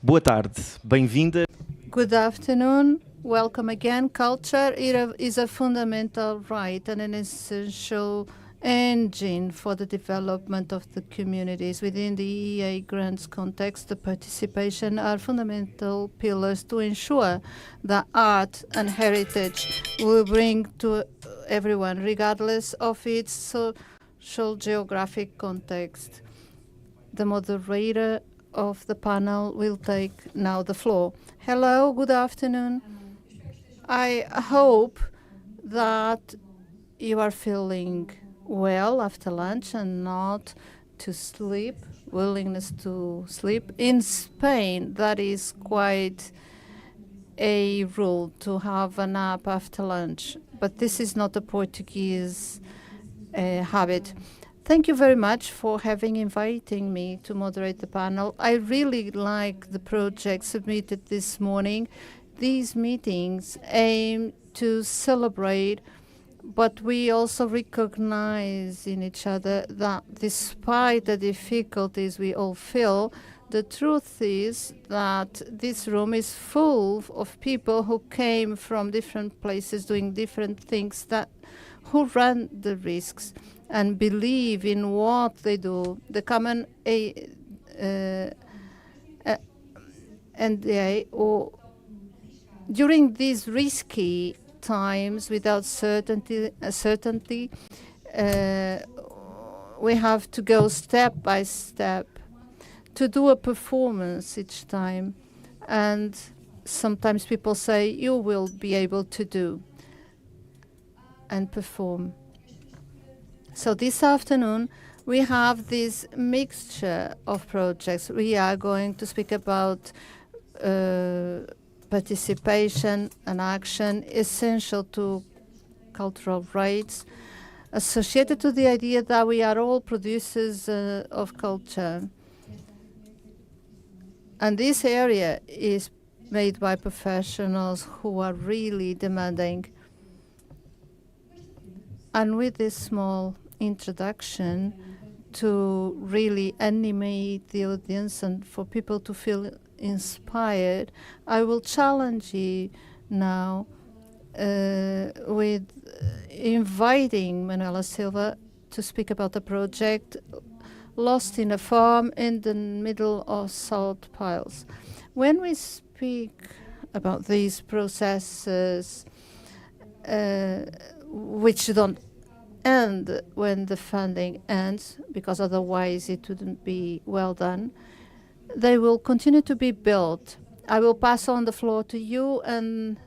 Boa tarde, bem-vinda. Good afternoon. Welcome again. Culture is a fundamental right and an essential engine for the development of the communities. Within the EEA grants context, the participation are fundamental pillars to ensure that art and heritage will bring to everyone, regardless of its social geographic context. The moderator of the panel will take now the floor. Hello, good afternoon. I hope that you are feeling well after lunch and not to sleep, willingness to sleep. In Spain, that is quite a rule to have a nap after lunch, but this is not a Portuguese habit. Thank you very much for inviting me to moderate the panel. I really like the project submitted this morning. These meetings aim to celebrate, but we also recognize in each other that despite the difficulties we all feel, the truth is that this room is full of people who came from different places doing different things, who run the risks and believe in what they do. The common NDA, or during these risky times without certainty, we have to go step by step to do a performance each time. And sometimes people say, you will be able to do and perform. So this afternoon, we have this mixture of projects. We are going to speak about participation and action essential to cultural rights, associated to the idea that we are all producers of culture. And this area is made by professionals who are really demanding. And with this small introduction to really animate the audience and for people to feel inspired, I will challenge you now with inviting Manuela Silva to speak about the project Lost in a Farm in the Middle of Salt Piles. When we speak about these processes, which don't end when the funding ends, because otherwise it wouldn't be well done, they will continue to be built. I will pass on the floor to you, and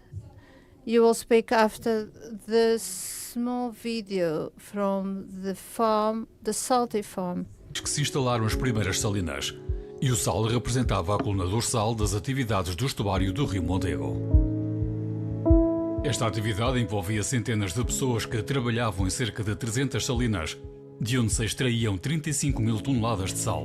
you will speak after the small video from the farm, the Salty Farm. Que se instalaram as primeiras salinas, e o sal representava a coluna dorsal das atividades do estuário do Rio Mondego. Esta atividade envolvia centenas de pessoas que trabalhavam em cerca de 300 salinas, de onde se extraíam 35 mil toneladas de sal.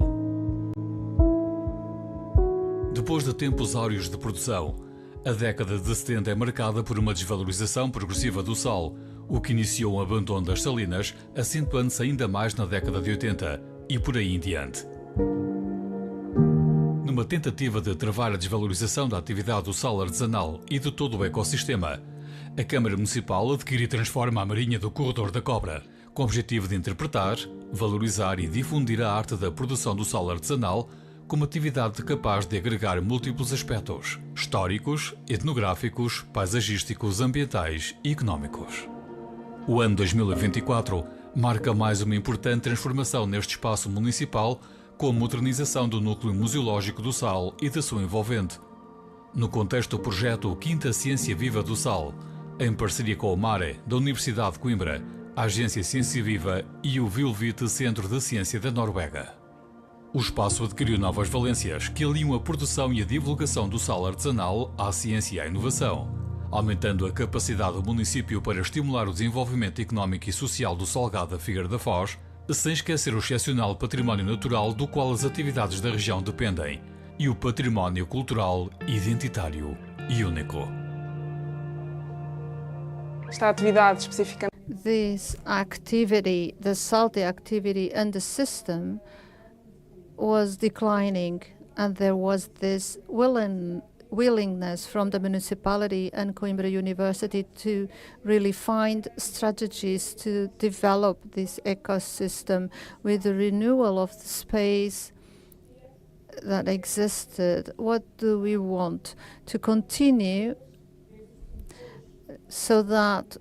Depois de tempos áureos de produção, a década de 70 é marcada por uma desvalorização progressiva do sal, o que iniciou um abandono das salinas, acentuando-se ainda mais na década de 80 e por aí em diante. Numa tentativa de travar a desvalorização da atividade do sal artesanal e de todo o ecossistema, a Câmara Municipal adquire e transforma a Marinha do Corredor da Cobra, com o objetivo de interpretar, valorizar e difundir a arte da produção do sal artesanal como atividade capaz de agregar múltiplos aspectos históricos, etnográficos, paisagísticos, ambientais e económicos. O ano 2024 marca mais uma importante transformação neste espaço municipal, com a modernização do núcleo museológico do sal e da sua envolvente. No contexto do projeto Quinta Ciência Viva do Sal, em parceria com o MARE, da Universidade de Coimbra, a Agência Ciência Viva e o Vilvite Centro de Ciência da Noruega. O espaço adquiriu novas valências que aliam a produção e a divulgação do sal artesanal à ciência e à inovação, aumentando a capacidade do município para estimular o desenvolvimento económico e social do Salgado da Figueira da Foz, sem esquecer o excepcional património natural do qual as atividades da região dependem e o património cultural, identitário e único. Esta atividade especificamente. This activity, the salty activity and the system was declining And there was this willingness from the municipality and Coimbra University to really find strategies to develop this ecosystem with the renewal of the space that existed. What do we want to continue so that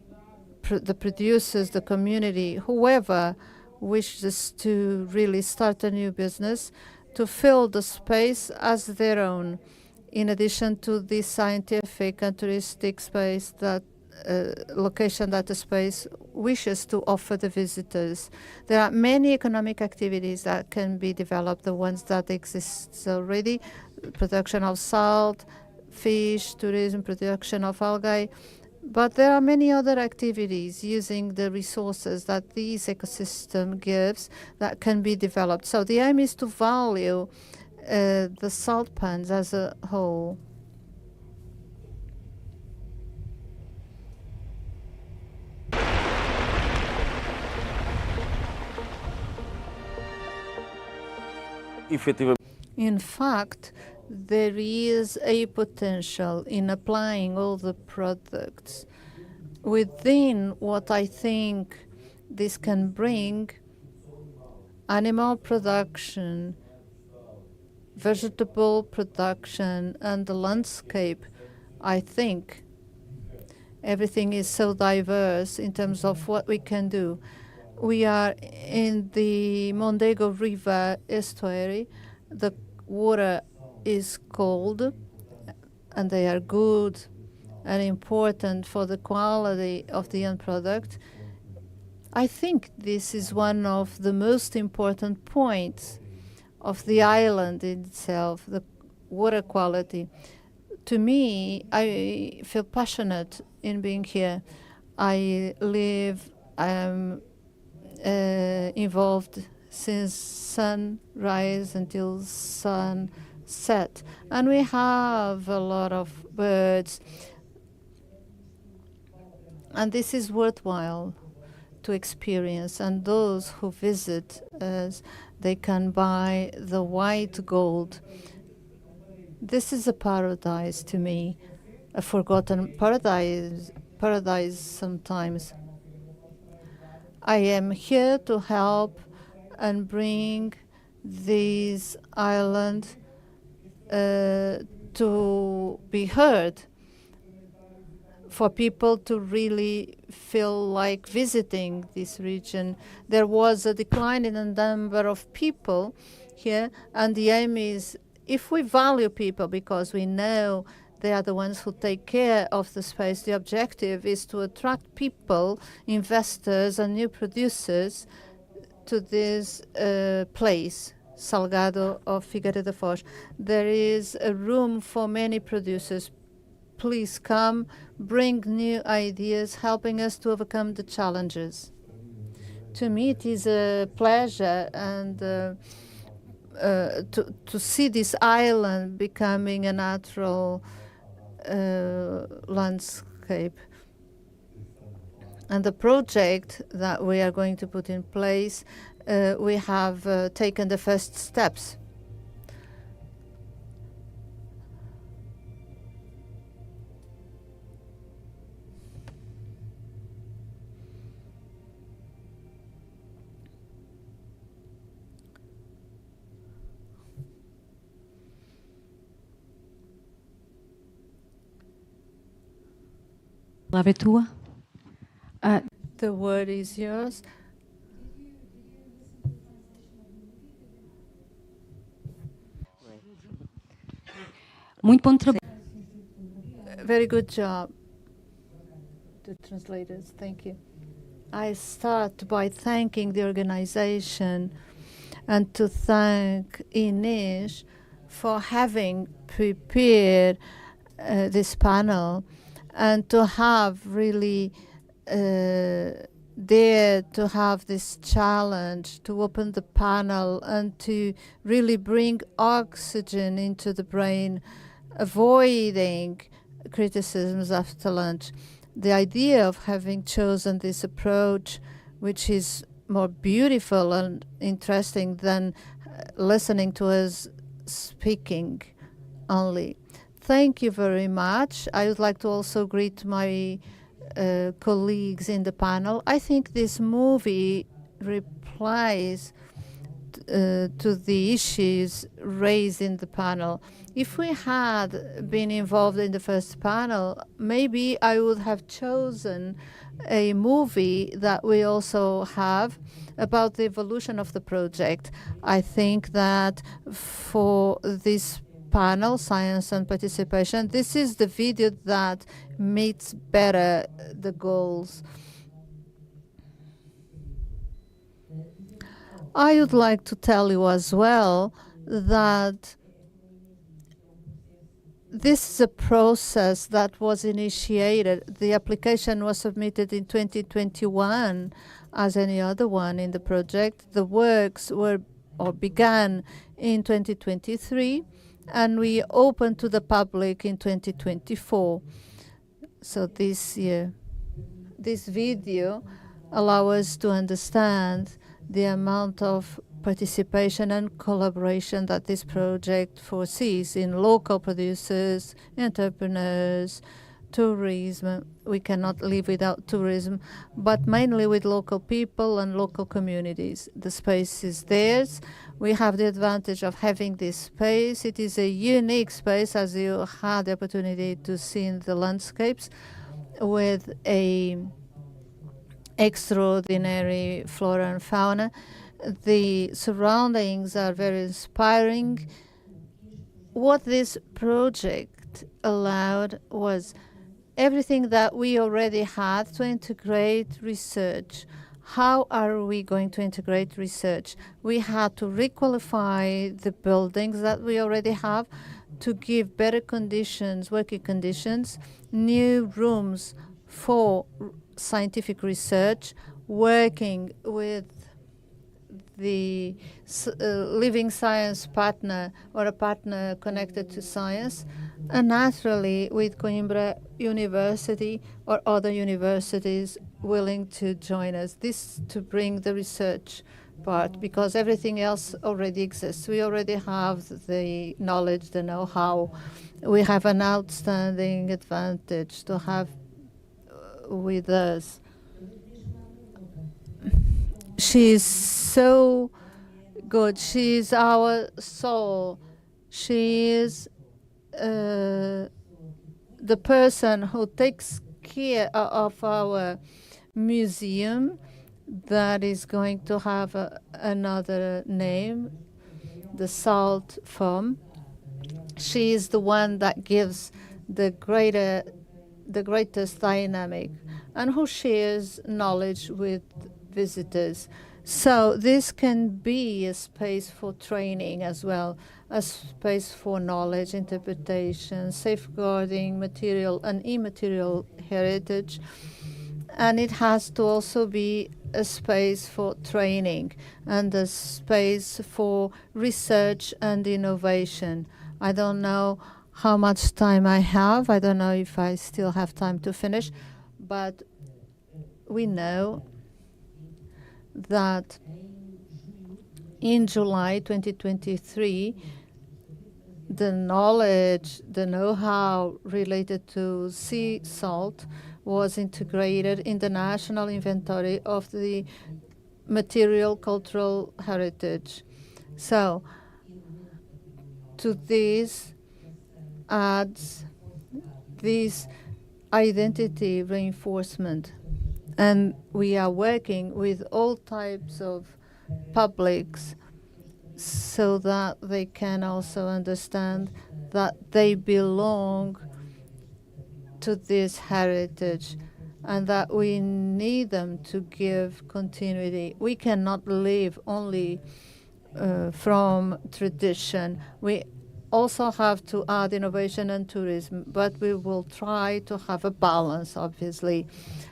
the producers, the community, whoever wishes to really start a new business, to fill the space as their own, in addition to the scientific and touristic space that location that the space wishes to offer the visitors. There are many economic activities that can be developed, the ones that exist already, production of salt, fish, tourism, production of algae, but there are many other activities using the resources that this ecosystem gives that can be developed. So the aim is to value the salt pans as a whole. In fact, there is a potential in applying all the products within what I think this can bring: animal production, vegetable production, and the landscape. I think everything is so diverse in terms of what we can do. We are in the Mondego River estuary. The water is cold, and they are good and important for the quality of the end product. I think this is one of the most important points of the island itself, the water quality. To me, I feel passionate in being here. I am involved since sunrise until sunset, and we have a lot of birds, and this is worthwhile to experience. And those who visit us, they can buy the white gold. This is a paradise to me, a forgotten paradise sometimes. I am here to help and bring this island to be heard, for people to really feel like visiting this region. There was a decline in the number of people here, and the aim is, if we value people because we know they are the ones who take care of the space, the objective is to attract people, investors, and new producers to this place, Salgado of Figueira da Foz. There is a room for many producers. Please come, bring new ideas, helping us to overcome the challenges. To me, it is a pleasure and to see this island becoming a natural landscape. And the project that we are going to put in place, we have taken the first steps. The word is yours. Very good job, the translators. Thank you. I start by thanking the organization and to thank Inês for having prepared this panel, and to have really dared to have this challenge to open the panel and to really bring oxygen into the brain, avoiding criticisms after lunch. The idea of having chosen this approach, which is more beautiful and interesting than listening to us speaking only. Thank you very much. I would like to also greet my colleagues in the panel. I think this movie replies to the issues raised in the panel. If we had been involved in the first panel, maybe I would have chosen a movie that we also have about the evolution of the project. I think that for this panel, Science and Participation, this is the video that meets better the goals. I would like to tell you as well that this is a process that was initiated. The application was submitted in 2021 as any other one in the project. The works began in 2023, and we opened to the public in 2024. So this year, this video allows us to understand the amount of participation and collaboration that this project foresees in local producers, entrepreneurs, tourism. We cannot live without tourism, but mainly with local people and local communities. The space is theirs. We have the advantage of having this space. It is a unique space, as you had the opportunity to see in the landscapes, with a extraordinary flora and fauna. The surroundings are very inspiring. What this project allowed was everything that we already had to integrate research. How are we going to integrate research? We had to requalify the buildings that we already have to give better conditions, working conditions, new rooms for scientific research, working with the living science partner or a partner connected to science, and naturally with Coimbra University or other universities willing to join us. This to bring the research part, because everything else already exists. We already have the knowledge, the know-how. We have an outstanding advantage to have with us. She is so good. She is our soul. She is the person who takes care of our museum that is going to have another name, the Salt Farm. She is the one that gives the greatest dynamic and who shares knowledge with visitors. So this can be a space for training as well, a space for knowledge, interpretation, safeguarding material and immaterial heritage. And it has to also be a space for training and a space for research and innovation. I don't know how much time I have. I don't know if I still have time to finish, but we know that in July 2023, the knowledge, the know-how related to sea salt was integrated in the National Inventory of the Material Cultural Heritage. So, to this adds this identity reinforcement. And we are working with all types of publics so that they can also understand that they belong to this heritage and that we need them to give continuity. We cannot live only from tradition. We also have to add innovation and tourism, but we will try to have a balance, obviously.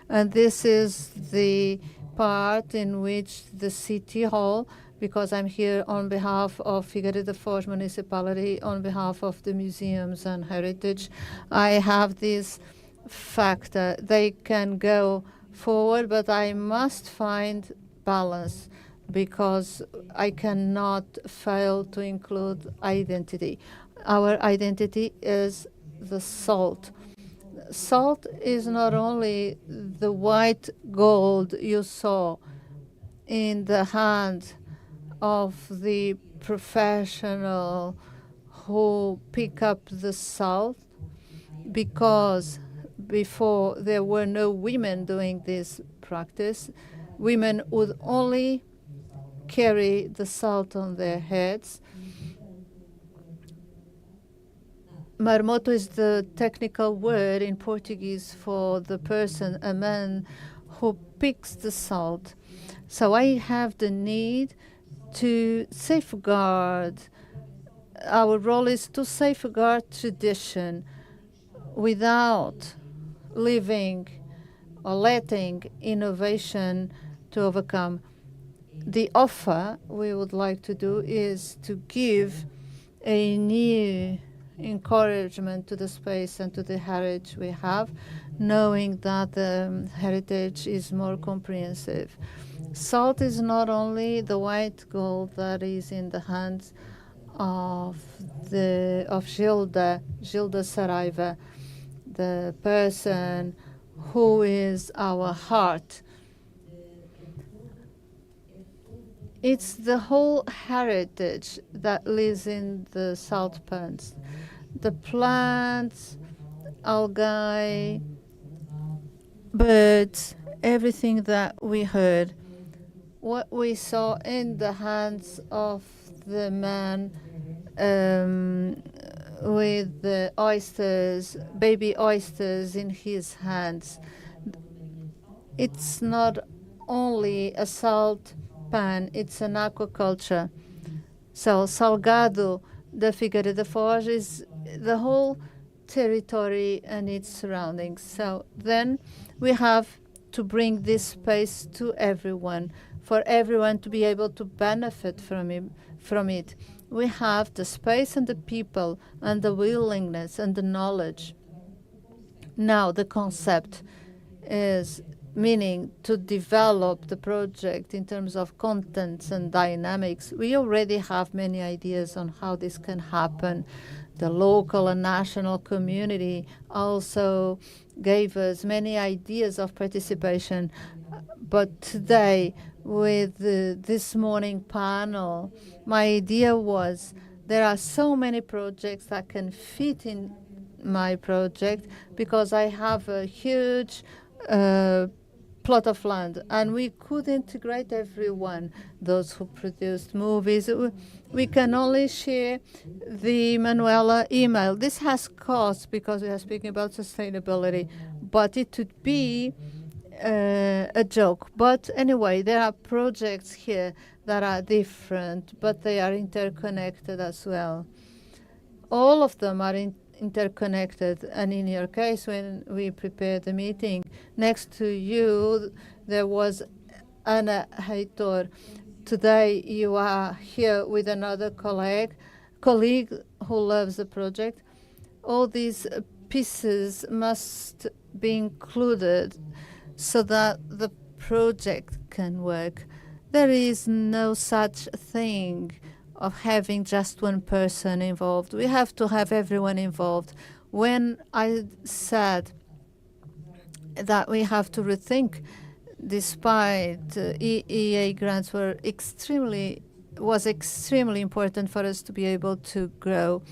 And this is the part in which the City Hall, because I'm here on behalf of Figueira da Foz municipality, on behalf of the museums and heritage, I have this factor. They can go forward, but I must find balance. because I cannot fail to include identity. Our identity is the salt. Salt is not only the white gold you saw in the hand of the professional who pick up the salt, because before there were no women doing this practice. Women would only carry the salt on their heads. Marmoto is the technical word in Portuguese for the person, a man who picks the salt. So I have the need to safeguard. Our role is to safeguard tradition without leaving or letting innovation to overcome. The offer we would like to do is to give a new encouragement to the space and to the heritage we have, knowing that the heritage is more comprehensive. Salt is not only the white gold that is in the hands of Gilda Saraiva, the person who is our heart. It's the whole heritage that lives in the salt pans. The plants, algae, birds, everything that we heard. What we saw in the hands of the man with the oysters, baby oysters in his hands. It's not only a salt pan, it's an aquaculture. So Salgado da Figueira da Foz is the whole territory and its surroundings. So then we have to bring this space to everyone, for everyone to be able to benefit from it. We have the space and the people and the willingness and the knowledge. Now the concept is meaning to develop the project in terms of contents and dynamics. We already have many ideas on how this can happen. The local and national community also gave us many ideas of participation. But today, with this morning panel, my idea was there are so many projects that can fit in my project because I have a huge plot of land, and we could integrate everyone, those who produced movies. We can only share the Manuela email. This has cost because we are speaking about sustainability, but it would be a joke. But anyway, there are projects here that are different, but they are interconnected as well. All of them are interconnected, and in your case, when we prepared the meeting, next to you there was Ana Heitor. Today you are here with another colleague who loves the project. All these pieces must be included so that the project can work. There is no such thing of having just one person involved. We have to have everyone involved. When I said that we have to rethink, despite EEA grants was extremely important for us to be able to grow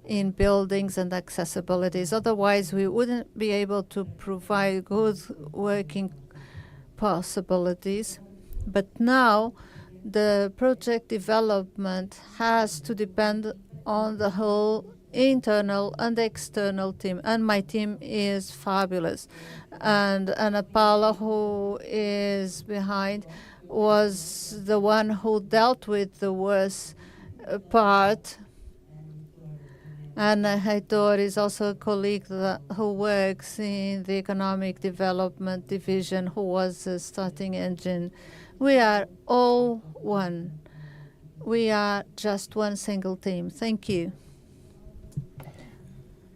in buildings and accessibilities. Otherwise, we wouldn't be able to provide good working possibilities. But now, the project development has to depend on the whole internal and external team, and my team is fabulous. And Ana Paula, who is behind, was the one who dealt with the worst part. And Heitor is also a colleague who works in the Economic Development Division, who was a starting engine. We are all one. We are just one single team. Thank you.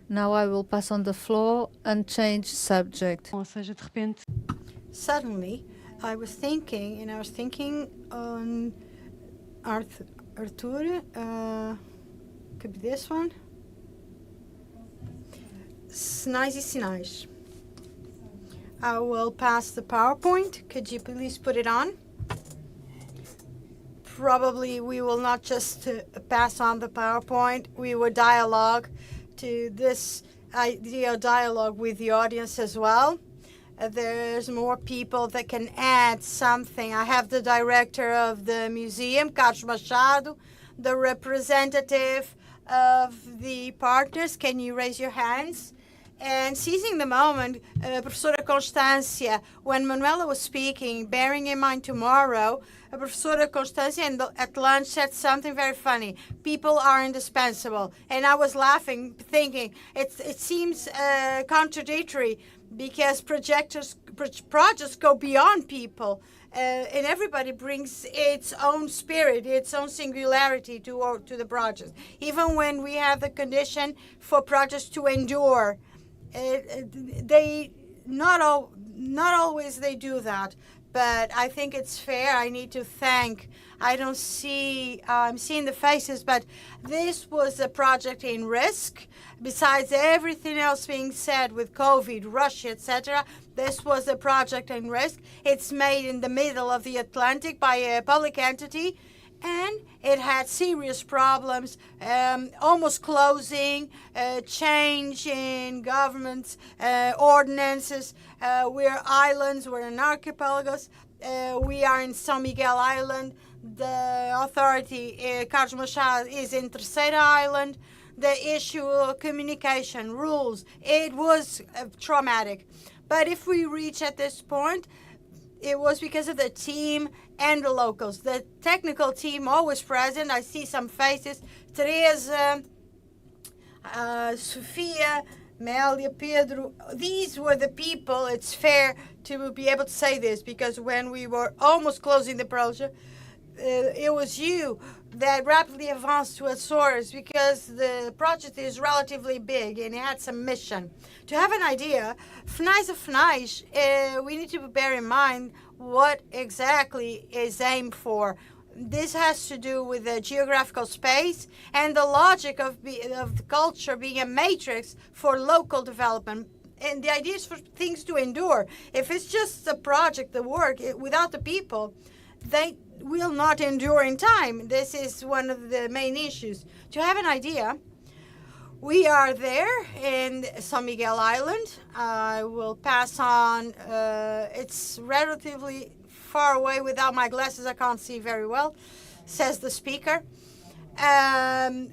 Now I will pass on the floor and change subject. Suddenly, I was thinking on Arthur, could be this one. Sinais e Sinais. I will pass the PowerPoint. Could you please put it on? Probably we will not just pass on the PowerPoint. We will dialogue to this idea dialogue with the audience as well. There's more people that can add something. I have the director of the museum, Carlos Machado, the representative of the partners. Can you raise your hands? And seizing the moment, Professora Constância, when Manuela was speaking, bearing in mind tomorrow, Professora Constância at lunch said something very funny. People are indispensable. And I was laughing, thinking, it seems contradictory because projects go beyond people. And everybody brings its own spirit, its own singularity to the project. Even when we have the condition for projects to endure, they not always they do that. But I think it's fair. I need to thank. I'm seeing the faces, but this was a project in risk. Besides everything else being said with COVID, Russia, etc., this was a project in risk. It's made in the middle of the Atlantic by a public entity, and it had serious problems, almost closing, change in government ordinances. We're islands, we're in archipelagos. We are in São Miguel Island. The authority, Carlos Machado, is in Terceira Island. The issue of communication, rules, it was traumatic. But if we reach at this point, it was because of the team and the locals. The technical team always present. I see some faces. Teresa, Sofia, Melia, Pedro. These were the people. It's fair to be able to say this because when we were almost closing the project, it was you that rapidly advanced to Azores because the project is relatively big and it had some mission. To have an idea, FNAIS of FNAIS, we need to bear in mind what exactly is aimed for. This has to do with the geographical space and the logic of the culture being a matrix for local development. And the idea is for things to endure. If it's just the project, the work, without the people, they will not endure in time. This is one of the main issues. To have an idea, we are there in São Miguel Island. I will pass on. It's relatively far away. Without my glasses, I can't see very well, says the speaker.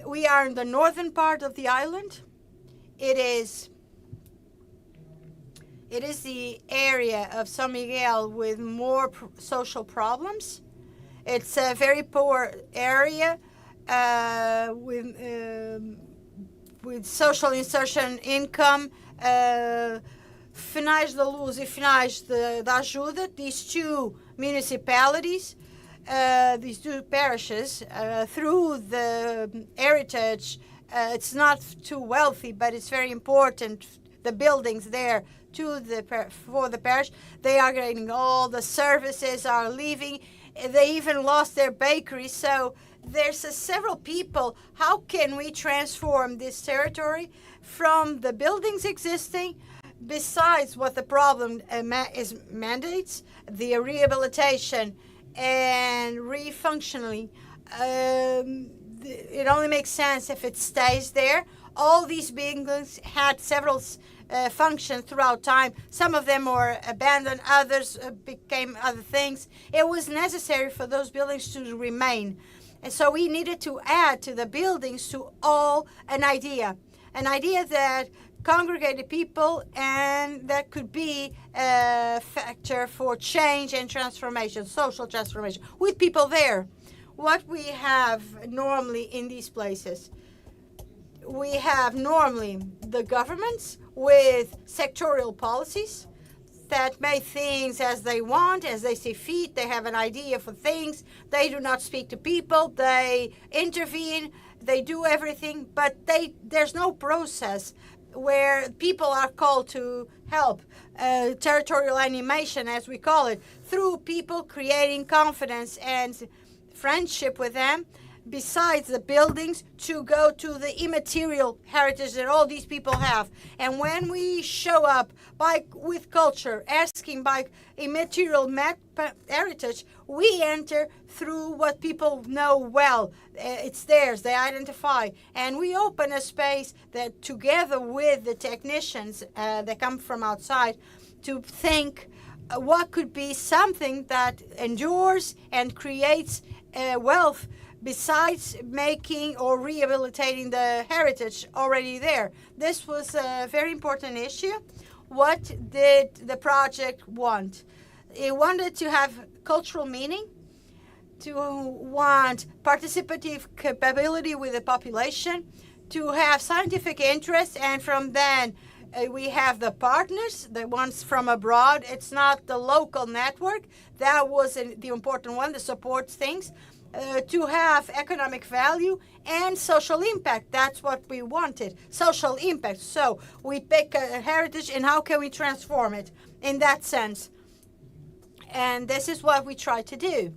We are in the northern part of the island. It is the area of São Miguel with more social problems. It's a very poor area with social insertion income. Finais da Luz e Finais da Ajuda, these two municipalities, these two parishes, through the heritage, it's not too wealthy, but it's very important, the buildings there for the parish. They are getting all the services are leaving. They even lost their bakery. So there's several people. How can we transform this territory from the buildings existing, besides what the problem mandates, the rehabilitation and refunctioning? It only makes sense if it stays there. All these buildings had several functions throughout time. Some of them were abandoned, others became other things. It was necessary for those buildings to remain. And so we needed to add to the buildings to all an idea that congregated people and that could be a factor for change and transformation, social transformation, with people there. What we have normally in these places, we have normally the governments with sectorial policies that make things as they want, as they see fit. They have an idea for things. They do not speak to people. They intervene. They do everything, but there's no process. where people are called to help, territorial animation, as we call it, through people creating confidence and friendship with them, besides the buildings, to go to the immaterial heritage that all these people have. And when we show up with culture, asking by immaterial heritage, we enter through what people know well. It's theirs, they identify. And we open a space that, together with the technicians that come from outside, to think what could be something that endures and creates wealth, besides making or rehabilitating the heritage already there. This was a very important issue. What did the project want? It wanted to have cultural meaning, to want participative capability with the population, to have scientific interest, and from then we have the partners, the ones from abroad. It's not the local network. That was the important one that supports things. To have economic value and social impact. That's what we wanted, social impact. So we pick a heritage and how can we transform it in that sense. And this is what we try to do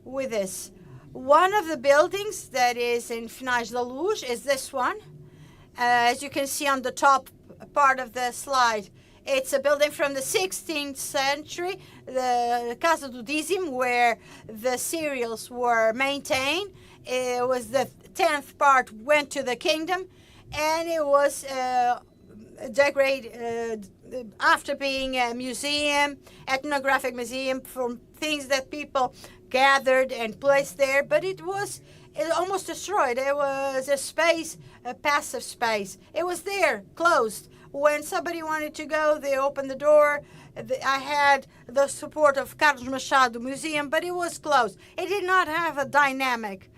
with this. One of the buildings that is in Finais da Luz is this one. As you can see on the top part of the slide, it's a building from the 16th century, the Casa do Dízimo, where the cereals were maintained. It was the 10th part went to the kingdom, and it was decorated after being a museum, ethnographic museum, for things that people gathered and placed there. But it almost destroyed. It was a space, a passive space. It was there, closed. When somebody wanted to go, they opened the door. I had the support of Carlos Machado Museum, but it was closed. It did not have a dynamic.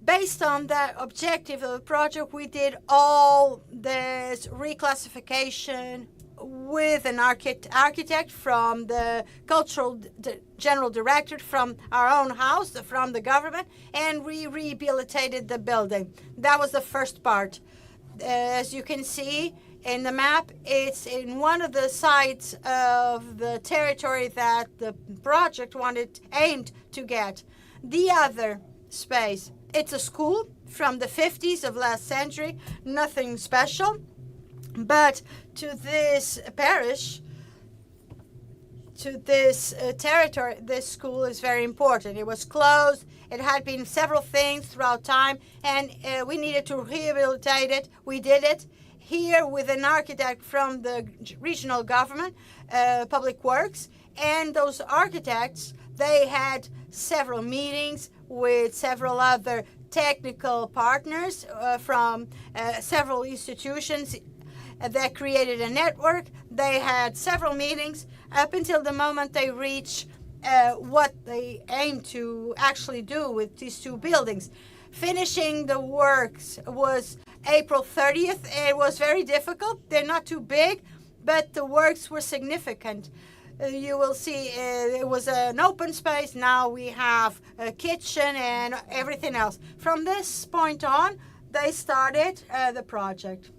Based on that objective of the project, we did all this reclassification with an architect from the Cultural General Directorate, from our own house, from the government, and we rehabilitated the building. That was the first part. As you can see in the map, it's in one of the sides of the territory that the project aimed to get. The other space, it's a school from the 50s of last century, nothing special. But to this parish, to this territory, this school is very important. It was closed. It had been several things throughout time, and we needed to rehabilitate it. We did it here with an architect from the regional government, Public Works, and those architects, they had several meetings with several other technical partners from several institutions that created a network. They had several meetings up until the moment they reached what they aim to actually do with these two buildings. Finishing the works was April 30th. It was very difficult. They're not too big, but the works were significant. You will see it was an open space. Now we have a kitchen and everything else. From this point on, they started the project.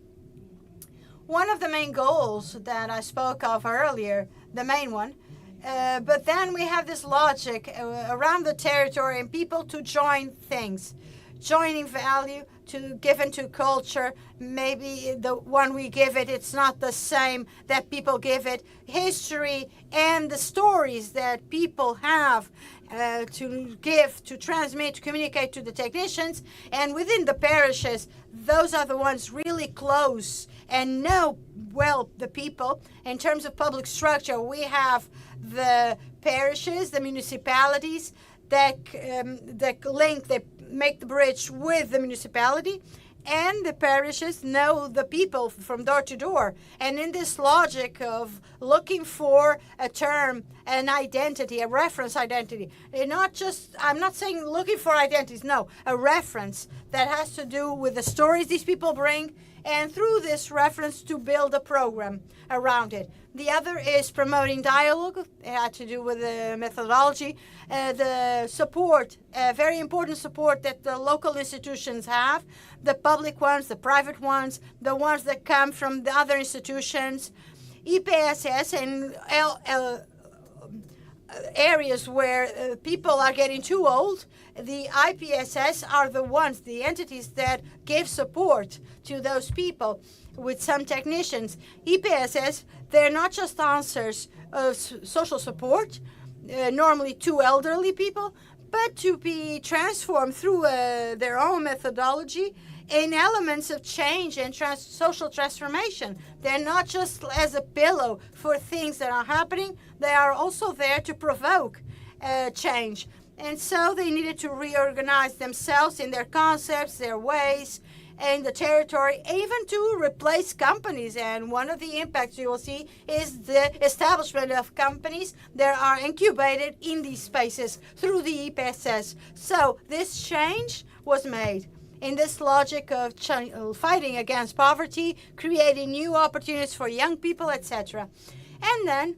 One of the main goals that I spoke of earlier, the main one, but then we have this logic around the territory and people to join things, joining value to give into culture. Maybe the one we give it, it's not the same that people give it. History and the stories that people have to give, to transmit, to communicate to the technicians. And within the parishes, those are the ones really close and know well the people. In terms of public structure, we have the parishes, the municipalities that link, they make the bridge with the municipality, and the parishes know the people from door to door. And in this logic of looking for a term, an identity, a reference identity, and not just, I'm not saying looking for identities, no, a reference that has to do with the stories these people bring and through this reference to build a program around it. The other is promoting dialogue. It had to do with the methodology, the support, very important support that the local institutions have, the public ones, the private ones, the ones that come from the other institutions, EPSS and areas where people are getting too old. The IPSS are the ones, the entities that give support to those people with some technicians. EPSS, they're not just answers of social support, normally to elderly people, but to be transformed through their own methodology in elements of change and social transformation. They're not just as a pillow for things that are happening, they are also there to provoke change. And so they needed to reorganize themselves in their concepts, their ways, and the territory, even to replace companies. And one of the impacts you will see is the establishment of companies that are incubated in these spaces through the EPSS. So this change was made in this logic of fighting against poverty, creating new opportunities for young people, etc. And then,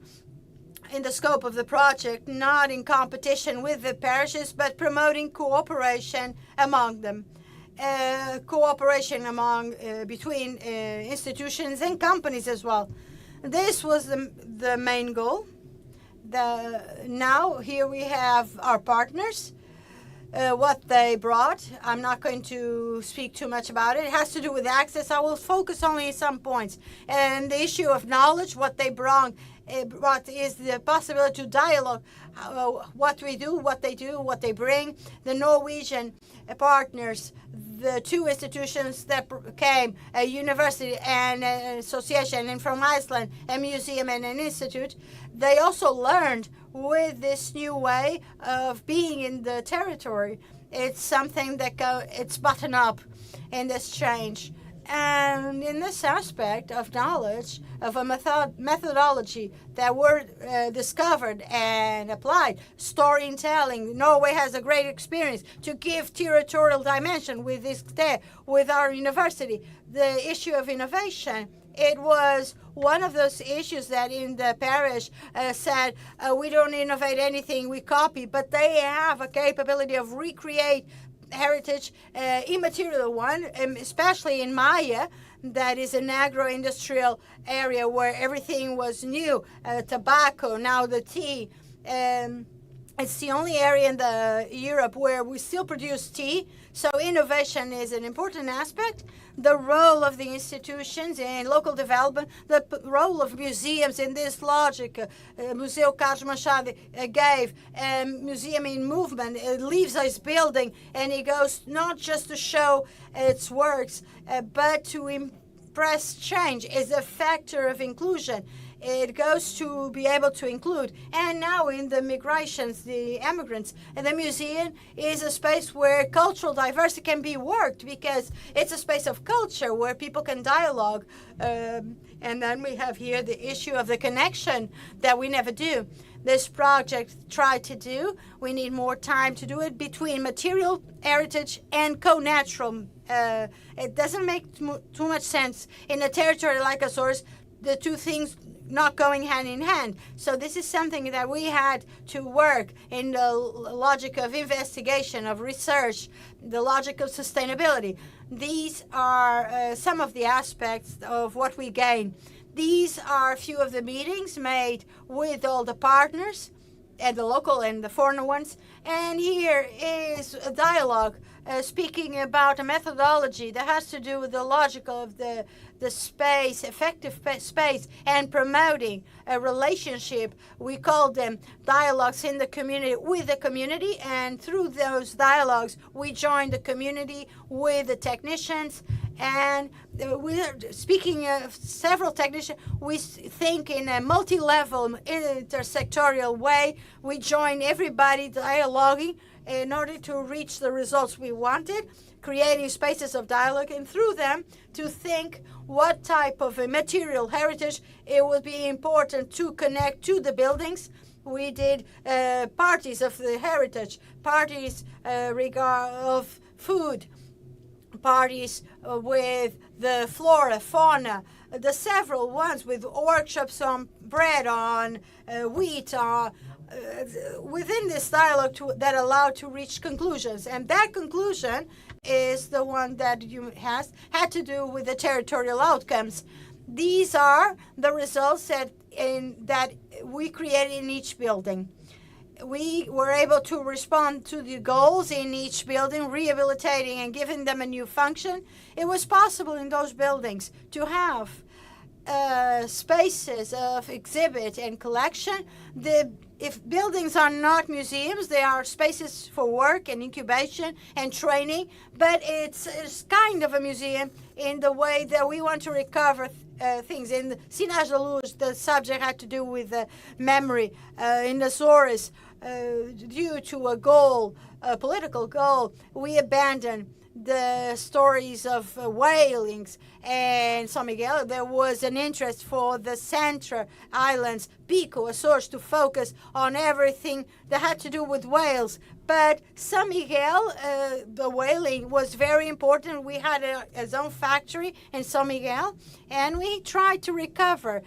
in the scope of the project, not in competition with the parishes, but promoting cooperation among them. Cooperation between institutions and companies as well. This was the main goal. Now here we have our partners, what they brought. I'm not going to speak too much about it. It has to do with access. I will focus only on some points. And the issue of knowledge, what they brought is the possibility to dialogue, what we do, what they do, what they bring. The Norwegian partners, the two institutions that came, a university and an association, and from Iceland, a museum and an institute, they also learned with this new way of being in the territory. It's something that it's buttoned up in this change. And in this aspect of knowledge, of a methodology that were discovered and applied, storytelling, Norway has a great experience to give territorial dimension with this, with our university. The issue of innovation, it was one of those issues that in the parish said, we don't innovate anything, we copy, but they have a capability of recreate heritage, immaterial one, especially in Maya, that is an agro-industrial area where everything was new, tobacco, now the tea. It's the only area in Europe where we still produce tea, so innovation is an important aspect. The role of the institutions in local development, the role of museums in this logic. Museu Carlos Machado gave a museum in movement. It leaves its building and it goes not just to show its works, but to impress change. It's a factor of inclusion. It goes to be able to include. And now in the migrations, the immigrants, and the museum is a space where cultural diversity can be worked because it's a space of culture where people can dialogue. And then we have here the issue of the connection that we never do. This project tried to do. We need more time to do it between material heritage and co-natural. It doesn't make too much sense in a territory like Azores, the two things not going hand in hand. So this is something that we had to work in the logic of investigation, of research, the logic of sustainability. These are some of the aspects of what we gain. These are a few of the meetings made with all the partners, and the local and the foreign ones. And here is a dialogue speaking about a methodology that has to do with the logic of the space, effective space, and promoting a relationship. We call them dialogues in the community with the community, and through those dialogues, we join the community with the technicians. And we're speaking of several technicians. We think in a multi-level, intersectorial way. We join everybody dialoguing in order to reach the results we wanted, creating spaces of dialogue, and through them to think what type of a material heritage it would be important to connect to the buildings. We did parties of the heritage, parties of food, parties with the flora, fauna, the several ones with workshops on bread, on wheat, within this dialogue that allowed to reach conclusions. And that conclusion is the one that had to do with the territorial outcomes. These are the results that we created in each building. We were able to respond to the goals in each building, rehabilitating and giving them a new function. It was possible in those buildings to have spaces of exhibit and collection. If buildings are not museums, they are spaces for work and incubation and training, but it's kind of a museum in the way that we want to recover things. In Sinais da Luz, the subject had to do with memory. In the Azores, due to a political goal, we abandoned the stories of whalings. And São Miguel, there was an interest for the Central Islands, Pico, Açores, to focus on everything that had to do with whales. But São Miguel, the whaling was very important. We had his own factory in São Miguel, and we tried to recover,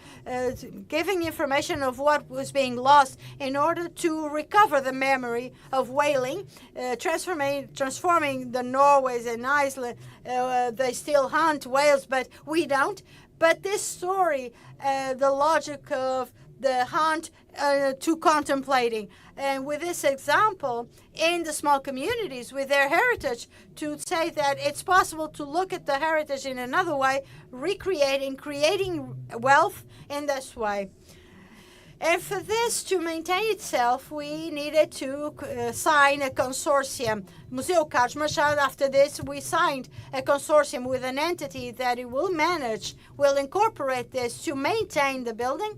giving information of what was being lost in order to recover the memory of whaling, transforming the Norways and Iceland. They still hunt whales, but we don't. But this story, the logic of the hunt to contemplating. And with this example, in the small communities with their heritage, to say that it's possible to look at the heritage in another way, recreating, creating wealth in this way. And for this to maintain itself, we needed to sign a consortium. Museu Carlos Machado, after this, we signed a consortium with an entity that it will manage, will incorporate this to maintain the building.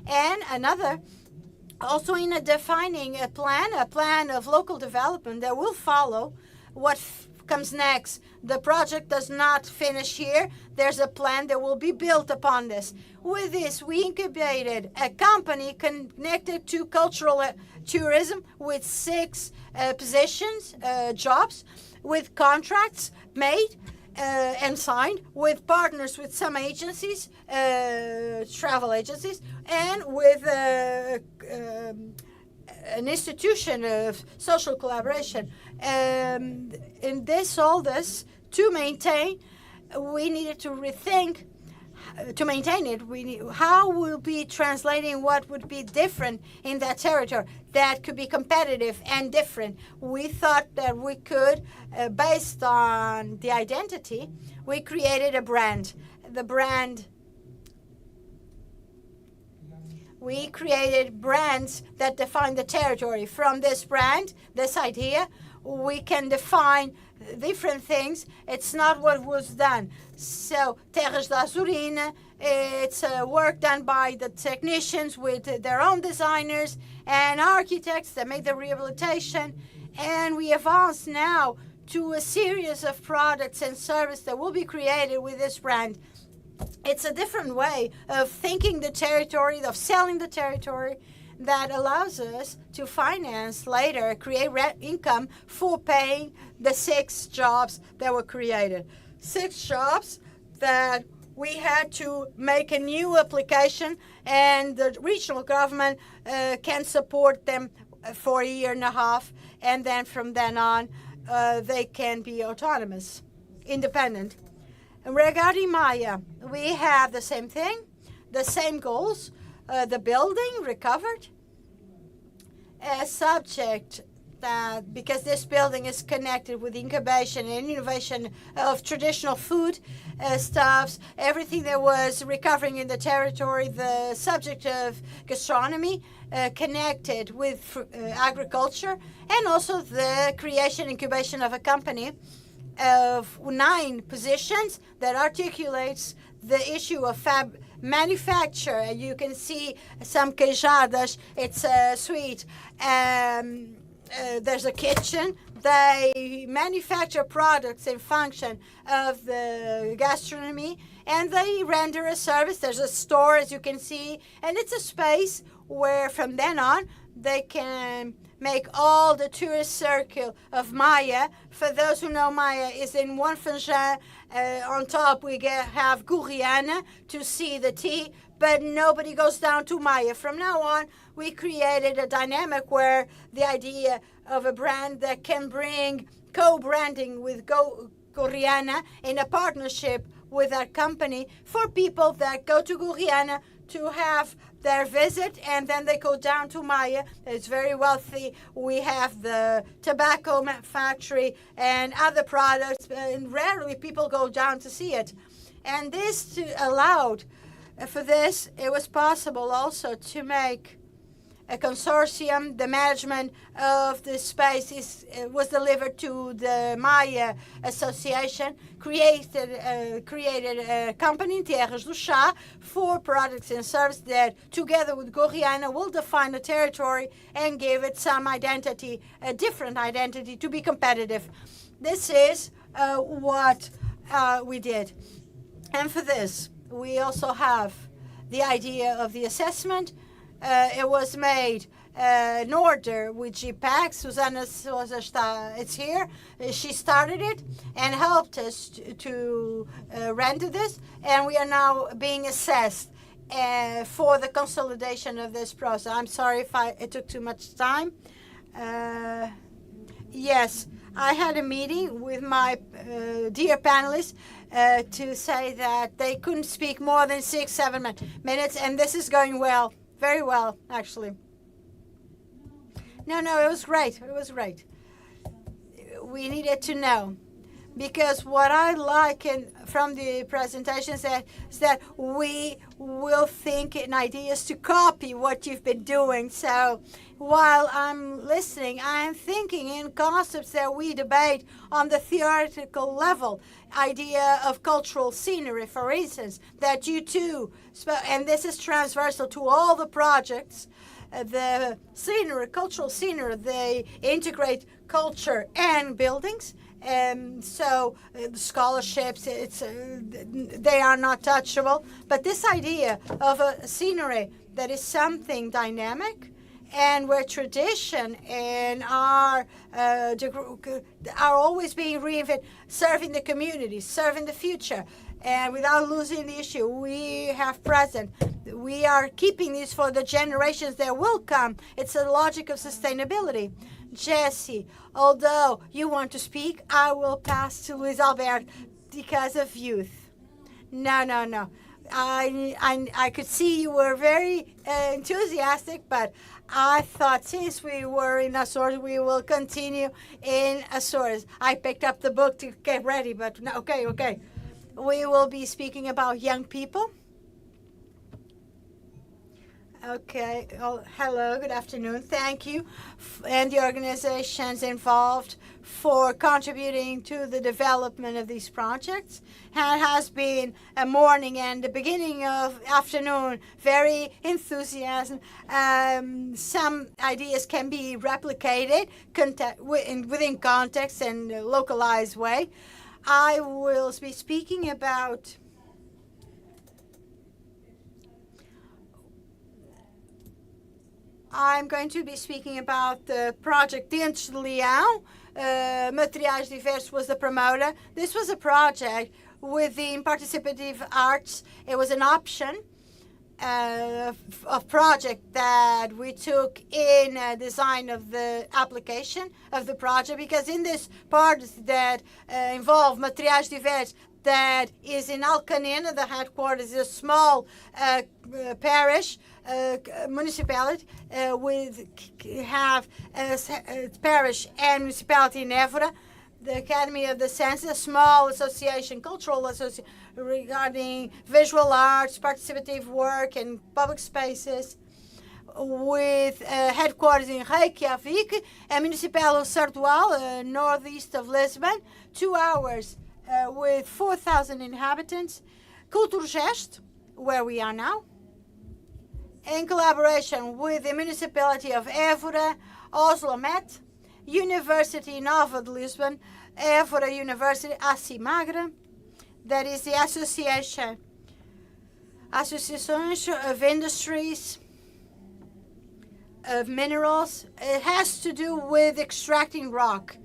And another, also in defining a plan of local development that will follow what comes next. The project does not finish here. There's a plan that will be built upon this. With this, we incubated a company connected to cultural tourism with 6 positions, jobs, with contracts made and signed with partners with some agencies, travel agencies, and with an institution of social collaboration. In all this, to maintain, we needed to rethink. To maintain it, how we'll be translating what would be different in that territory that could be competitive and different. We thought that we could, based on the identity, we created a brand. We created brands that define the territory. From this brand, this idea, we can define different things. It's not what was done. So, Terras da Azurina, it's work done by the technicians with their own designers and architects that make the rehabilitation. And we advance now to a series of products and services that will be created with this brand. It's a different way of thinking the territory, of selling the territory, that allows us to finance later, create income for paying the 6 jobs that were created. 6 jobs that we had to make a new application, and the regional government can support them for a year and a half, and then from then on, they can be autonomous, independent. And regarding Maya, we have the same thing, the same goals. The building recovered, a subject that, because this building is connected with incubation and innovation of traditional food stuffs, everything that was recovering in the territory, the subject of gastronomy connected with agriculture, and also the creation, incubation of a company of 9 positions that articulates the issue of manufacture. You can see some queijadas, it's sweet. There's a kitchen. They manufacture products in function of the gastronomy, and they render a service. There's a store, as you can see, and it's a space where from then on they can make all the tourist circle of Maia. For those who know, Maia is in one Fanjan. On top, we have Guriana to see the tea, but nobody goes down to Maia. From now on, we created a dynamic where the idea of a brand that can bring co-branding with Guriana in a partnership with our company for people that go to Guriana to have their visit, and then they go down to Maia. It's very wealthy. We have the tobacco factory and other products, and rarely people go down to see it. And this allowed, for this, it was possible also to make a consortium. The management of the space was delivered to the Maia Association, created a company, Terras do Chá, for products and services that, together with Goriana, will define the territory and give it some identity, a different identity, to be competitive. This is what we did. And for this, we also have the idea of the assessment. It was made in order with GPAC. Susana Souza it's here. She started it and helped us to render this, and we are now being assessed for the consolidation of this process. I'm sorry if it took too much time. Yes, I had a meeting with my dear panelists to say that they couldn't speak more than 6-7 minutes, and this is going well. Very well, actually. No, it was great. It was great. We needed to know, because what I like from the presentations is that we will think in ideas to copy what you've been doing. So while I'm listening, I'm thinking in concepts that we debate on the theoretical level. Idea of cultural scenery, for instance, that you too, and this is transversal to all the projects, the scenery, cultural scenery, they integrate culture and buildings. So scholarships, they are not touchable. But this idea of a scenery that is something dynamic, and where tradition and are always being reinvented, serving the community, serving the future, and without losing the issue we have present. We are keeping this for the generations that will come. It's a logic of sustainability. Jesse, although you want to speak, I will pass to Luis Alberto because of youth. No. I could see you were very enthusiastic, but I thought since we were in Azores, we will continue in Azores. I picked up the book to get ready, but no, okay. We will be speaking about young people. Okay. Oh, hello. Good afternoon. Thank you and the organizations involved for contributing to the development of these projects. It has been a morning and the beginning of afternoon, very enthusiasm. Some ideas can be replicated within context and a localized way. I will be speaking about I'm going to be speaking about the project Dentes de Leão. Materiais Diversos was the promoter. This was a project within participative arts. It was an option of project that we took in design of the application of the project, because in this part that involve Materiais Diversos, that is in Alcanena, the headquarters is a small parish, municipality, have parish and municipality in Évora. The Academy of the Senses, a small association, cultural association regarding visual arts, participative work, and public spaces, with headquarters in Reykjavik, and Municipal of Sardual, northeast of Lisbon, 2 hours with 4,000 inhabitants. Culturgest, where we are now, in collaboration with the municipality of Évora, Oslo Met, University Nova de Lisbon, Évora University, ACIMAGRE, that is the Associations of Industries, of minerals. It has to do with extracting rock.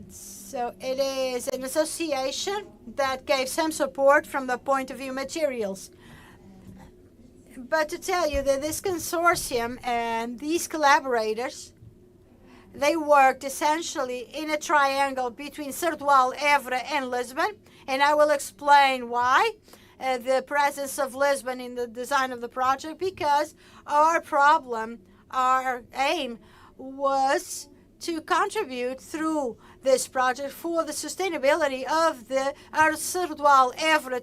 So it is an association that gave some support from the point of view materials. But to tell you that this consortium and these collaborators, they worked essentially in a triangle between Serdual, Évora, and Lisbon, and I will explain why. The presence of Lisbon in the design of the project, because our aim was to contribute through this project for the sustainability of our Serdual Évora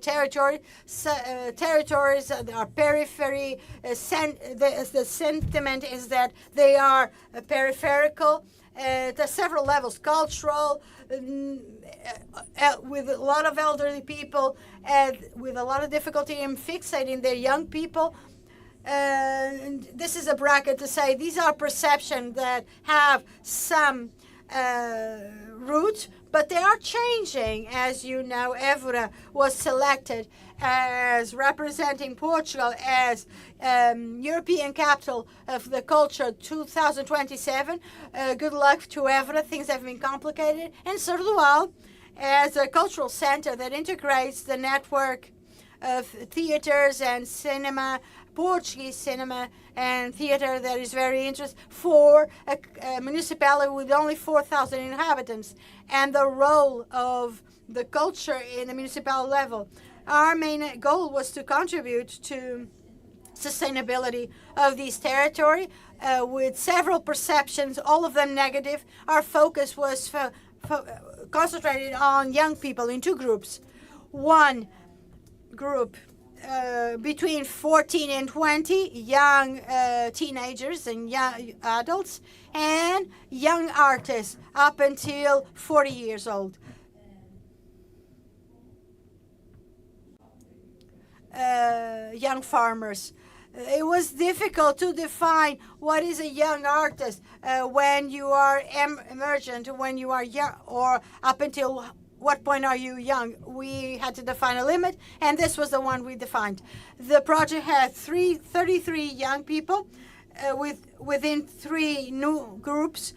territories, our periphery. The sentiment is that they are peripheral at several levels, cultural, with a lot of elderly people, with a lot of difficulty in fixating their young people. And this is a bracket to say these are perceptions that have some root, but they are changing. As you know, Évora was selected as representing Portugal as European Capital of the Culture 2027. Good luck to Évora. Things have been complicated. And Serdual as a cultural center that integrates the network of theaters and cinema, Portuguese cinema and theater that is very interesting for a municipality with only 4,000 inhabitants, and the role of the culture in the municipal level. Our main goal was to contribute to sustainability of this territory with several perceptions, all of them negative. Our focus was concentrated on young people in two groups. One group between 14 and 20, young teenagers and young adults, and young artists up until 40 years old. Young farmers. It was difficult to define what is a young artist when you are emergent, when you are young, or up until what point are you young? We had to define a limit, and this was the one we defined. The project had 33 young people within 3 new groups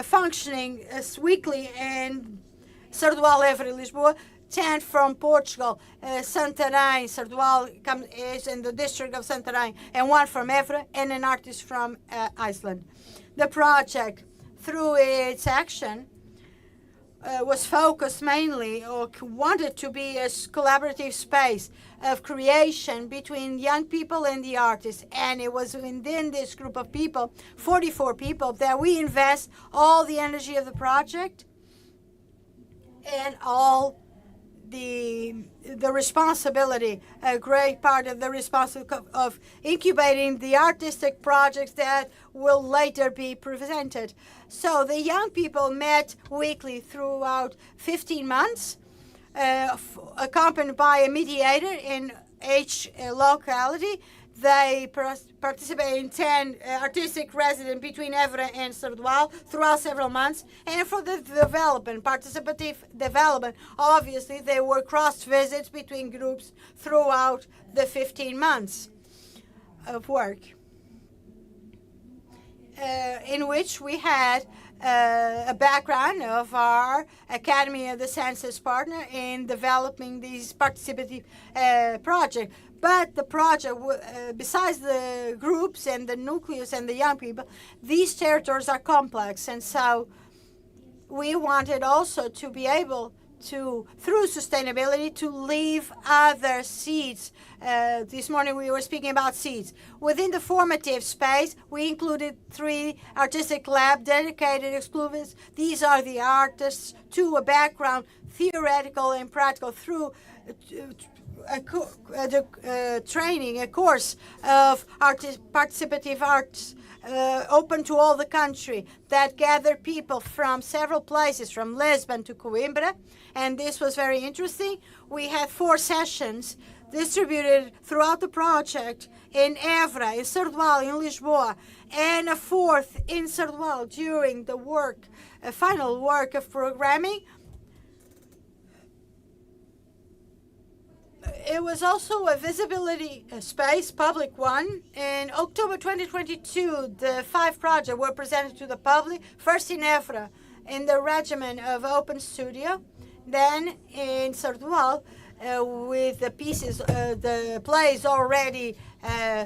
functioning weekly in Serdual, Évora, Lisboa, 10 from Portugal, Santarém, Serdual is in the district of Santarém, and 1 from Évora, and an artist from Iceland. The project, through its action, was focused mainly, or wanted to be, a collaborative space of creation between young people and the artists. And it was within this group of people, 44 people, that we invest all the energy of the project and all the responsibility, a great part of the responsibility of incubating the artistic projects that will later be presented. So the young people met weekly throughout 15 months, accompanied by a mediator in each locality. They participated in 10 artistic residents between Évora and Serdual throughout several months. And for the development, participative development, obviously there were cross visits between groups throughout the 15 months of work, in which we had a background of our Academy of the Senses partner in developing these participative projects. But the project, besides the groups and the nucleus and the young people, these territories are complex. And so we wanted also to be able to, through sustainability, to leave other seeds. This morning we were speaking about seeds. Within the formative space, we included 3 artistic labs dedicated exclusives. These are the artists to a background, theoretical and practical, through training, a course of participative arts open to all the country that gathered people from several places, from Lisbon to Coimbra, and this was very interesting. We had 4 sessions distributed throughout the project in Évora, in Serdual, in Lisboa, and a 4th in Serdual during the final work of programming. it was also a visibility space, public one. In October 2022, the 5 projects were presented to the public, first in Évora, in the regimen of Open Studio, then in Sardual, with the pieces, the plays already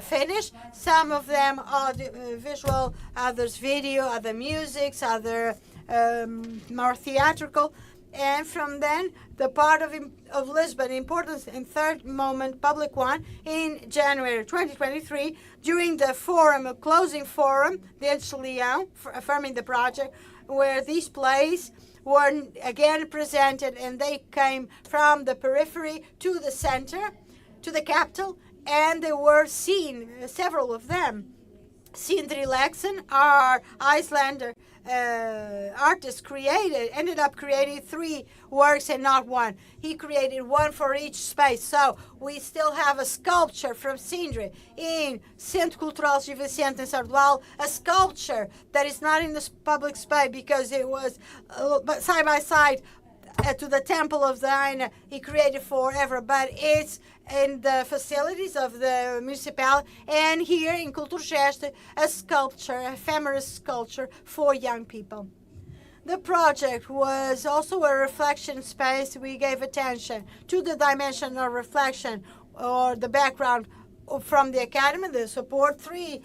finished. Some of them are visual, others video, other musics, other more theatrical. And from then, the part of Lisbon, importance and third moment, public one, in January 2023, during the forum, a closing forum, the Leão, affirming the project, where these plays were again presented, and they came from the periphery to the center, to the capital, and they were seen, several of them. Sindri Laxson, our Icelander artist, ended up creating 3 works and not one. He created one for each space. So we still have a sculpture from Sindri in Centro Cultural Gil Vicente in Sardual, a sculpture that is not in the public space because it was side by side to the Temple of Diana he created forever, but it's in the facilities of the municipality, and here in Kulturgest, a sculpture, a ephemeral sculpture for young people. The project was also a reflection space. We gave attention to the dimension of reflection or the background from the academy, the support. 3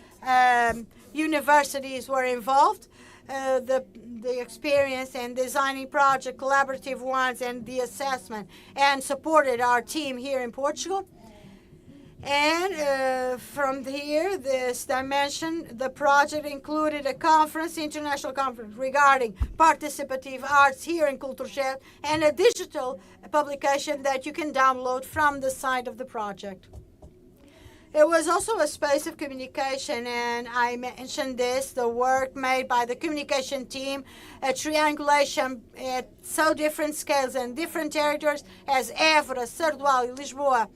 universities were involved. The experience and designing project, collaborative ones, and the assessment, and supported our team here in Portugal. And from here, this dimension, the project included a conference, international conference, regarding participative arts here in Kulturgest, and a digital publication that you can download from the site of the project. It was also a space of communication, and I mentioned this, the work made by the communication team, a triangulation at so different scales and different territories as Évora, Sardual, Lisboa,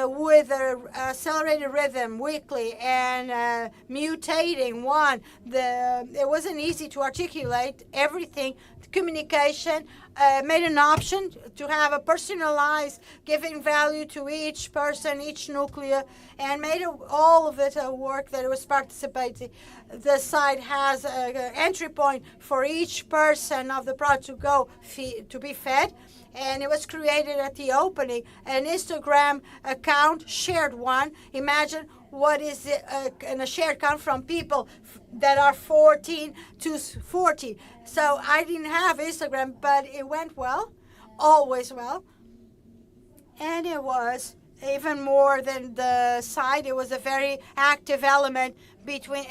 with an accelerated rhythm weekly and mutating one. It wasn't easy to articulate everything. The communication made an option to have a personalized, giving value to each person, each nuclear, and made all of it a work that was participating. The site has an entry point for each person of the project to go to be fed. And it was created at the opening, an Instagram account, shared one. Imagine what is it, in a shared account from people that are 14 to 40. So I didn't have Instagram, but it went well, always well. And it was even more than the site. It was a very active element between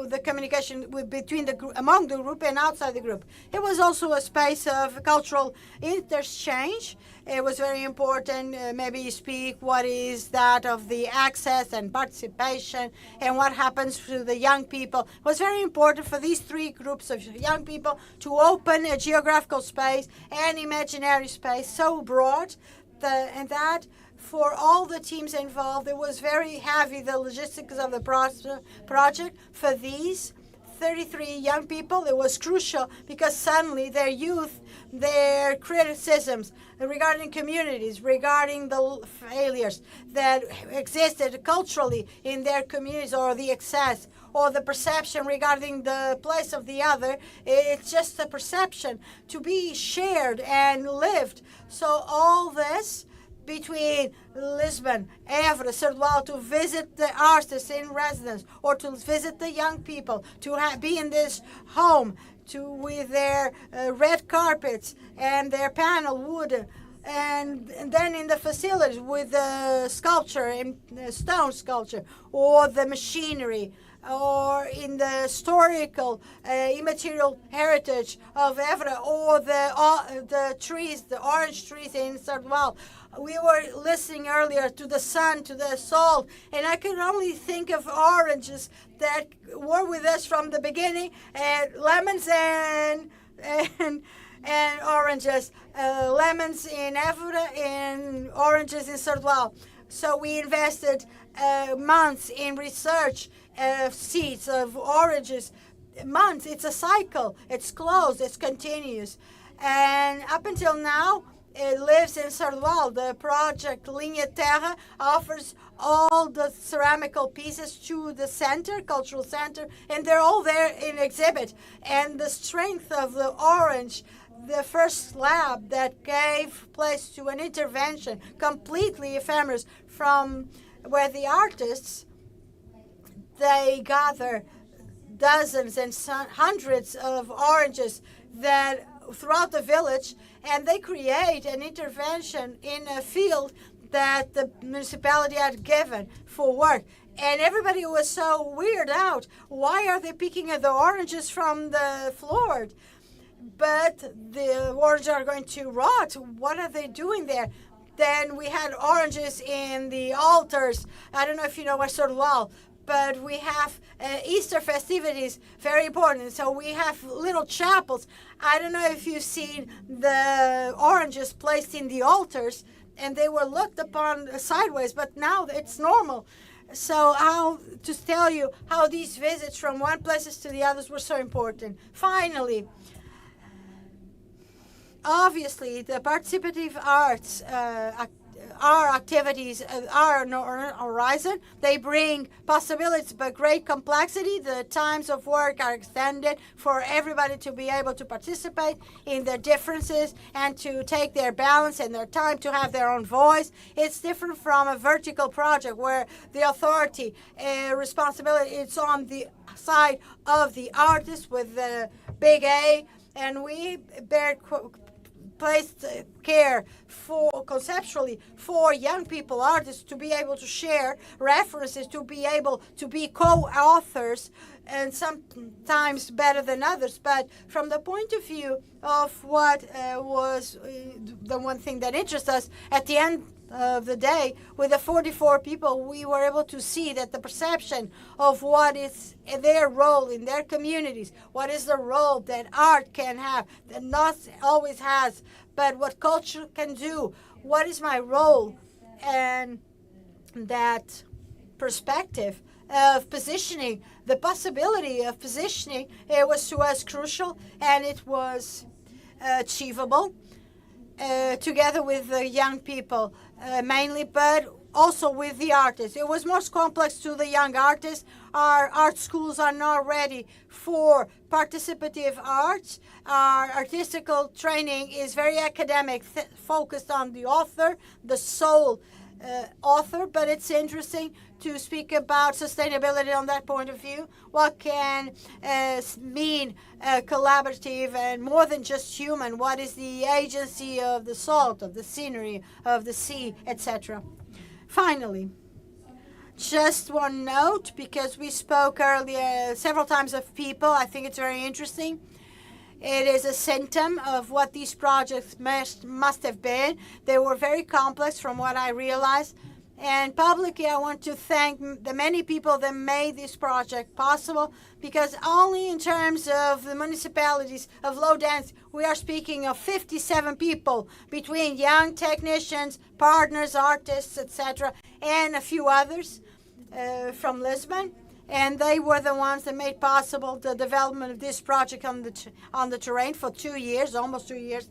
the communication between among the group and outside the group. It was also a space of cultural interchange. It was very important. Maybe you speak what is that of the access and participation and what happens to the young people. It was very important for these 3 groups of young people to open a geographical space and imaginary space so broad and that for all the teams involved, it was very heavy, the logistics of the project. For these 33 young people, it was crucial because suddenly their youth, their criticisms regarding communities, regarding the failures that existed culturally in their communities, or the excess, or the perception regarding the place of the other, it's just a perception to be shared and lived. So all this between Lisbon, Évora, Sardual, to visit the artists in residence, or to visit the young people, to be in this home, with their red carpets and their panel wood, and then in the facilities with the sculpture and the stone sculpture, or the machinery, or in the historical immaterial heritage of Évora, or the trees, the orange trees in Sardual. We were listening earlier to the sun, to the salt, and I could only think of oranges that were with us from the beginning, and lemons and oranges, lemons in Évora and oranges in Sardual. So we invested months in research of seeds of oranges. Months, it's a cycle. It's closed, it's continuous. And up until now, lives in Sardual. The project Linha Terra offers all the ceramical pieces to the center, cultural center, and they're all there in exhibit. And the strength of the orange, the first slab that gave place to an intervention, completely ephemeral, from where the artists, they gather dozens and hundreds of oranges that throughout the village, and they create an intervention in a field that the municipality had given for work. And everybody was so weirded out. Why are they picking the oranges from the floor? But the oranges are going to rot. What are they doing there? Then we had oranges in the altars. I don't know if you know where Sordual, but we have Easter festivities, very important. So we have little chapels. I don't know if you've seen the oranges placed in the altars, and they were looked upon sideways, but now it's normal. So how to tell you how these visits from one places to the others were so important. Finally, obviously, the participative arts our activities are on our horizon. They bring possibilities but great complexity. The times of work are extended for everybody to be able to participate in their differences and to take their balance and their time to have their own voice. It's different from a vertical project where the authority responsibility is on the side of the artist with the big A, and we bear placed care for conceptually for young people, artists, to be able to share references, to be able to be co-authors, and sometimes better than others. But from the point of view of what was the one thing that interests us, at the end of the day, with the 44 people, we were able to see that the perception of what is their role in their communities, what is the role that art can have, that not always has, but what culture can do, what is my role, and that perspective of positioning, the possibility of positioning, it was to us crucial, and it was achievable together with the young people mainly, but also with the artists. It was most complex to the young artists. Our art schools are not ready for participative arts. Our artistical training is very academic, focused on the author, the sole author, but it's interesting to speak about sustainability on that point of view. What can mean collaborative and more than just human? What is the agency of the salt, of the scenery, of the sea, etc.? Finally, just one note, because we spoke earlier several times of people. I think it's very interesting. It is a symptom of what these projects must have been. They were very complex from what I realized. And publicly, I want to thank the many people that made this project possible, because only in terms of the municipalities of low density, we are speaking of 57 people between young technicians, partners, artists, etc., and a few others from Lisbon. And they were the ones that made possible the development of this project on the terrain for 2 years, almost 2 years.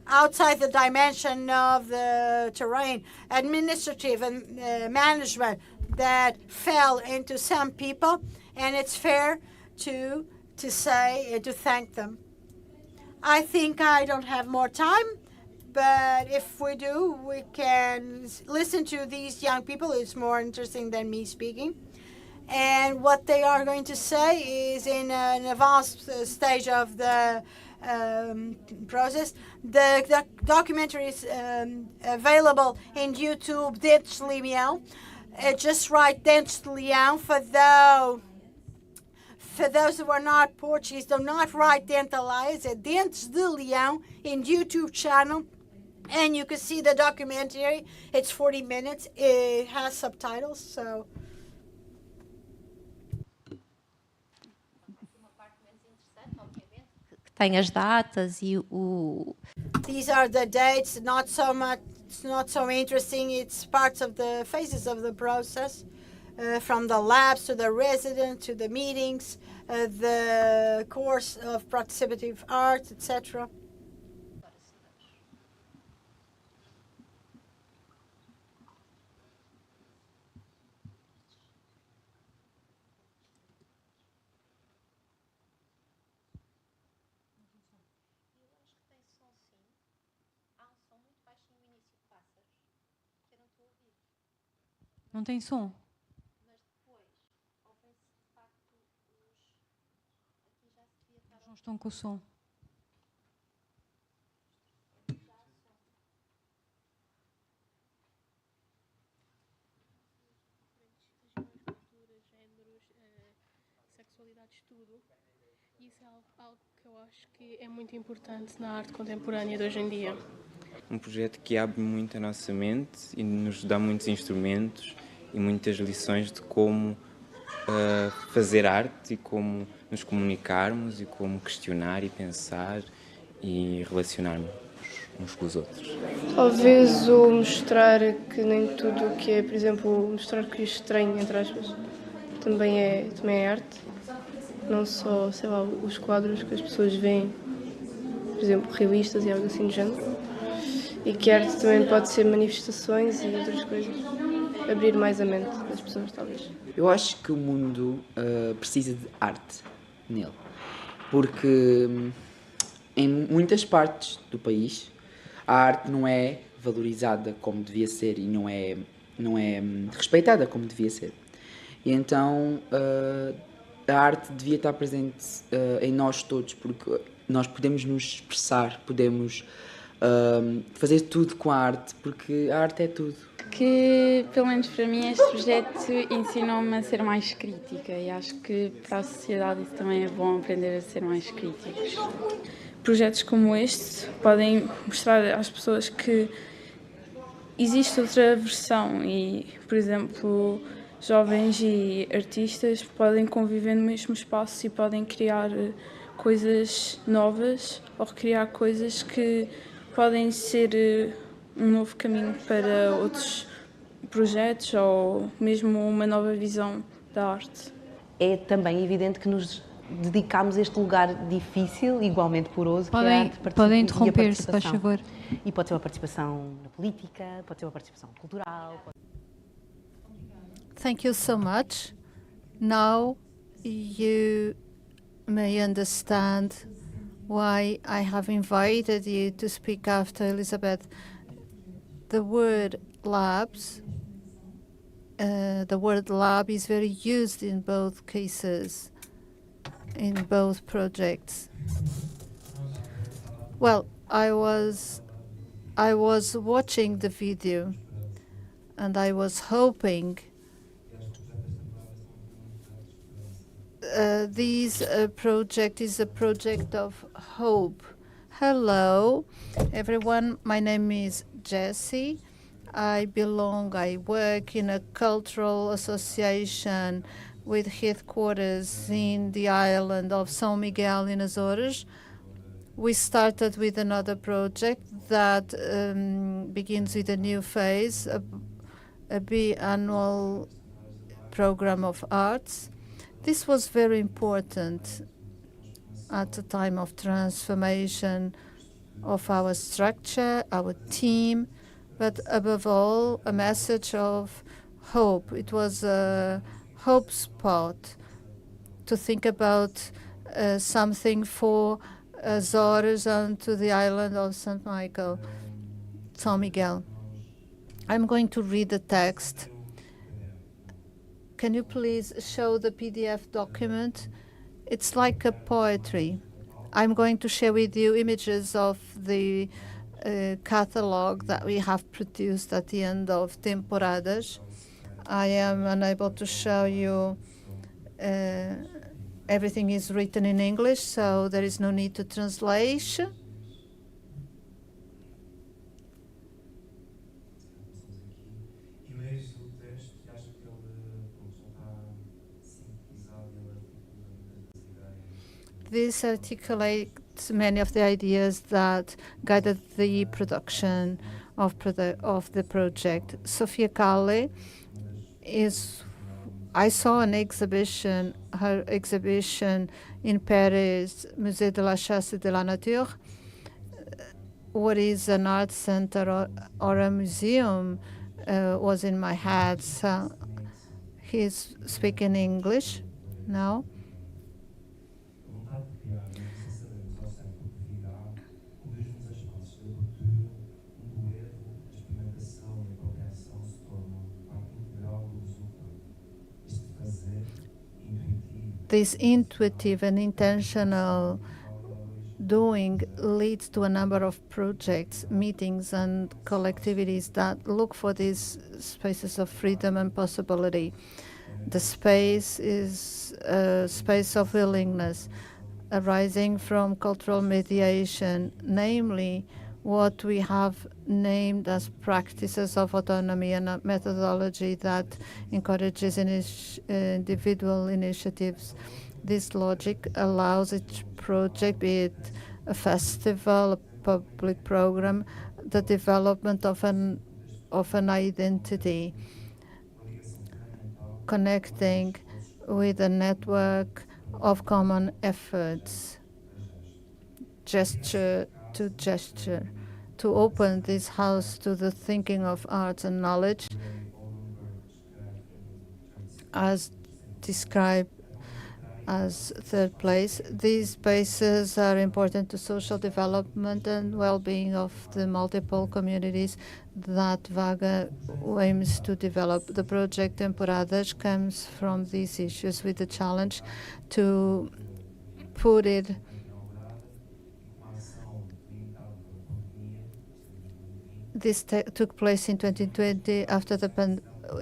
Outside the dimension of the terrain, administrative and management that fell into some people, and it's fair to say and to thank them. I think I don't have more time, but if we do, we can listen to these young people. It's more interesting than me speaking. And what they are going to say is in an advanced stage of the process. The documentary is available in YouTube, Dentes de Leão. Just write Dentes de Leão. For those who are not Portuguese, do not write Dentalai. It's Dentes de Leão in YouTube channel. And you can see the documentary. It's 40 minutes. It has subtitles, so... Tem as datas e o... These are the dates, not so much, it's not so interesting. It's parts of the phases of the process, from the labs to the residence to the meetings, the course of participative arts, etc. Não tem som? Eles não estão com o som. Sexualidades, tudo. E isso é algo que eu acho que é muito importante na arte contemporânea de hoje em dia. Um projeto que abre muito a nossa mente e nos dá muitos instrumentos e muitas lições de como fazer arte e como nos comunicarmos e como questionar e pensar e relacionarmos uns com os outros. Talvez o mostrar que nem tudo o que é, por exemplo, mostrar que o estranho, entre aspas, também é arte. Não só, sei lá, os quadros que as pessoas veem, por exemplo, realistas e algo assim do género. E que a arte também pode ser manifestações e outras coisas. Abrir mais a mente das pessoas, talvez. Eu acho que o mundo precisa de arte nele. Porque em muitas partes do país a arte não é valorizada como devia ser e não é respeitada como devia ser. E então a arte devia estar presente em nós todos, porque nós podemos nos expressar, podemos fazer tudo com a arte, porque a arte é tudo. Que, pelo menos para mim, este projeto ensinou-me a ser mais crítica e acho que para a sociedade isso também é bom, aprender a ser mais críticos. Projetos como este podem mostrar às pessoas que existe outra versão e, por exemplo, jovens e artistas podem conviver no mesmo espaço e podem criar coisas novas ou recriar coisas que podem ser um novo caminho para outros projetos ou mesmo uma nova visão da arte. É também evidente que nos dedicamos a este lugar difícil, igualmente poroso, que é a arte. Podem interromper-se, faz favor. E pode ser uma participação na política, pode ser uma participação cultural. Thank you so much. Now you may understand why I have invited you to speak after Elizabeth. The word labs, the word lab is very used in both cases, in both projects. Well, I was watching the video and I was hoping this project is a project of hope. Hello, everyone. My name is Jessie. I work in a cultural association with headquarters in the island of São Miguel in Azores. We started with another project that begins with a new phase, a biannual program of arts. This was very important at a time of transformation of our structure, our team, but above all, a message of hope. It was a hope spot to think about something for Azores and to the island of São Miguel. I'm going to read the text. Can you please show the PDF document? It's like a poetry. I'm going to share with you images of the catalog that we have produced at the end of temporadas. I am unable to show you. Everything is written in English, so there is no need to translate. This articulates many of the ideas that guided the production of the project. Sofia Kalle I saw an exhibition, her exhibition in Paris, Musée de la Chasse et de la Nature. What is an art center or a museum was in my head. So he's speaking English now. This intuitive and intentional doing leads to a number of projects, meetings, and collectivities that look for these spaces of freedom and possibility. The space is a space of willingness arising from cultural mediation, namely what we have named as practices of autonomy and a methodology that encourages individual initiatives. This logic allows each project, be it a festival, a public program, the development of an identity, connecting with a network of common efforts, gesture to gesture, to open this house to the thinking of arts and knowledge, as described as third place. These spaces are important to social development and well-being of the multiple communities that Vaga aims to develop. The project Temporadas comes from these issues with the challenge to put it This took place in 2020 after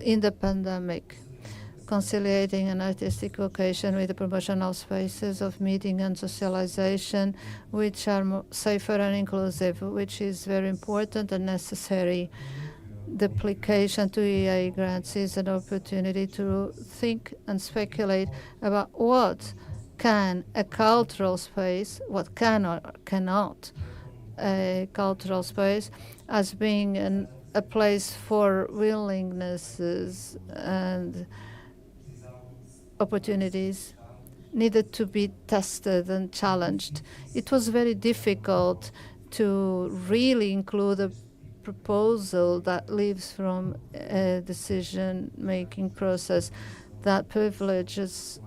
in the pandemic, conciliating an artistic vocation with the promotion of spaces of meeting and socialization, which are safer and inclusive, which is very important and necessary. The application to EEA grants is an opportunity to think and speculate about what can a cultural space, what can or cannot a cultural space, as being a place for willingnesses and opportunities needed to be tested and challenged. It was very difficult to really include a proposal that lives from a decision-making process that privileges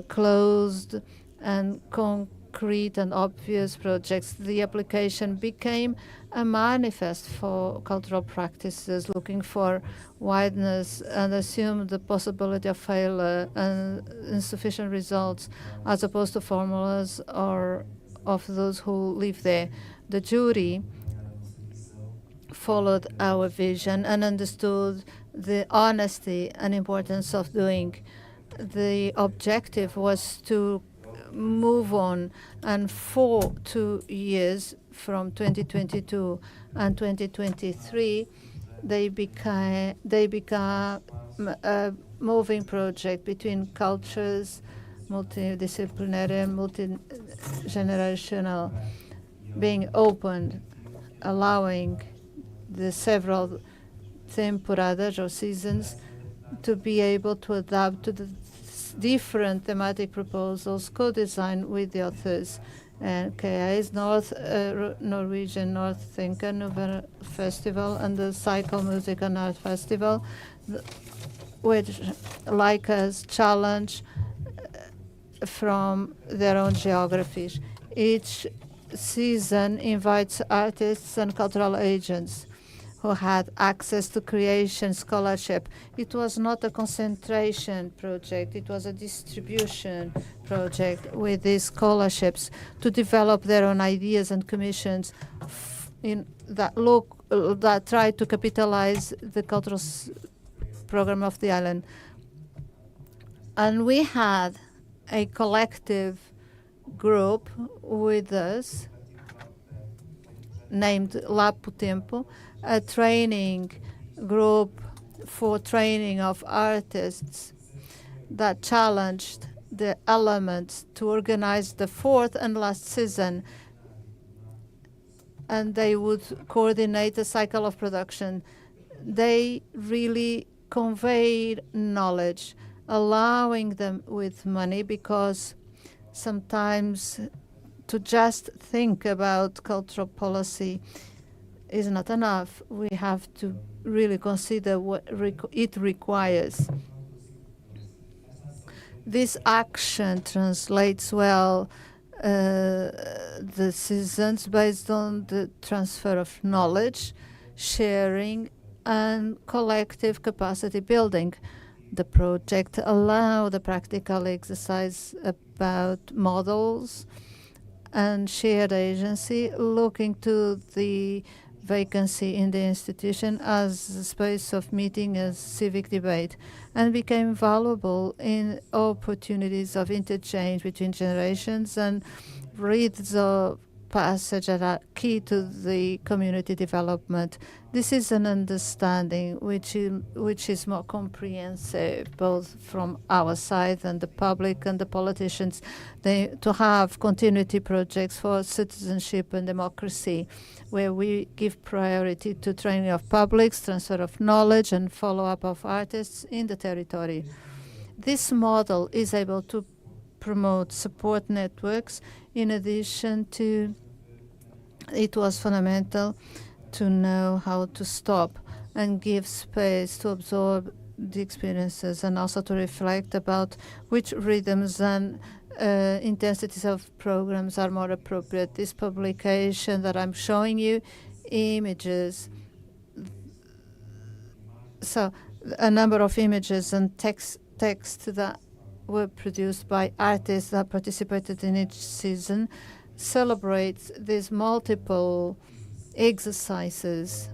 closed and concrete and obvious projects. The application became a manifest for cultural practices looking for wideness and assumed the possibility of failure and insufficient results, as opposed to formulas or of those who live there. The jury followed our vision and understood the honesty and importance of doing. The objective was to move on, and for 2 years, from 2022 and 2023, they became a moving project between cultures, multidisciplinary and multi-generational, being opened, allowing the several temporadas or seasons to be able to adapt to the different thematic proposals co-designed with the authors. And KA's Norwegian North Thinker Novel Festival and the Cycle Music and Art Festival, which, like us, challenge from their own geographies. Each season invites artists and cultural agents who had access to creation scholarship. It was not a concentration project, it was a distribution project with these scholarships to develop their own ideas and commissions that try to capitalize the cultural program of the island. And we had a collective group with us named Lapo Tempo, a training group for training of artists that challenged the elements to organize the fourth and last season, and they would coordinate the cycle of production. They really conveyed knowledge, allowing them with money, because sometimes to just think about cultural policy is not enough. We have to really consider what it requires. This action translates well the seasons based on the transfer of knowledge, sharing, and collective capacity building. The project allowed a practical exercise about models and shared agency, looking to the vacancy in the institution as a space of meeting, as civic debate, and became valuable in opportunities of interchange between generations and rites of passage that are key to the community development. This is an understanding which is more comprehensive, both from our side and the public and the politicians, to have continuity projects for citizenship and democracy, where we give priority to training of publics, transfer of knowledge, and follow-up of artists in the territory. This model is able to promote support networks. In addition to, it was fundamental to know how to stop and give space to absorb the experiences, and also to reflect about which rhythms and intensities of programs are more appropriate. This publication that I'm showing you, images, so a number of images and text that were produced by artists that participated in each season, celebrates these multiple exercises.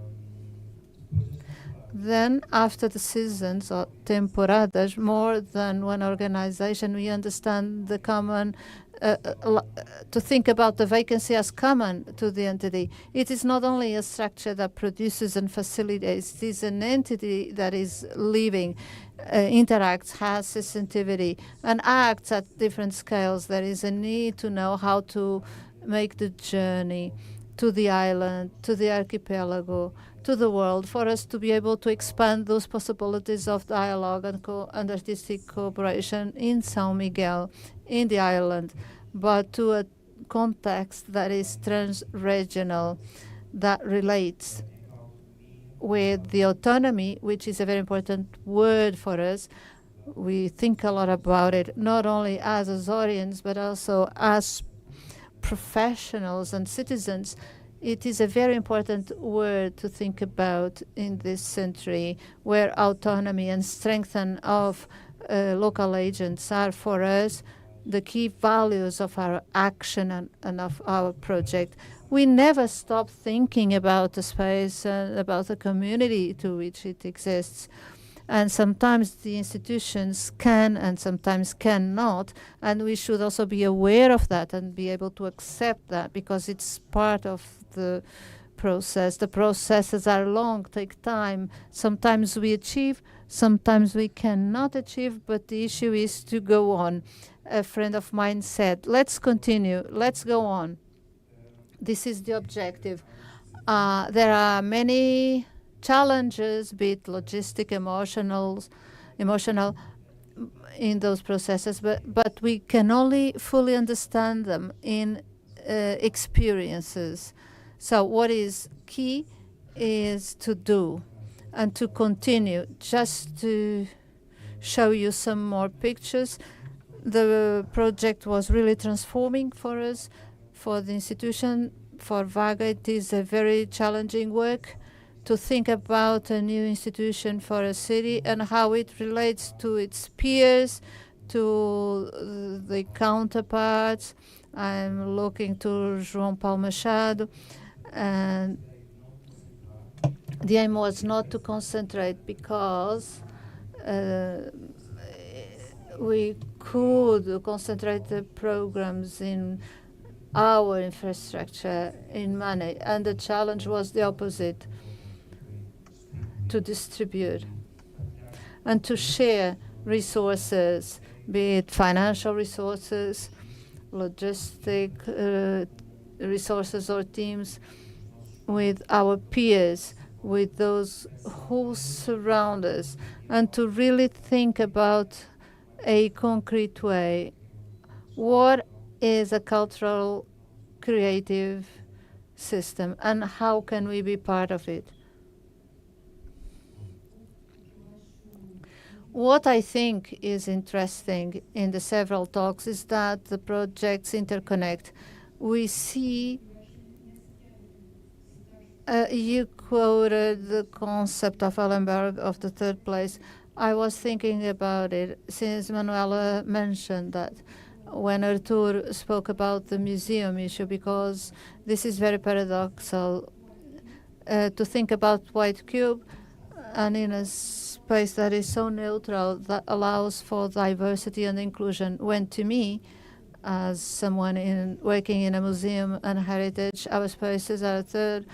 Then, after the seasons or temporadas, more than one organization, we understand the common, to think about the vacancy as common to the entity. It is not only a structure that produces and facilitates, it is an entity that is living, interacts, has sensitivity, and acts at different scales. There is a need to know how to make the journey to the island, to the archipelago, to the world, for us to be able to expand those possibilities of dialogue and artistic cooperation in São Miguel, in the island, but to a context that is trans-regional, that relates with the autonomy, which is a very important word for us. We think a lot about it, not only as Azorians, but also as professionals and citizens. It is a very important word to think about in this century, where autonomy and strength of local agents are for us the key values of our action and of our project. We never stop thinking about the space and about the community to which it exists. And sometimes the institutions can and sometimes cannot, and we should also be aware of that and be able to accept that, because it's part of the process. The processes are long, take time. Sometimes we achieve, sometimes we cannot achieve, but the issue is to go on. A friend of mine said, let's continue, let's go on. This is the objective. There are many challenges, be it logistic, emotional in those processes, but we can only fully understand them in experiences. So what is key is to do and to continue. Just to show you some more pictures, the project was really transforming for us, for the institution. For Vaga, it is a very challenging work to think about a new institution for a city and how it relates to its peers, to the counterparts. I'm looking to João Paulo Machado, and the aim was not to concentrate, because we could concentrate the programs in our infrastructure, in money, and the challenge was the opposite, to distribute and to share resources, be it financial resources, logistic resources or teams, with our peers, with those who surround us, and to really think about a concrete way. What is a cultural creative system, and how can we be part of it? What I think is interesting in the several talks is that the projects interconnect. We see, you quoted the concept of Ellenberg of the third place. I was thinking about it since Manuela mentioned that when Artur spoke about the museum issue, because this is very paradoxical to think about White Cube and in a space that is so neutral that allows for diversity and inclusion, when to me, as someone working in a museum and heritage, our spaces are third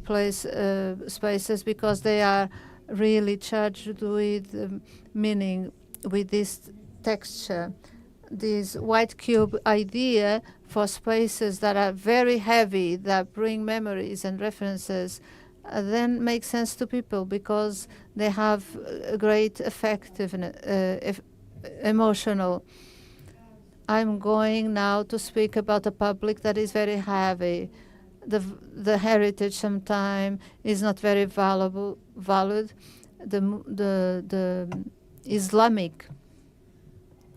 place spaces because they are really charged with meaning, with this texture. This white cube idea for spaces that are very heavy, that bring memories and references, then makes sense to people because they have a great effectiveness, emotional. I'm going now to speak about a public that is very heavy. The heritage sometimes is not very valued. The Islamic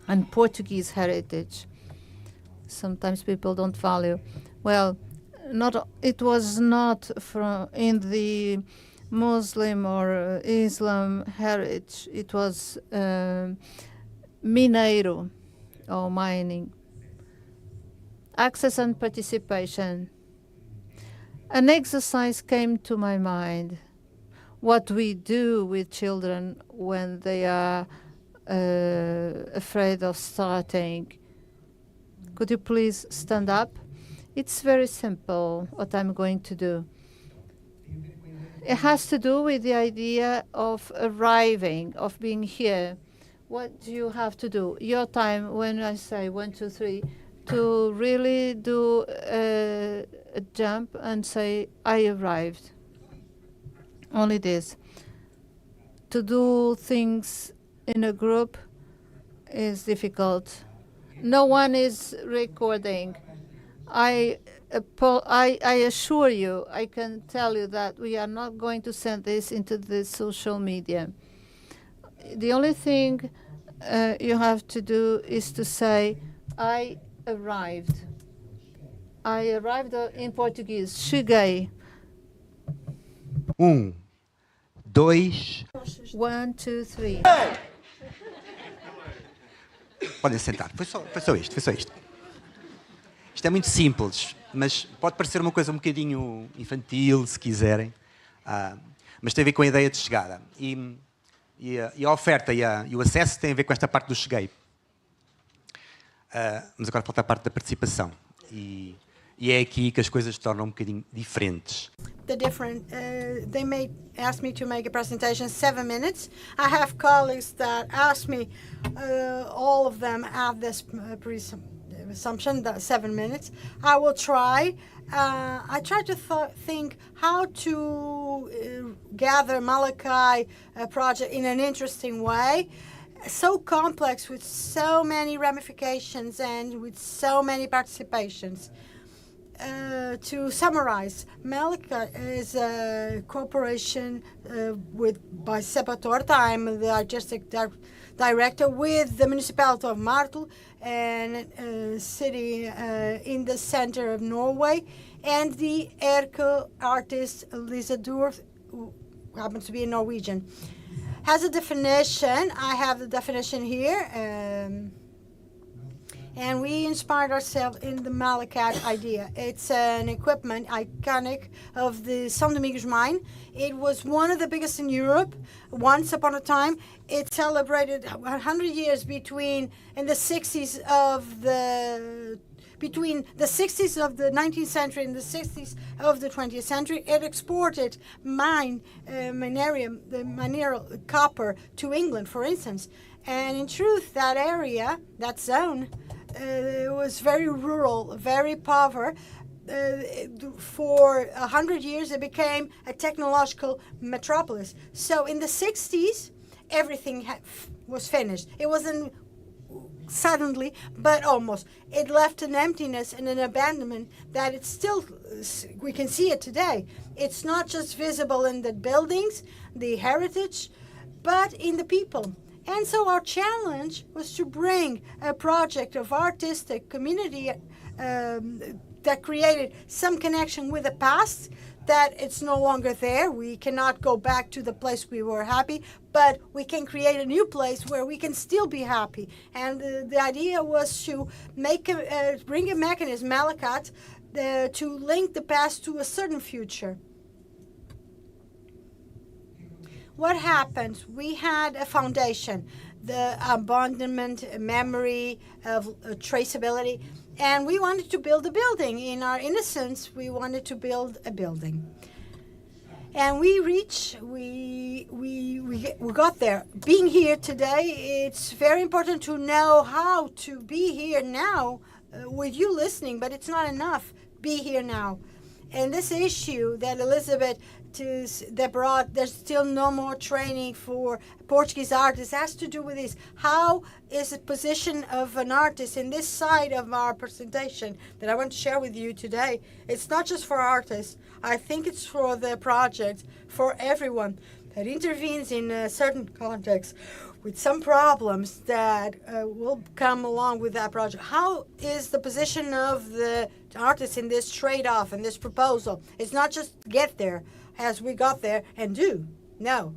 and Portuguese heritage, sometimes people don't value. Well, it was not in the Muslim or Islam heritage. It was mineiro, or mining. Access and participation. An exercise came to my mind. What we do with children when they are afraid of starting. Could you please stand up? It's very simple what I'm going to do. It has to do with the idea of arriving, of being here. What do you have to do? Your time, when I say 1, 2, 3, to really do a jump and say, I arrived. Only this. To do things in a group is difficult. No one is recording. I assure you, I can tell you that we are not going to send this into the social media. The only thing you have to do is to say, I arrived. I arrived in Portuguese. Cheguei. 1, 2. 1, 2, 3. Podem sentar. Foi só isto. Isto é muito simples, mas pode parecer uma coisa um bocadinho infantil, se quiserem, mas tem a ver com a ideia de chegada. E a oferta e o acesso têm a ver com esta parte do cheguei. Mas agora falta a parte da participação. E é aqui que as coisas se tornam um bocadinho diferentes. They may ask me to make a presentation 7 minutes. I have colleagues that ask me, all of them have this assumption that 7 minutes. I will try. I try to think how to gather Malachi project in an interesting way. So complex with so many ramifications and with so many participations. To summarize, Malachi is a cooperation by Seba Torta. I'm the artistic director with the municipality of Martel, and a city in the center of Norway, and the Erkel artist Lisa Durf, who happens to be a Norwegian. Has a definition. I have the definition here. And we inspired ourselves in the Malacat idea. It's an equipment iconic of the São Domingos mine. It was one of the biggest in Europe once upon a time. It celebrated 100 years between the 60s of the 19th century and the 60s of the 20th century. It exported mineral copper to England, for instance. And in truth, that area, that zone, it was very rural, very poor. For 100 years, it became a technological metropolis. So in the 60s, everything was finished. It wasn't suddenly, but almost. It left an emptiness and an abandonment that it's still, we can see it today. It's not just visible in the buildings, the heritage, but in the people. And so our challenge was to bring a project of artistic community that created some connection with the past that it's no longer there. We cannot go back to the place we were happy, but we can create a new place where we can still be happy. And the idea was to bring a mechanism, Malakat, to link the past to a certain future. What happened? We had a foundation, the abandonment, memory, of traceability, and we wanted to build a building. In our innocence, we wanted to build a building. And we got there. Being here today, it's very important to know how to be here now with you listening, but it's not enough. Be here now. And this issue that Elizabeth that brought, there's still no more training for Portuguese artists, has to do with this. How is the position of an artist in this side of our presentation that I want to share with you today? It's not just for artists. I think it's for the project, for everyone that intervenes in a certain context with some problems that will come along with that project. How is the position of the artist in this trade-off, in this proposal? It's not just get there as we got there and do. No.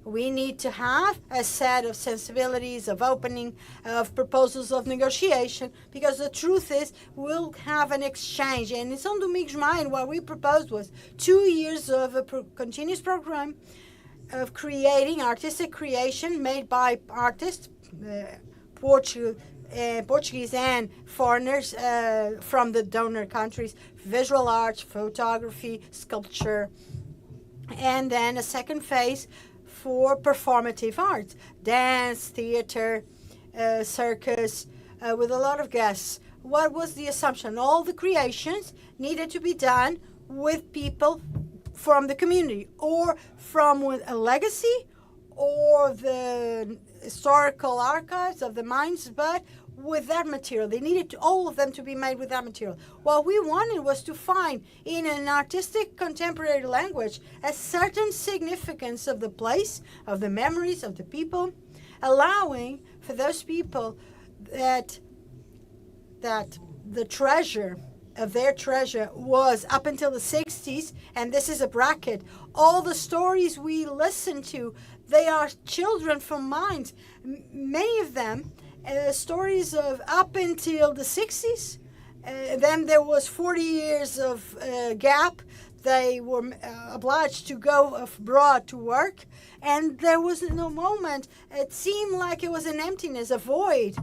We need to have a set of sensibilities, of opening, of proposals of negotiation, because the truth is we'll have an exchange. And in São Domingos Maia, what we proposed was 2 years of a continuous program of creating artistic creation made by artists, Portuguese and foreigners from the donor countries, visual arts, photography, sculpture, and then a second phase for performative arts, dance, theater, circus, with a lot of guests. What was the assumption? All the creations needed to be done with people from the community, or from a legacy, or the historical archives of the mines, but with that material. They needed all of them to be made with that material. What we wanted was to find in an artistic contemporary language a certain significance of the place, of the memories of the people, allowing for those people that the treasure of their treasure was up until the 60s, and this is a bracket. All the stories we listen to, they are children from mines. Many of them stories of up until the 60s. Then there was 40 years of gap. They were obliged to go abroad to work, and there was no moment. It seemed like it was an emptiness, a void.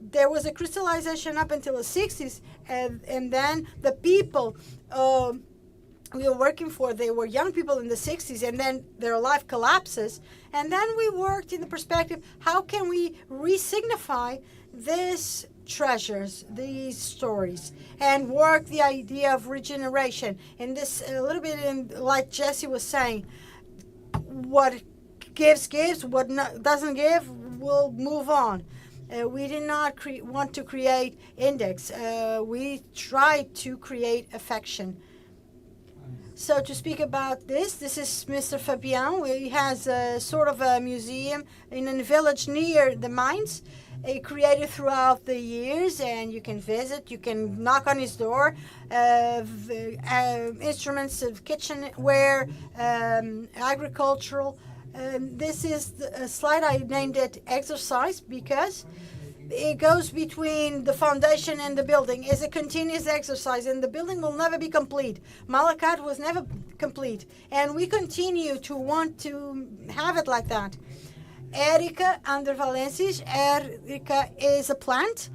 There was a crystallization up until the 60s, and then the people we were working for, they were young people in the 60s, and then their life collapses. And then we worked in the perspective, how can we re-signify these treasures, these stories, and work the idea of regeneration. And this, a little bit in, like Jesse was saying, what gives, what doesn't give, will move on. We did not want to create index. We tried to create affection. So to speak about this is Mr. Fabian. He has a sort of a museum in a village near the mines. He created throughout the years, and you can visit, you can knock on his door. Instruments of kitchenware, agricultural. This is a slide, I named it exercise because it goes between the foundation and the building. It's a continuous exercise, and the building will never be complete. Malakat was never complete, and we continue to want to have it like that. Erica under Valencias. Erica is a plant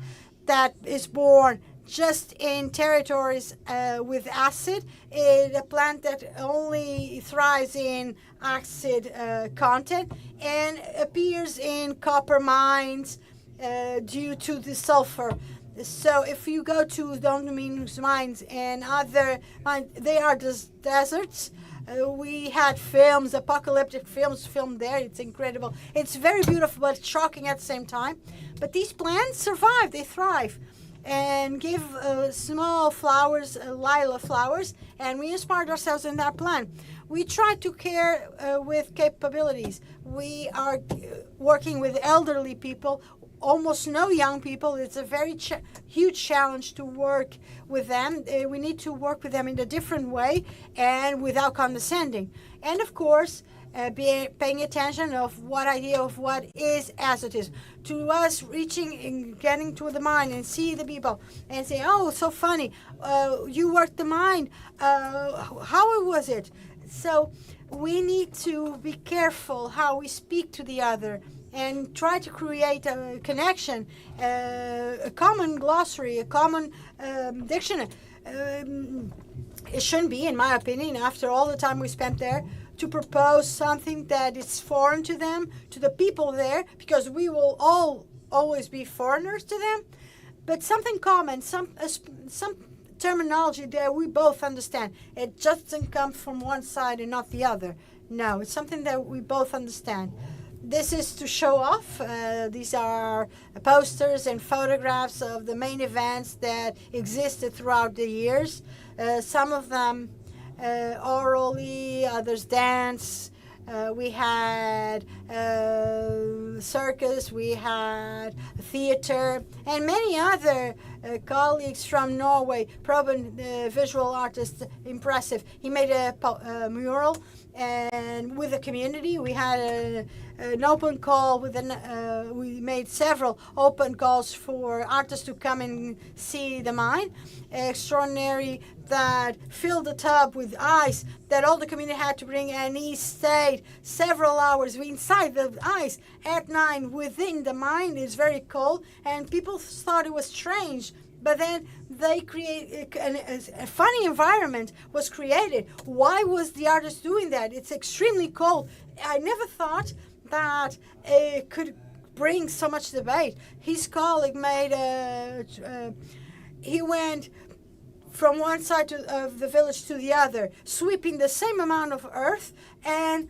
that is born just in territories with acid. It's a plant that only thrives in acid content and appears in copper mines due to the sulfur. So if you go to São Domingos mines and other mines, they are just deserts. We had films, apocalyptic films filmed there. It's incredible. It's very beautiful, but shocking at the same time. But these plants survive, they thrive, and give small flowers, lilac flowers, and we inspired ourselves in that plant. We try to care with capabilities. We are working with elderly people almost no young people. It's a very huge challenge to work with them. We need to work with them in a different way and without condescending. And of course, paying attention of what idea of what is as it is. To us, reaching and getting to the mind and see the people and say, oh, so funny, you worked the mind. How was it? So we need to be careful how we speak to the other and try to create a connection, a common glossary, a common dictionary. It shouldn't be, in my opinion, after all the time we spent there, to propose something that is foreign to them, to the people there, because we will all always be foreigners to them, but something common, some terminology that we both understand. It just doesn't come from one side and not the other. No, it's something that we both understand. This is to show off. These are posters and photographs of the main events that existed throughout the years. Some of them orally, others dance. We had circus, we had theater, and many other colleagues from Norway. Proben, visual artist, impressive. He made a mural, and with the community, we had an open call. We made several open calls for artists to come and see the mine. Extraordinary, that filled the tub with ice that all the community had to bring, and he stayed several hours inside the ice at night within the mine. It's very cold, and people thought it was strange. But then they create a funny environment was created. Why was the artist doing that? It's extremely cold. I never thought that it could bring so much debate. His colleague made he went from one side of the village to the other, sweeping the same amount of earth, and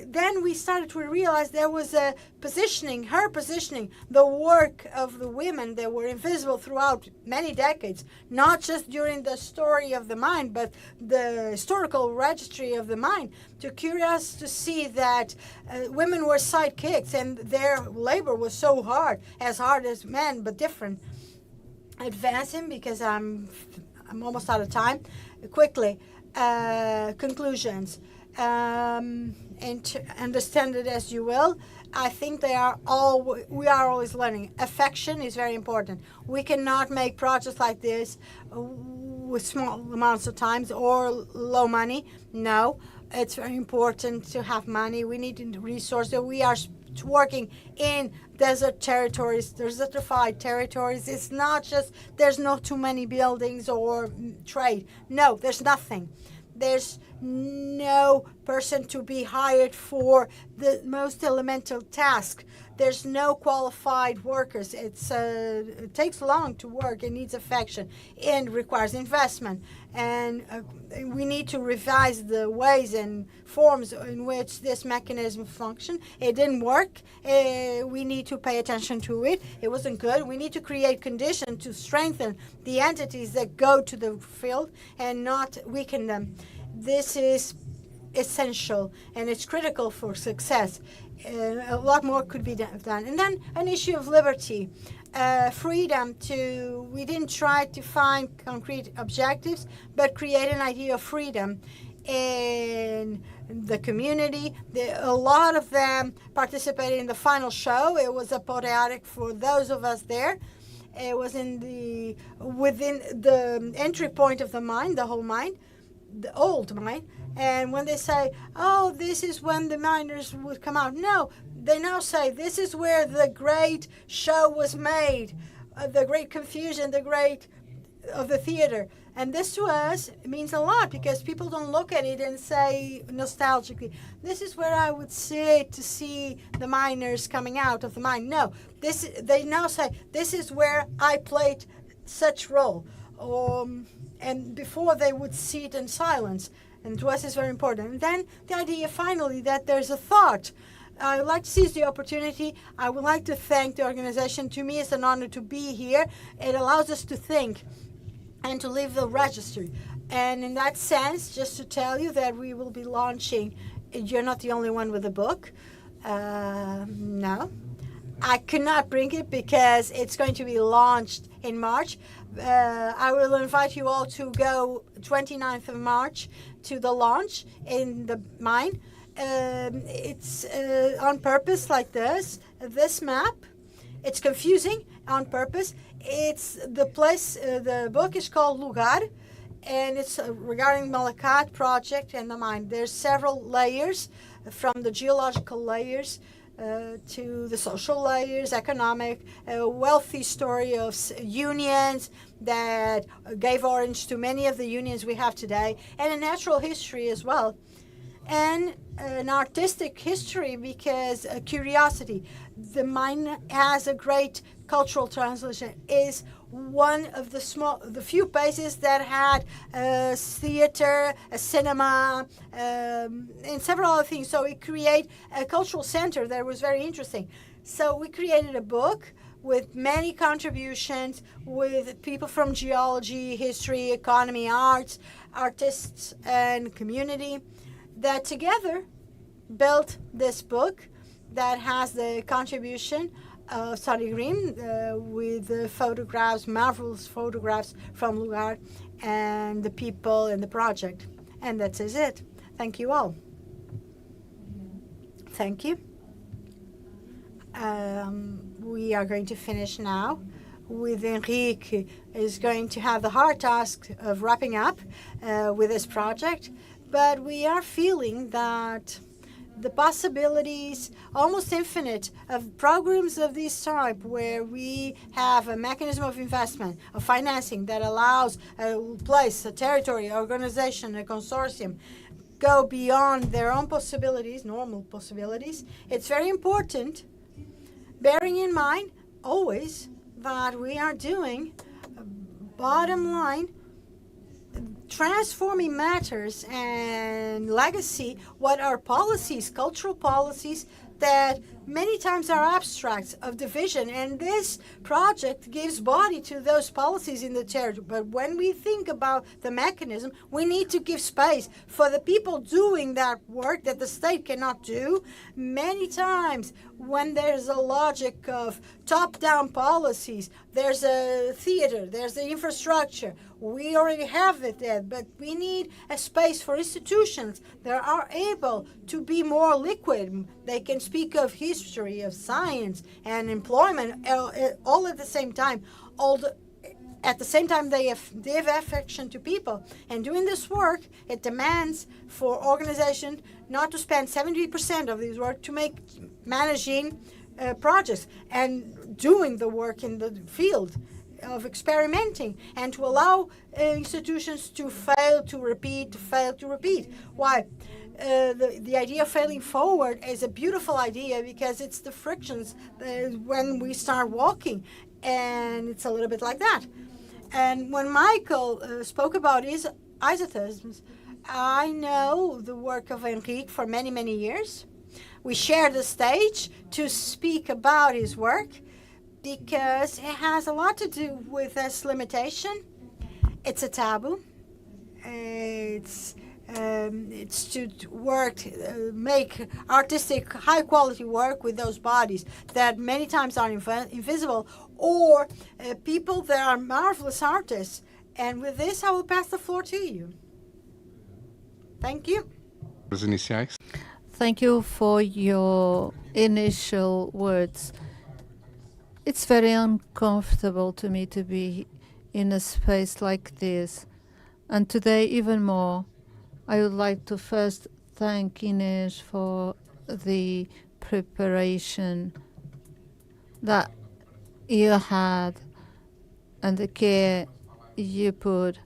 then we started to realize there was a positioning, her positioning, the work of the women that were invisible throughout many decades, not just during the story of the mine, but the historical registry of the mine, to curious to see that women were sidekicks and their labor was so hard as men, but different. Advancing, because I'm almost out of time. Quickly, conclusions. And to understand it as you will, I think we are always learning. Affection is very important. We cannot make projects like this with small amounts of time or low money. No, it's very important to have money. We need resources. We are working in desert territories, desertified territories. It's not just there's not too many buildings or trade. No, there's nothing. There's no person to be hired for the most elemental task. There's no qualified workers. It takes long to work. It needs affection and requires investment. And we need to revise the ways and forms in which this mechanism functions. It didn't work. We need to pay attention to it. It wasn't good. We need to create conditions to strengthen the entities that go to the field and not weaken them. This is essential and it's critical for success. A lot more could be done. And then an issue of liberty, freedom we didn't try to find concrete objectives, but create an idea of freedom in the community. A lot of them participated in the final show. It was apotheotic for those of us there. It was within the entry point of the mine, the whole mine, the old mine. And when they say, oh, this is when the miners would come out, no, they now say this is where the great show was made, the great confusion, the great of the theater. And this to us means a lot because people don't look at it and say nostalgically, this is where I would sit to see the miners coming out of the mine. No, they now say this is where I played such role. And before they would sit in silence. And to us is very important. And then the idea finally that there's a thought. I would like to seize the opportunity. I would like to thank the organization. To me, it's an honor to be here. It allows us to think and to leave the registry. And in that sense, just to tell you that we will be launching, you're not the only one with a book. No. I could not bring it because it's going to be launched in March. I will invite you all to go 29th of March to the launch in the mine. It's on purpose like this map. It's confusing on purpose. It's the place, the book is called Lugar, and it's regarding Malakat project and the mine. There's several layers, from the geological layers to the social layers, economic, a wealthy story of unions that gave origin to many of the unions we have today, and a natural history as well. And an artistic history, because curiosity. The mine has a great cultural translation. Is one of the few places that had a theater, a cinema, and several other things. So we create a cultural center that was very interesting. So we created a book with many contributions, with people from geology, history, economy, arts, artists, and community, that together built this book that has the contribution of Sadi Green with photographs, marvelous photographs from Lugar and the people in the project. And that is it. Thank you all. Thank you. We are going to finish now with Enrique is going to have the hard task of wrapping up with this project. But we are feeling that the possibilities, almost infinite, of programs of this type, where we have a mechanism of investment, of financing that allows a place, a territory, organization, a consortium, go beyond their own possibilities, normal possibilities. It's very important, bearing in mind always that we are doing, bottom line, transforming matters and legacy, what are policies, cultural policies that many times are abstracts of division, and this project gives body to those policies in the territory. But when we think about the mechanism, we need to give space for the people doing that work that the state cannot do. Many times when there's a logic of top-down policies, there's a theater, there's the infrastructure. We already have it there, but we need a space for institutions that are able to be more liquid. They can speak of history, of science, and employment all at the same time. At the same time, they give affection to people. And doing this work, it demands for organization not to spend 70% of this work to make managing projects and doing the work in the field of experimenting, and to allow institutions to fail to repeat, Why? The idea of failing forward is a beautiful idea, because it's the frictions when we start walking, and it's a little bit like that. And when Michael spoke about his isotheisms, I know the work of Enrique for many, many years. We share the stage to speak about his work, because it has a lot to do with this limitation. It's a taboo. It's to work, make artistic, high-quality work with those bodies that many times are invisible, or people that are marvelous artists. And with this, I will pass the floor to you. Thank you. Thank you for your initial words. It's very uncomfortable to me to be in a space like this. And today, even more, I would like to first thank Ines for the preparation that you had and the care you put.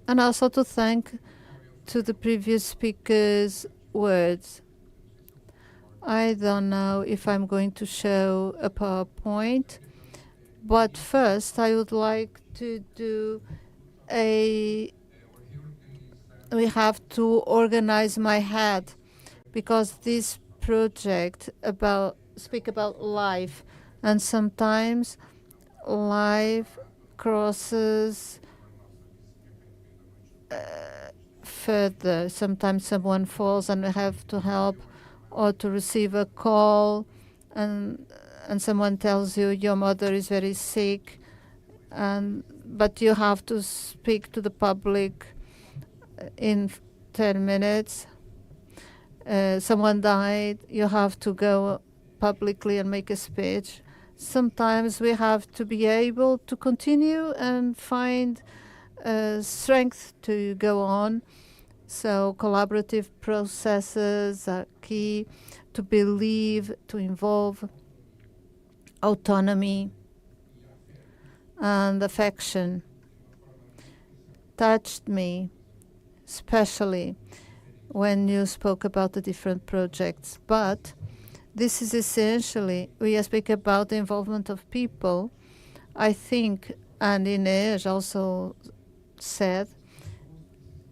And also to thank to the previous speaker's words. I don't know if I'm going to show a PowerPoint, but first I would like to do we have to organize my head, because this project speak about life, and sometimes life crosses further. Sometimes someone falls and we have to help, or to receive a call and someone tells you your mother is very sick, but you have to speak to the public in 10 minutes. Someone died, you have to go publicly and make a speech. Sometimes we have to be able to continue and find strength to go on. So collaborative processes are key, to believe, to involve autonomy and affection. Touched me, especially when you spoke about the different projects. But this is essentially, we speak about the involvement of people. I think, and Inês also said,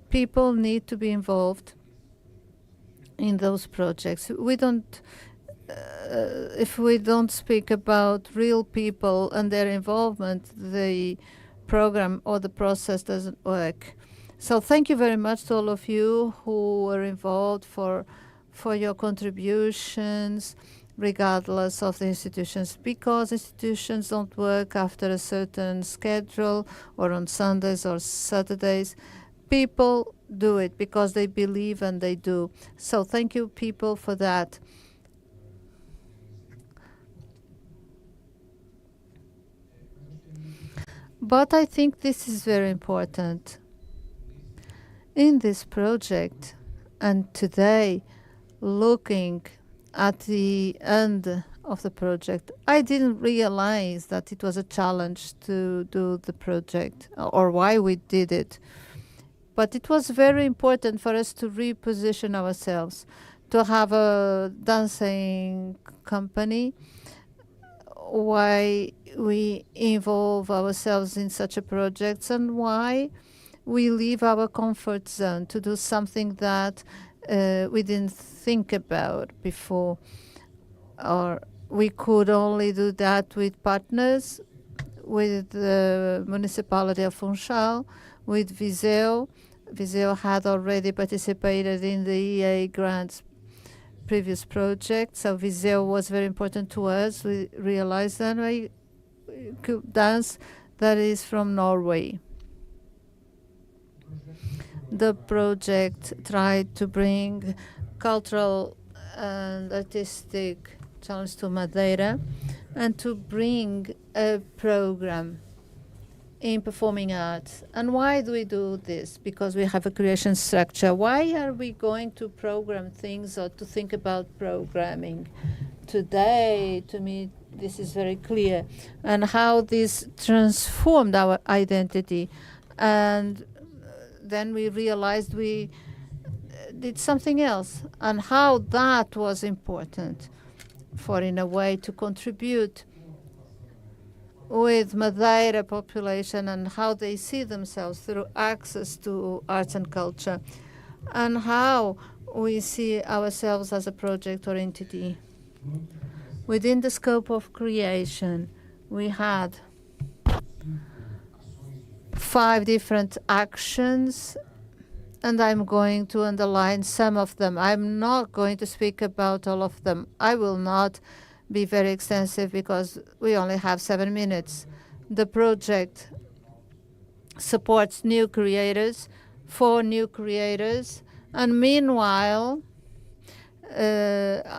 people need to be involved in those projects. We don't, if we don't speak about real people and their involvement, the program or the process doesn't work. So thank you very much to all of you who were involved for your contributions, regardless of the institutions, because institutions don't work after a certain schedule or on Sundays or Saturdays. People do it because they believe and they do. So thank you, people, for that. But I think this is very important. In this project, and today, looking at the end of the project, I didn't realize that it was a challenge to do the project or why we did it. But it was very important for us to reposition ourselves, to have a dancing company, why we involve ourselves in such a project, and why we leave our comfort zone to do something that we didn't think about before. Or we could only do that with partners, with the municipality of Funchal, with Viseu. Viseu had already participated in the EEA grants previous project, so Viseu was very important to us. We realized that we could dance that is from Norway. The project tried to bring cultural and artistic challenge to Madeira and to bring a program in performing arts. And why do we do this? Because we have a creation structure. Why are we going to program things or to think about programming? Today, to me, this is very clear. And how this transformed our identity. And then we realized we did something else, and how that was important for, in a way, to contribute with Madeira population and how they see themselves through access to arts and culture, and how we see ourselves as a project or entity. Within the scope of creation, we had 5 different actions, and I'm going to underline some of them. I'm not going to speak about all of them. I will not be very extensive because we only have 7 minutes. The project supports new creators, 4 new creators, and meanwhile, I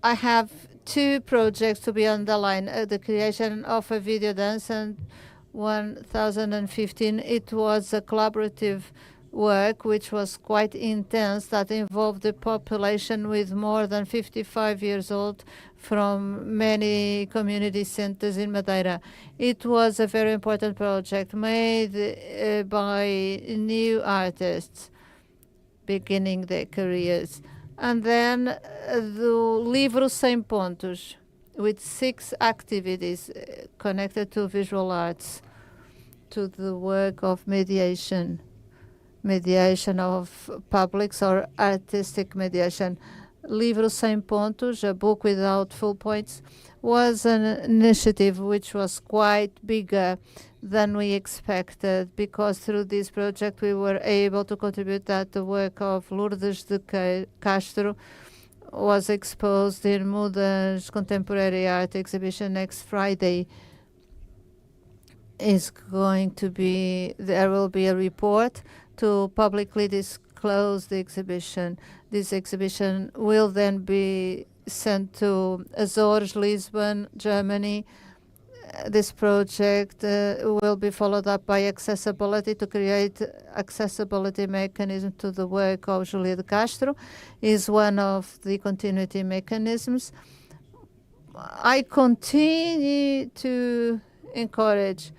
have 2 projects to be underlined. The creation of a video dance, and 2015, it was a collaborative work which was quite intense, that involved the population with more than 55 years old from many community centers in Madeira. It was a very important project made by new artists beginning their careers. And then the Livro Sem Pontos, with 6 activities connected to visual arts, to the work of mediation of publics or artistic mediation. Livro Sem Pontos, a book without full points, was an initiative which was quite bigger than we expected, because through this project we were able to contribute that the work of Lourdes de Castro was exposed in Muda's Contemporary Art exhibition next Friday. There will be a report to publicly disclose the exhibition. This exhibition will then be sent to Azores, Lisbon, Germany. This project will be followed up by accessibility to create accessibility mechanism to the work of Julia de Castro is one of the continuity mechanisms. I continue to encourage.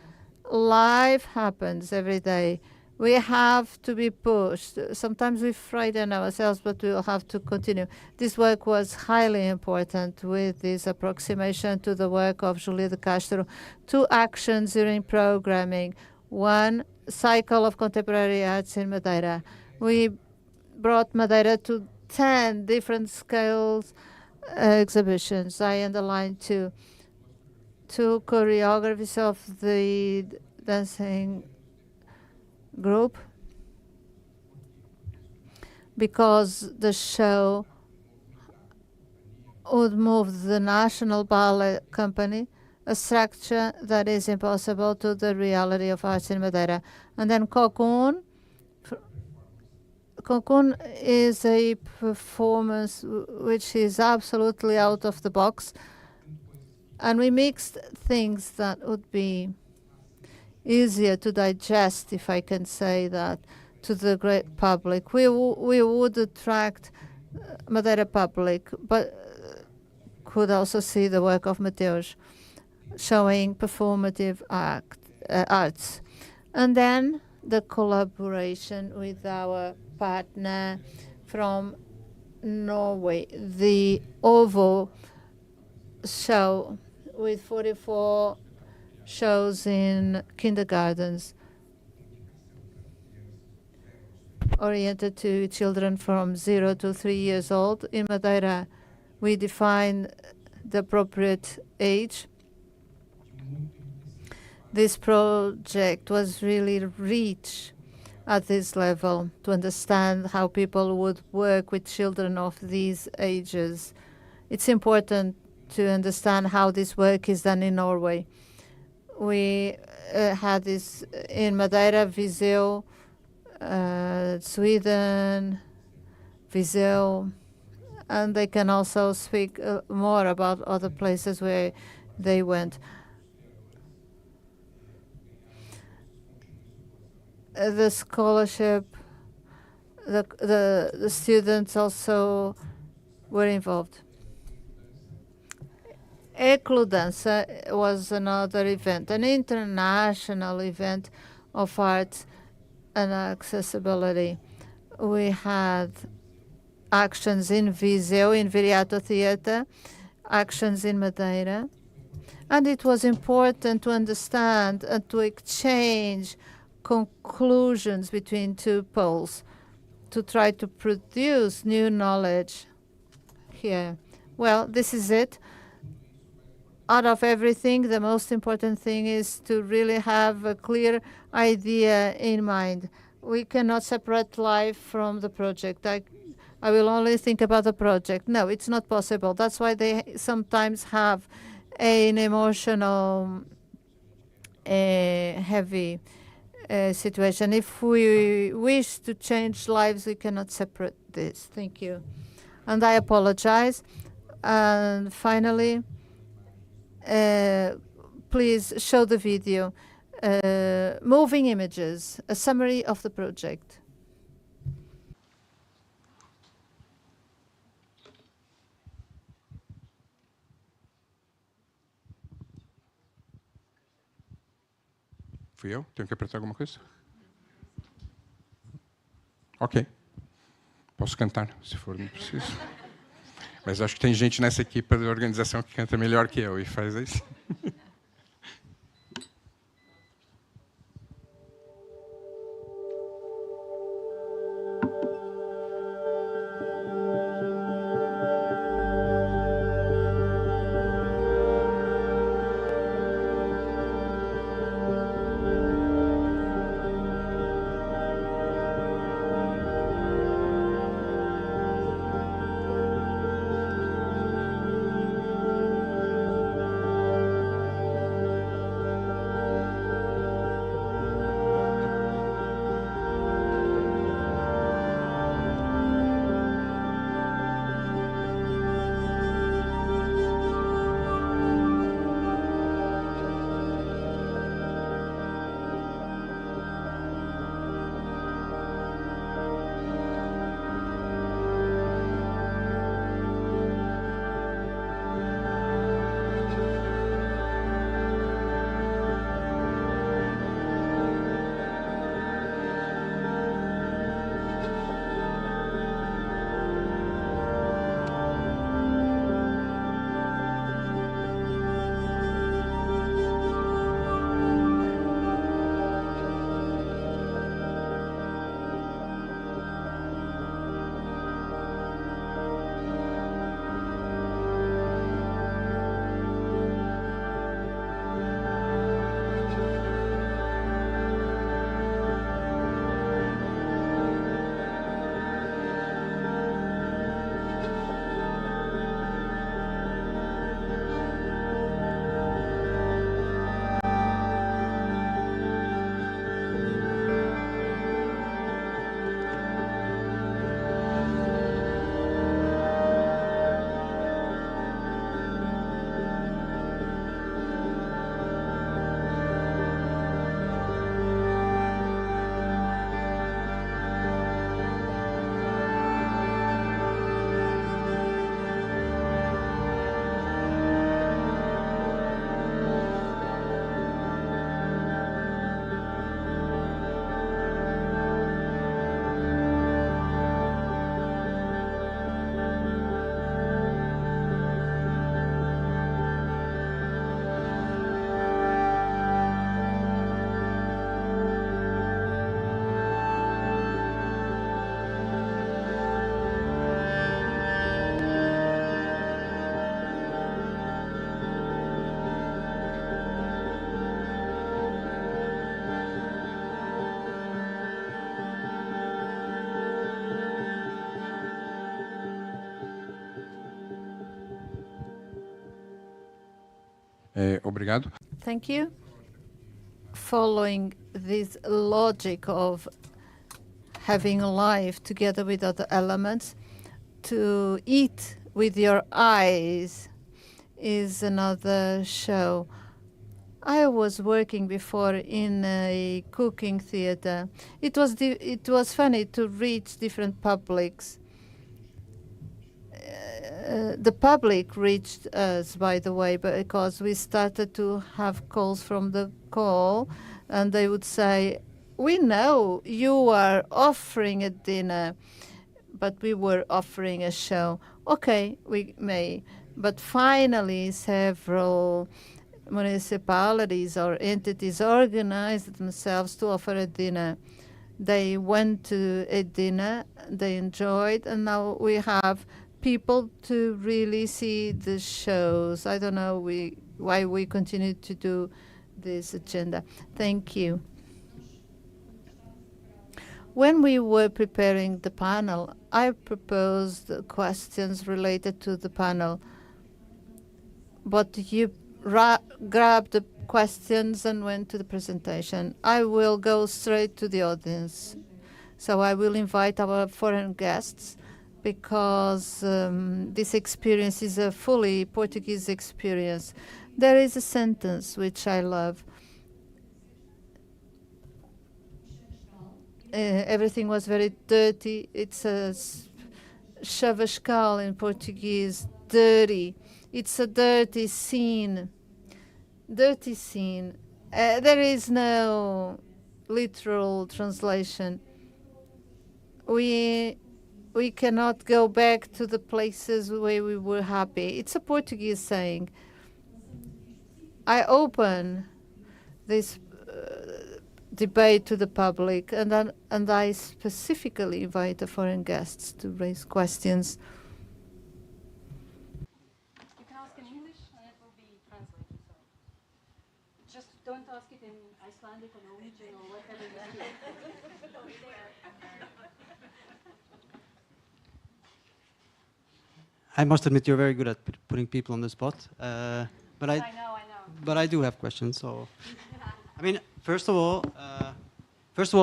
Life happens every day. We have to be pushed. Sometimes we frighten ourselves, but we will have to continue. This work was highly important with this approximation to the work of Julia de Castro. 2 actions during programming. 1 cycle of contemporary arts in Madeira. We brought Madeira to 10 different scales exhibitions. I underlined 2 choreographies of the dancing group because the show would move the National Ballet Company, a structure that is impossible to the reality of arts in Madeira. And then Cocoon. Cocoon is a performance which is absolutely out of the box. And we mixed things that would be easier to digest, if I can say that, to the great public. We would attract Madeira public, but could also see the work of Mateus showing performative arts. And then the collaboration with our partner from Norway, the OVO show with 44 shows in kindergartens oriented to children from 0 to 3 years old. In Madeira, we define the appropriate age. This project was really rich at this level to understand how people would work with children of these ages. It's important to understand how this work is done in Norway. We had this in Madeira, Viseu, Sweden, Viseu, and they can also speak more about other places where they went. The scholarship, the students also were involved. Ecludança was another event, an international event of art and accessibility. We had actions in Viseu, in Viriato Theatre, actions in Madeira, and it was important to understand and to exchange conclusions between 2 poles to try to produce new knowledge here. Well, this is it. Out of everything, the most important thing is to really have a clear idea in mind. We cannot separate life from the project. I will only think about the project. No, it's not possible. That's why they sometimes have an emotional, heavy situation. If we wish to change lives, we cannot separate this. Thank you. And I apologize. And finally, please show the video. Moving images, a summary of the project. Fui eu? Tenho que apertar alguma coisa? Ok. Posso cantar, se for preciso. Mas acho que tem gente nessa equipe da organização que canta melhor que eu e faz isso. Obrigado. Thank you. Following this logic of having life together with other elements, to eat with your eyes is another show. I was working before in a cooking theater. It was funny to reach different publics. The public reached us, by the way, because we started to have calls from the call, and they would say, "We know you are offering a dinner, but we were offering a show." Okay, we may. But finally, several municipalities or entities organized themselves to offer a dinner. They went to a dinner, they enjoyed, and now we have people to really see the shows. I don't know why we continue to do this agenda. Thank you. When we were preparing the panel, I proposed questions related to the panel, but you grabbed the questions and went to the presentation. I will go straight to the audience. So I will invite our foreign guests, because this experience is a fully Portuguese experience. There is a sentence which I love. Everything was very dirty. It's a chavascal in Portuguese, dirty. It's a dirty scene. Dirty scene. There is no literal translation. We cannot go back to the places where we were happy. It's a Portuguese saying. I open this debate to the public, and I specifically invite the foreign guests to raise questions. You can ask in English and it will be translated. So just don't ask it in Icelandic or Norwegian or whatever you speak. I must admit you're very good at putting people on the spot, but I know. But I do have questions. So, I mean, first of all,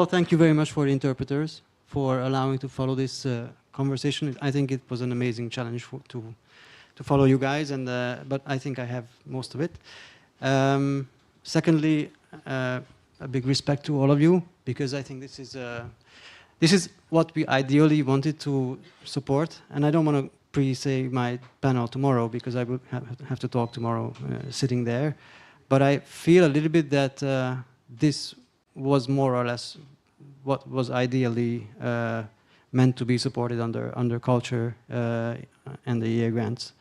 thank you very much for the interpreters for allowing to follow this conversation. I think it was an amazing challenge to follow you guys, and but I think I have most of it. Secondly, a big respect to all of you, because I think this is what we ideally wanted to support, and I don't want to pre-say my panel tomorrow because I will have to talk tomorrow sitting there. But I feel a little bit that this was more or less what was ideally meant to be supported under culture and the EEA grants,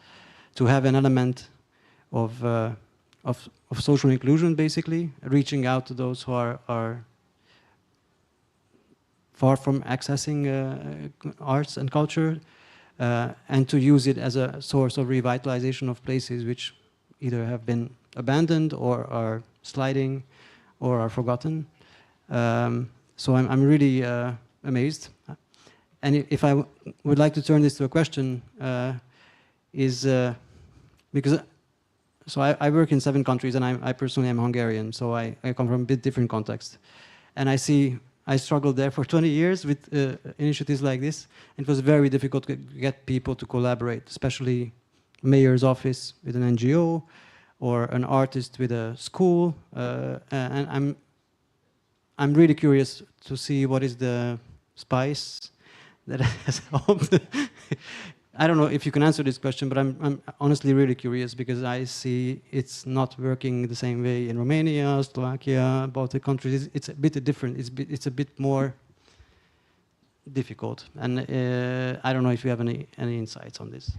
to have an element of social inclusion, basically, reaching out to those who are far from accessing arts and culture, and to use it as a source of revitalization of places which either have been abandoned or are sliding or are forgotten. So I'm really amazed. And if I would like to turn this to a question, because so I work in 7 countries, and I personally am Hungarian, so I come from a bit different context. And I struggled there for 20 years with initiatives like this. It was very difficult to get people to collaborate, especially mayor's office with an NGO or an artist with a school. And I'm really curious to see what is the spice that has helped. I don't know if you can answer this question, but I'm honestly really curious, because I see it's not working the same way in Romania, Slovakia, Baltic countries. It's a bit different. It's a bit more difficult. And I don't know if you have any insights on this.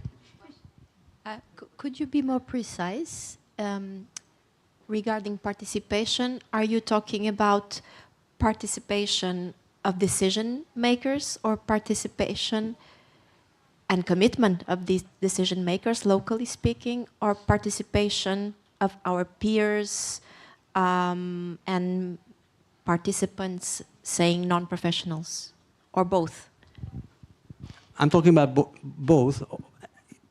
Could you be more precise regarding participation? Are you talking about participation of decision makers, or participation and commitment of these decision makers, locally speaking, or participation of our peers and participants, saying non-professionals, or both? I'm talking about both,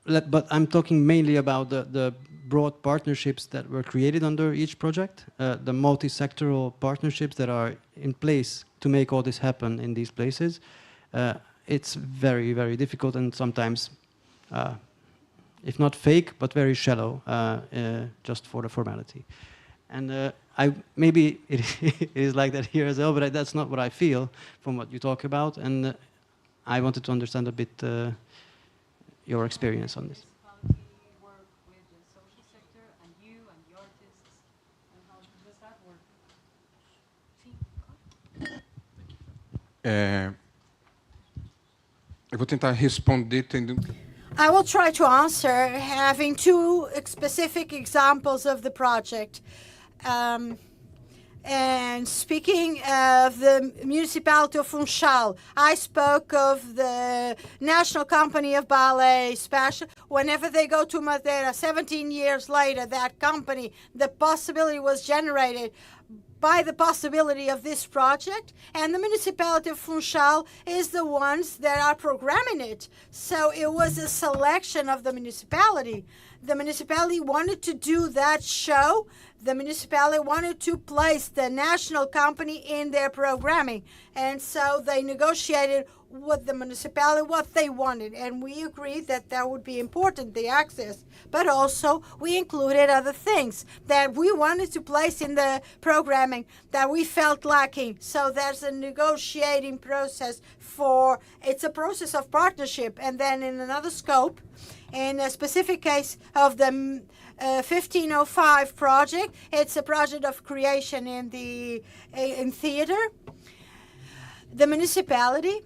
but I'm talking mainly about the broad partnerships that were created under each project, the multi-sectoral partnerships that are in place to make all this happen in these places, it's very, very difficult and sometimes, if not fake, but very shallow, just for the formality. And maybe it is like that here as well, but that's not what I feel from what you talk about. And I wanted to understand a bit your experience on this. Eu vou tentar responder tendo. I will try to answer having two specific examples of the project. And speaking of the municipality of Funchal, I spoke of the National Company of Ballet Special. Whenever they go to Madeira, 17 years later, that company, the possibility was generated by the possibility of this project, and the municipality of Funchal is the ones that are programming it. So it was a selection of the municipality. The municipality wanted to do that show. The municipality wanted to place the national company in their programming. And so they negotiated with the municipality what they wanted. And we agreed that that would be important, the access. But also we included other things that we wanted to place in the programming that we felt lacking. So there's a negotiating process it's a process of partnership. And then in another scope, in a specific case of the 1505 project, it's a project of creation in theater. The municipality,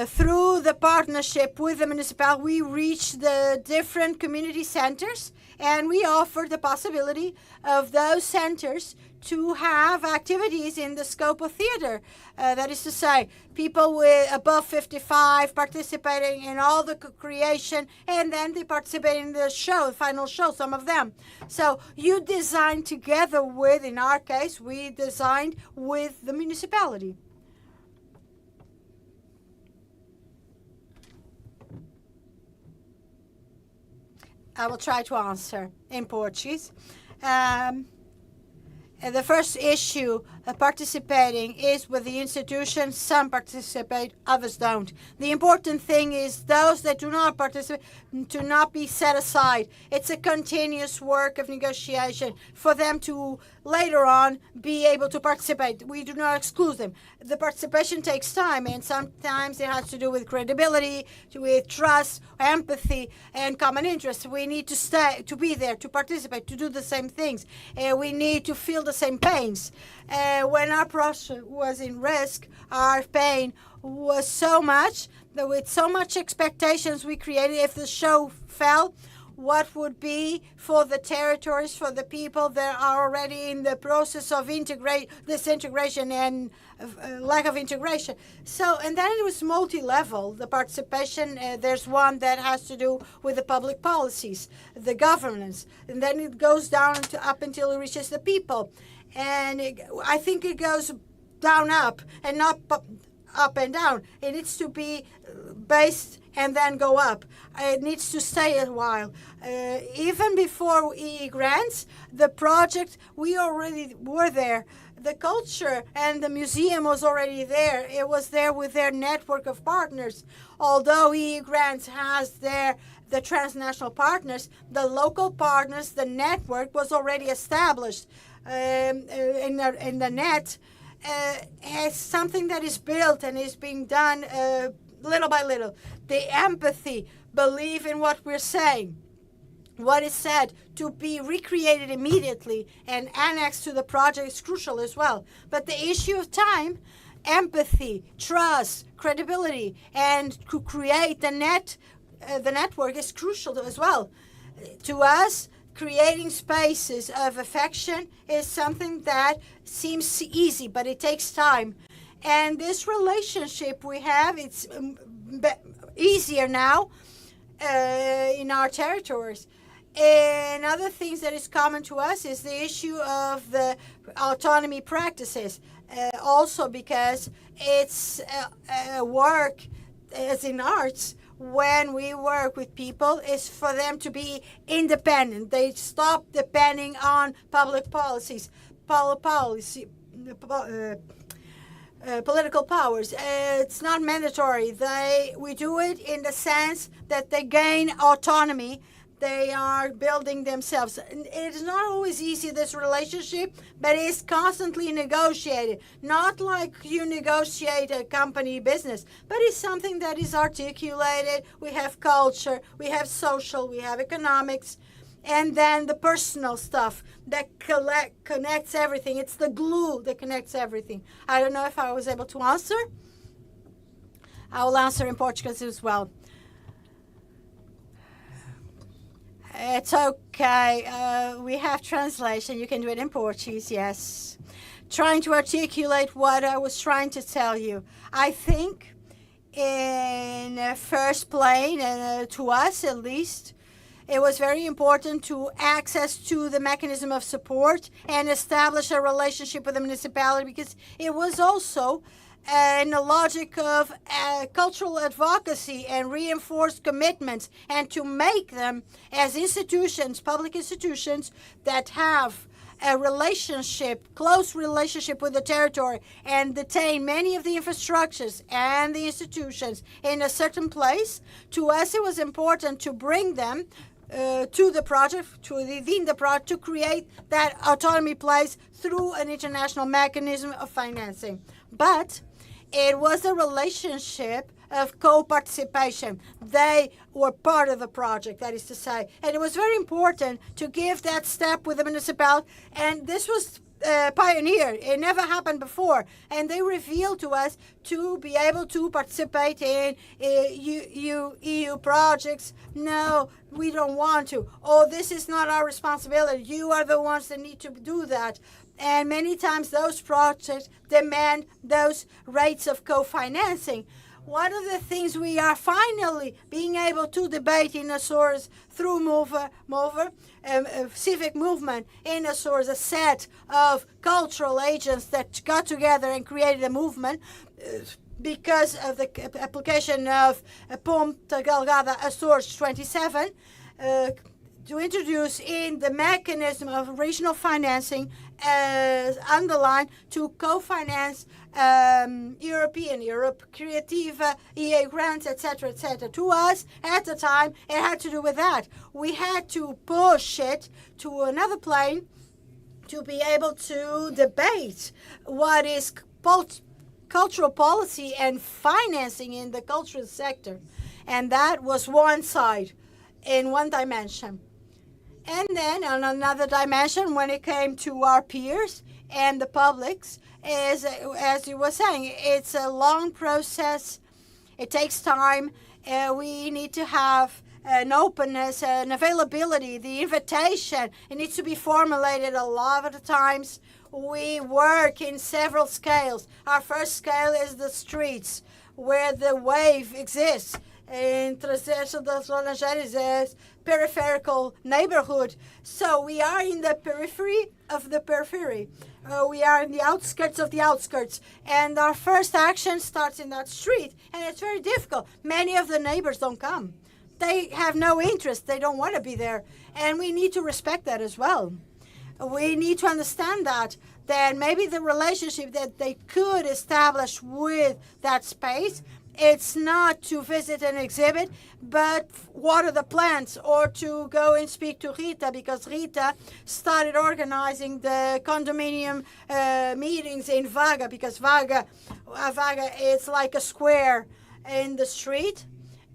through the partnership with the municipality, we reached the different community centers, and we offered the possibility of those centers to have activities in the scope of theater. That is to say, people with above 55 participating in all the creation, and then they participate in the show, final show, some of them. So you design together with, in our case, we designed with the municipality. I will try to answer in Portuguese. The first issue of participating is with the institution. Some participate, others don't. The important thing is those that do not participate to not be set aside. It's a continuous work of negotiation for them to later on be able to participate. We do not exclude them. The participation takes time, and sometimes it has to do with credibility, with trust, empathy, and common interests. We need to stay, to be there, to participate, to do the same things. We need to feel the same pains. When our process was in risk, our pain was so much that with so much expectations we created, if the show fell, what would be for the territories, for the people that are already in the process of disintegration and lack of integration. So, and then it was multi-level, the participation. There's one that has to do with the public policies, the governance, and then it goes down up until it reaches the people. And I think it goes down up and not up and down. It needs to be based and then go up. It needs to stay a while. Even before EE grants, the project, we already were there. The culture and the museum was already there. It was there with their network of partners. Although EE grants has the transnational partners, the local partners, the network was already established. In the net, has something that is built and is being done little by little. The empathy, believe in what we're saying. What is said to be recreated immediately and annexed to the project is crucial as well. But the issue of time, empathy, trust, credibility, and to create the network is crucial as well. To us, creating spaces of affection is something that seems easy, but it takes time. And this relationship we have, it's easier now in our territories. And other things that is common to us is the issue of the autonomy practices. Also because it's work, as in arts, when we work with people is for them to be independent. They stop depending on public policies, political powers. It's not mandatory. We do it in the sense that they gain autonomy. They are building themselves. It is not always easy, this relationship, but it's constantly negotiated. Not like you negotiate a company business, but it's something that is articulated. We have culture, we have social, we have economics, and then the personal stuff that connects everything. It's the glue that connects everything. I don't know if I was able to answer. I will answer in Portuguese as well. It's okay. We have translation. You can do it in Portuguese, yes. Trying to articulate what I was trying to tell you. I think in first plane, to us at least, it was very important to access to the mechanism of support and establish a relationship with the municipality, because it was also in the logic of cultural advocacy and reinforced commitments, and to make them as institutions, public institutions, that have a relationship, close relationship with the territory, and retain many of the infrastructures and the institutions in a certain place. To us, it was important to bring them to the project, within the project, to create that autonomy place through an international mechanism of financing. But it was a relationship of co-participation. They were part of the project, that is to say. And it was very important to give that step with the municipality. And this was pioneered. It never happened before. And they revealed to us to be able to participate in EU projects. No, we don't want to. Oh, this is not our responsibility. You are the ones that need to do that. And many times those projects demand those rates of co-financing. One of the things we are finally being able to debate in Azores through Mover, civic movement in Azores, a set of cultural agents that got together and created a movement because of the application of Ponta Delgada Azores 27, to introduce in the mechanism of regional financing underlined to co-finance Europe Creative EEA grants, etc., etc. To us, at the time, it had to do with that. We had to push it to another plane to be able to debate what is cultural policy and financing in the cultural sector. And that was one side, in one dimension. And then on another dimension, when it came to our peers and the publics, is, as you were saying, it's a long process. It takes time. We need to have an openness, an availability, the invitation. It needs to be formulated a lot of the times. We work in several scales. Our first scale is the streets, where the wave exists. In Trajeto das Laranjeiras is peripheral neighborhood. So we are in the periphery of the periphery. We are in the outskirts of the outskirts. And our first action starts in that street. And it's very difficult. Many of the neighbors don't come. They have no interest. They don't want to be there. And we need to respect that as well. We need to understand that maybe the relationship that they could establish with that space, it's not to visit an exhibit, but water the plants, or to go and speak to Rita, because Rita started organizing the condominium meetings in Vaga, because Vaga is like a square in the street.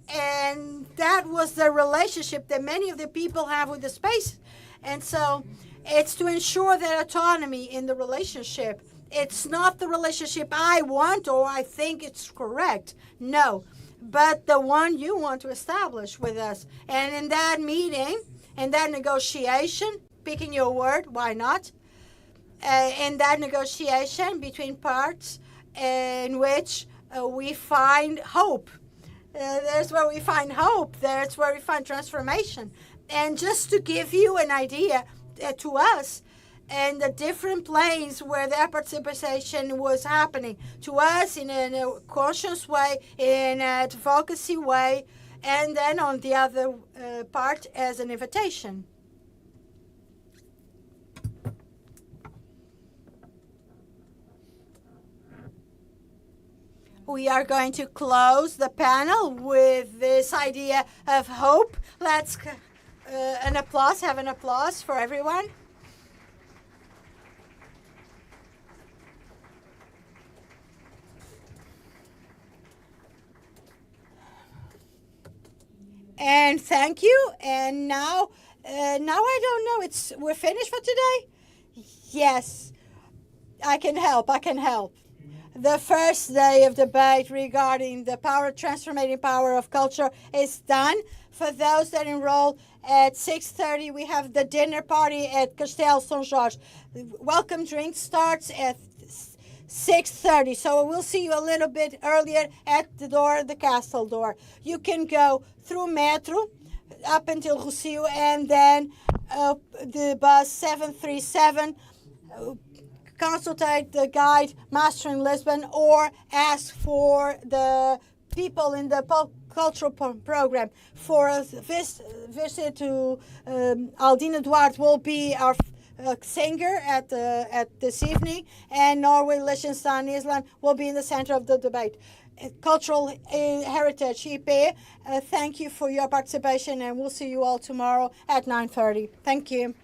And that was the relationship that many of the people have with the space. And so it's to ensure that autonomy in the relationship. It's not the relationship I want or I think it's correct. No, but the one you want to establish with us. And in that meeting, in that negotiation, picking your word, why not? In that negotiation between parts in which we find hope. There's where we find hope. There's where we find transformation. And just to give you an idea, to us, and the different planes where that participation was happening, to us in a conscious way, in an advocacy way, and then on the other part as an invitation. We are going to close the panel with this idea of hope. Let's have an applause for everyone. And thank you. And now I don't know. We're finished for today? Yes. I can help. The first day of debate regarding the transformating power of culture is done. For those that enroll at 6:30, we have the dinner party at Castelo São Jorge. Welcome drink starts at 6:30. So we'll see you a little bit earlier at the door, the castle door. You can go through Metro up until Rocio, and then the bus 737. Consultate the guide master in Lisbon, or ask for the people in the cultural program. For a visit to Aldina Duarte will be our singer at this evening, and Norway, Liechtenstein, Island will be in the center of the debate. Cultural Heritage, EEA, thank you for your participation, and we'll see you all tomorrow at 9:30. Thank you.